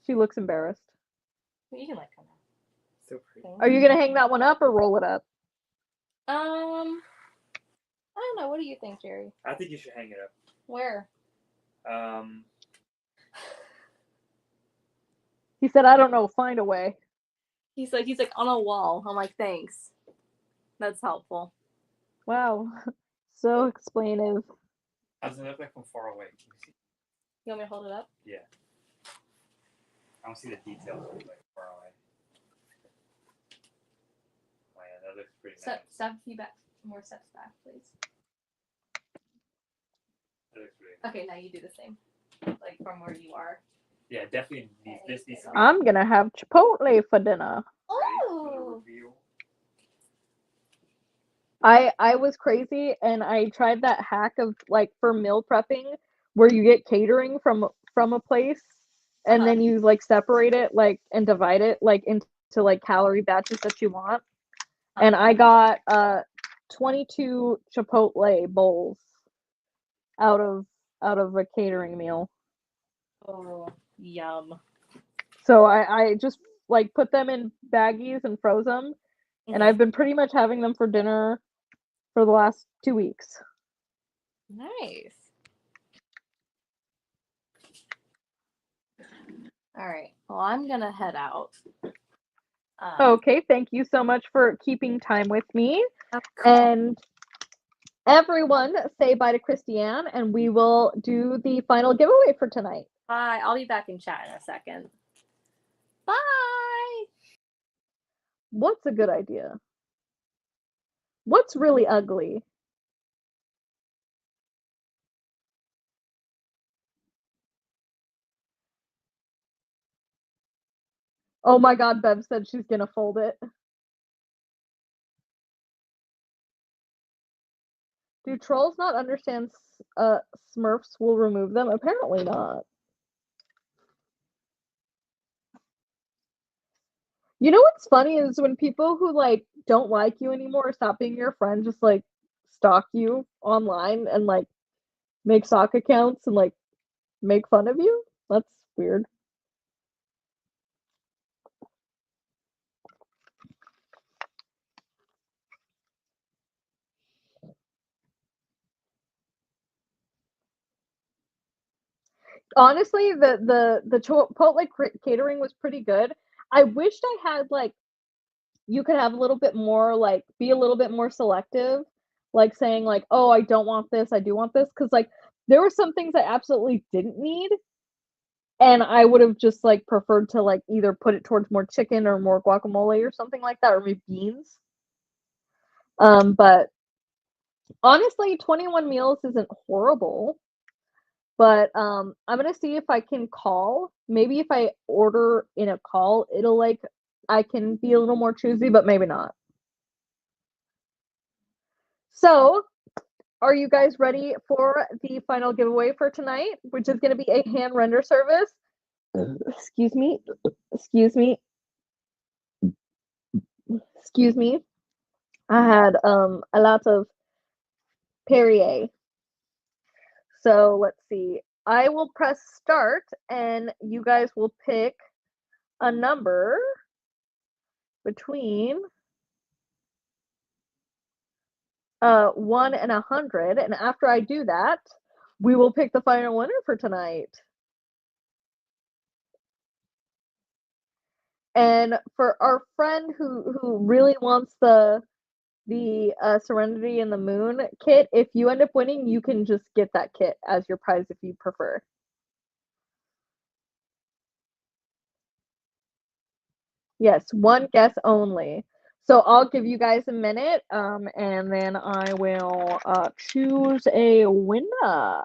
She looks embarrassed. You can like come out. So pretty. Are you gonna hang that one up or roll it up? I don't know. What do you think, Jerry? I think you should hang it up. Where? He said, I don't know, find a way. He's like on a wall. I'm like, thanks. That's helpful. Wow. So explainative. How does it look like from far away? Can you see? You want me to hold it up? Yeah. I don't see the details from like far away. Oh yeah, that looks pretty nice. Step a few back, more steps back, please. That looks really nice. Okay, now you do the same. Like from where you are. Yeah, definitely. This needs to be I'm gonna have Chipotle for dinner. Oh. reveal. I was crazy and I tried that hack of like for meal prepping where you get catering from a place and then you like separate it like and divide it like into like calorie batches that you want. And I got 22 Chipotle bowls out of a catering meal. Oh, yum. So I just like put them in baggies and froze them. And I've been pretty much having them for dinner for the last 2 weeks. Nice. All right. Well, I'm gonna head out. Okay, thank you so much for keeping time with me. And everyone say bye to Christiane, and we will do the final giveaway for tonight. Bye. I'll be back in chat in a second. Bye. What's a good idea? What's really ugly? Oh my god, Bev said she's gonna fold it. Do trolls not understand Smurfs will remove them? Apparently not. You know what's funny is when people who like don't like you anymore stop being your friend, just like stalk you online and like make sock accounts and like make fun of you. That's weird. Honestly, the Chipotle catering was pretty good. I wished I had like you could have a little bit more like be a little bit more selective, like saying like, "Oh, I don't want this, I do want this," because like there were some things I absolutely didn't need, and I would have just like preferred to like either put it towards more chicken or more guacamole or something like that, or maybe beans. But honestly, 21 meals isn't horrible. But I'm gonna see if I can call. Maybe if I order in a call, it'll like I can be a little more choosy, but maybe not. So, are you guys ready for the final giveaway for tonight, which is going to be a hand render service? Excuse me. Excuse me. Excuse me. I had a lot of Perrier. So let's see. I will press start and you guys will pick a number between 1 and 100, and after I do that, we will pick the final winner for tonight. And for our friend who really wants the Serenity and the Moon kit, if you end up winning, you can just get that kit as your prize if you prefer. Yes, one guess only. So I'll give you guys a minute, and then I will choose a winner.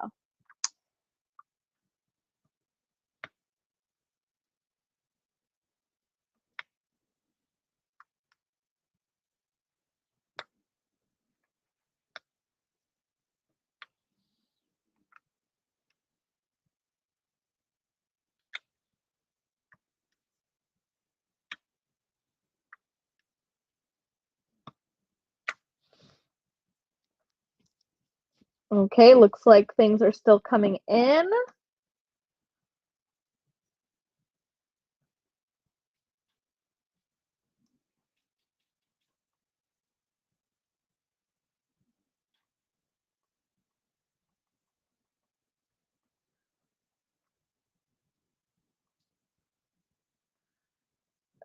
Okay, looks like things are still coming in.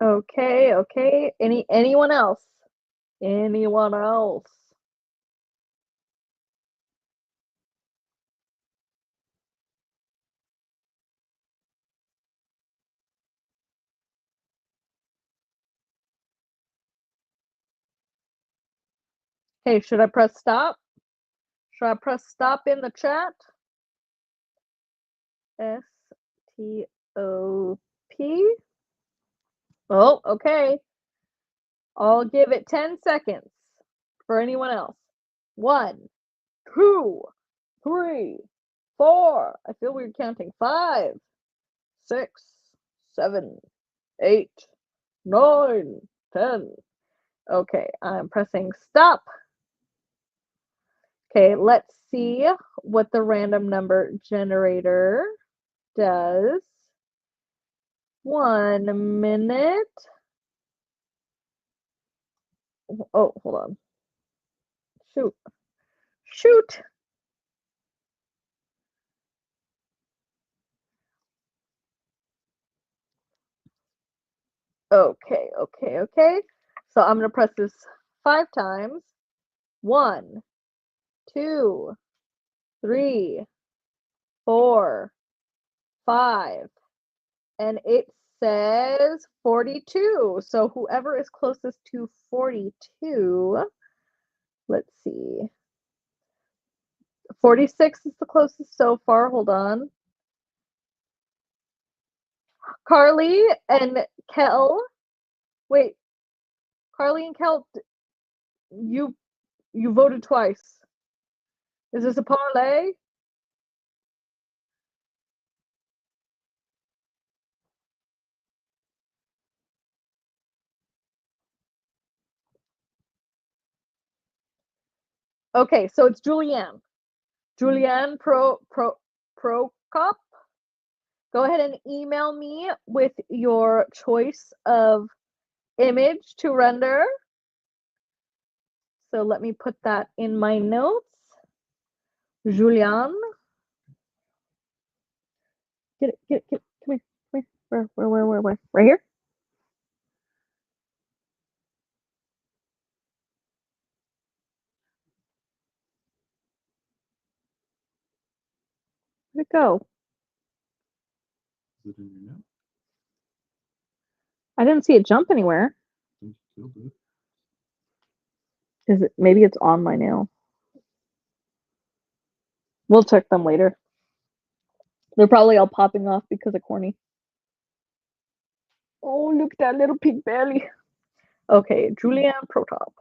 Okay, okay. Anyone else? Anyone else? Hey, should I press stop? Should I press stop in the chat? S-T-O-P. Oh, okay. I'll give it 10 seconds for anyone else. 1, 2, 3, 4. I feel weird counting. 5, 6, 7, 8, 9, 10. Okay, I'm pressing stop. Okay, let's see what the random number generator does. 1 minute. Oh, hold on. Shoot. Shoot. Okay, okay, okay. So I'm going to press this 5 times. 1, 2, 3, 4, 5. And it says 42. So whoever is closest to 42, let's see. 46 is the closest so far. Hold on. Carly and Kel. Wait. Carly and Kel, you voted twice. Is this a parlay? Okay, so it's Julianne. Julianne Prokop. Go ahead and email me with your choice of image to render. So let me put that in my notes. Julianne. Get it. Come here. Where? Right here? Where'd it go? Is it in your note? I didn't see it jump anywhere. I think you killed it. Is it? Maybe it's on my nail. We'll check them later. They're probably all popping off because of corny. Oh, look at that little pig belly. Okay, Julianne Protop.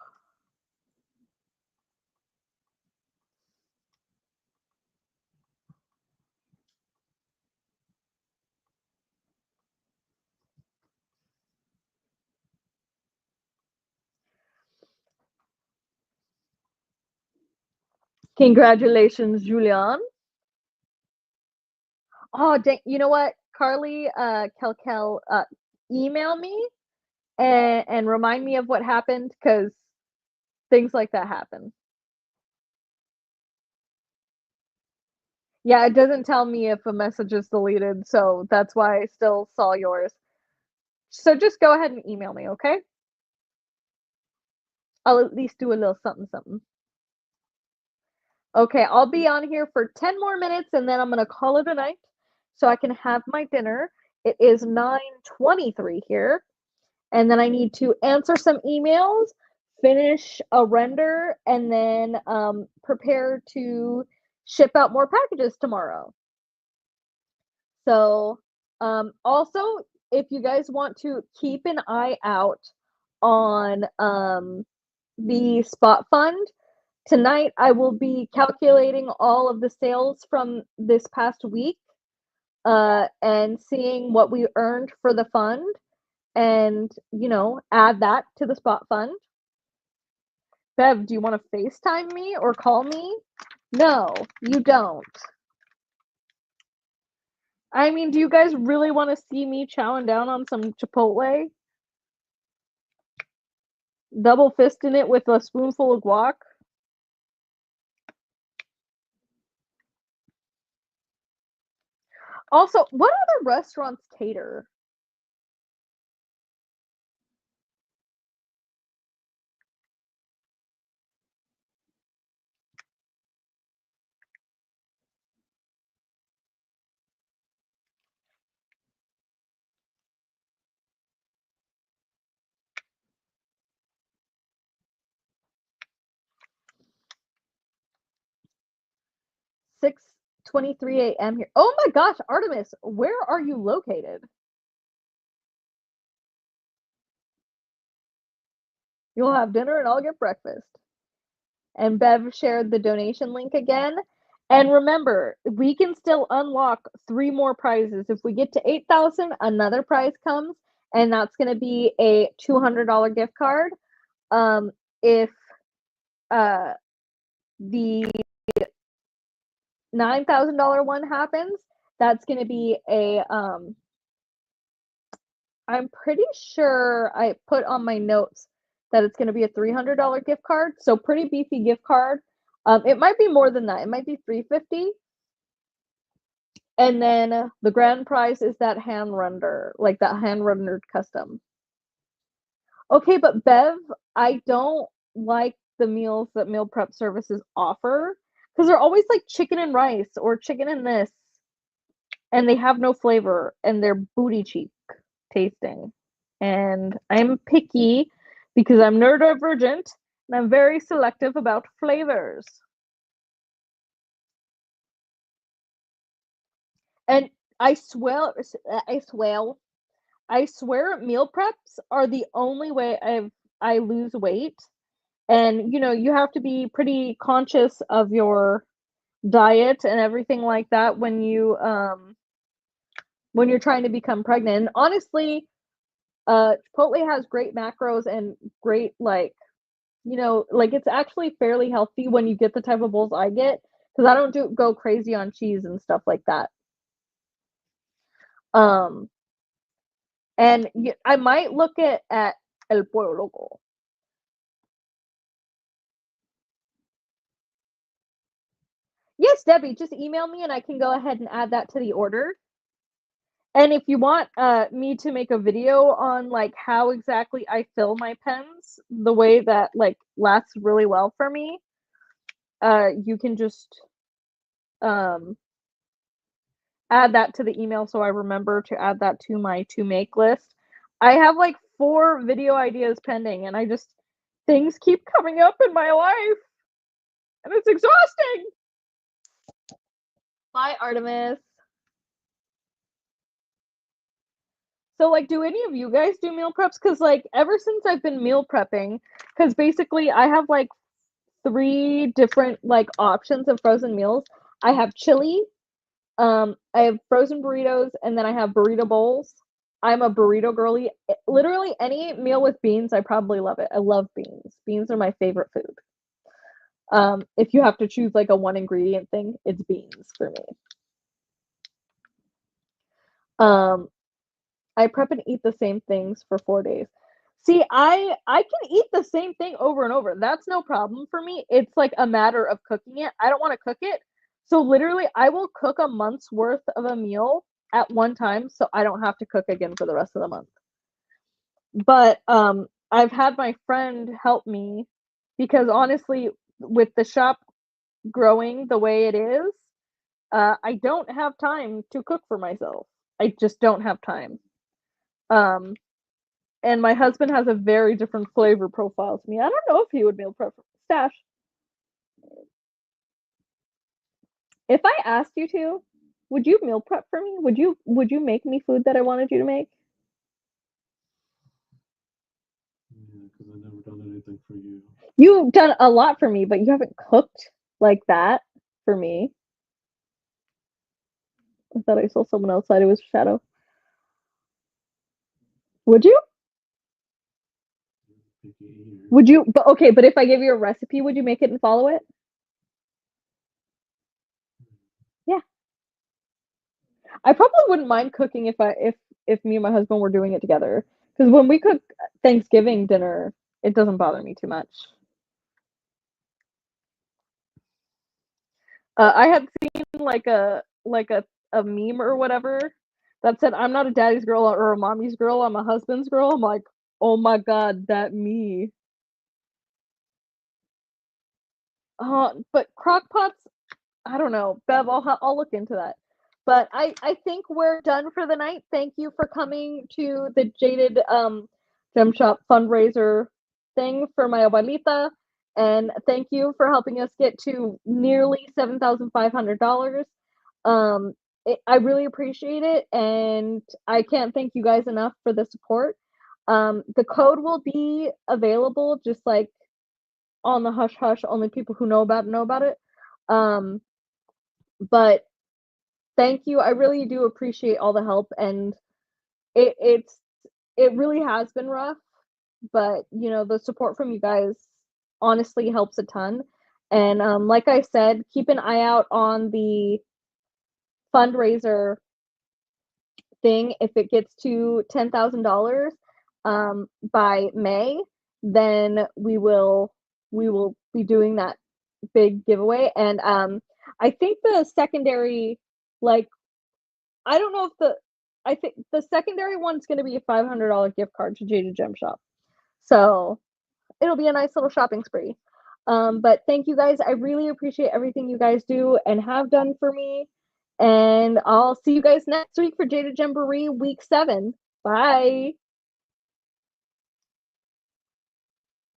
Congratulations, Julian. Oh, dang, you know what? Carly Kelkel, email me and remind me of what happened, because things like that happen. Yeah, it doesn't tell me if a message is deleted, so that's why I still saw yours. So just go ahead and email me, okay? I'll at least do a little something something. Okay, I'll be on here for 10 more minutes and then I'm gonna call it a night so I can have my dinner. It is 9:23 here, and then I need to answer some emails, finish a render, and then prepare to ship out more packages tomorrow. So, also, if you guys want to keep an eye out on the spot fund, tonight I will be calculating all of the sales from this past week and seeing what we earned for the fund, and add that to the spot fund. Bev, do you want to FaceTime me or call me? No, you don't. I mean, do you guys really want to see me chowing down on some Chipotle? Double fisting it with a spoonful of guac? Also, what other restaurants cater? Six 23 a.m. here. Oh my gosh, Artemis, where are you located? You'll have dinner and I'll get breakfast. And Bev shared the donation link again. And remember, we can still unlock 3 more prizes. If we get to 8,000, another prize comes, and that's going to be a $200 gift card. If the $9,000 one happens, that's going to be a I'm pretty sure I put on my notes that it's going to be a $300 gift card, so pretty beefy gift card. It might be more than that. It might be $350. And then the grand prize is that hand rendered, like that hand rendered custom. Okay, but Bev, I don't like the meals that meal prep services offer, because they're always like chicken and rice or chicken and this, and they have no flavor and they're booty cheek tasting. And I'm picky because I'm neurodivergent and I'm very selective about flavors. And I swear, I swear, I swear meal preps are the only way I lose weight. And you have to be pretty conscious of your diet and everything like that when you're trying to become pregnant. And honestly, Chipotle has great macros and great like it's actually fairly healthy when you get the type of bowls I get, because I don't go crazy on cheese and stuff like that. Um, and I might look at El Pollo Loco. Yes, Debbie, just email me and I can go ahead and add that to the order. And if you want me to make a video on like how exactly I fill my pens, the way that like lasts really well for me, you can just add that to the email so I remember to add that to my to make list. I have like 4 video ideas pending, and things keep coming up in my life and it's exhausting. Bye, Artemis. So, like, do any of you guys do meal preps? Because, like, ever since I've been meal prepping, because basically I have, like, 3 different, like, options of frozen meals. I have chili, I have frozen burritos, and then I have burrito bowls. I'm a burrito girly. Literally any meal with beans, I probably love it. I love beans. Beans are my favorite food. If you have to choose, like, a one ingredient thing, it's beans for me. I prep and eat the same things for 4 days. See, I can eat the same thing over and over. That's no problem for me. It's like a matter of cooking it. I don't want to cook it. So literally, I will cook a month's worth of a meal at one time so I don't have to cook again for the rest of the month. But I've had my friend help me because honestly, with the shop growing the way it is, I don't have time to cook for myself. I just don't have time. And my husband has a very different flavor profile to me. I don't know if he would meal prep. Stash. If I asked you to, would you meal prep for me? Would you make me food that I wanted you to make? Yeah, because I've never done anything for you. You've done a lot for me, but you haven't cooked like that for me. I thought I saw someone outside. It was a shadow. Would you? Picky eater. Would you? But okay, but if I gave you a recipe, would you make it and follow it? Yeah. I probably wouldn't mind cooking if me and my husband were doing it together. Because when we cook Thanksgiving dinner, it doesn't bother me too much. I had seen like a meme or whatever that said, "I'm not a daddy's girl or a mommy's girl. I'm a husband's girl." I'm like, oh my god, that me. But crock pots, I don't know, Bev. I'll look into that. But I think we're done for the night. Thank you for coming to the Jaded Gem Shop fundraiser thing for my abuelita, and thank you for helping us get to nearly $7,500. I really appreciate it, and I can't thank you guys enough for the support. The code will be available, just like on the hush hush. Only people who know about it. But thank you. I really do appreciate all the help, and it really has been rough, but the support from you guys honestly helps a ton. And like I said, keep an eye out on the fundraiser thing. If it gets to $10,000 by May, then we will be doing that big giveaway. And I think the secondary, like, I don't know if I think the secondary one's going to be a $500 gift card to Jaded Gem Shop. So it'll be a nice little shopping spree. But thank you guys. I really appreciate everything you guys do and have done for me. And I'll see you guys next week for Jaded Gemboree week 7. Bye.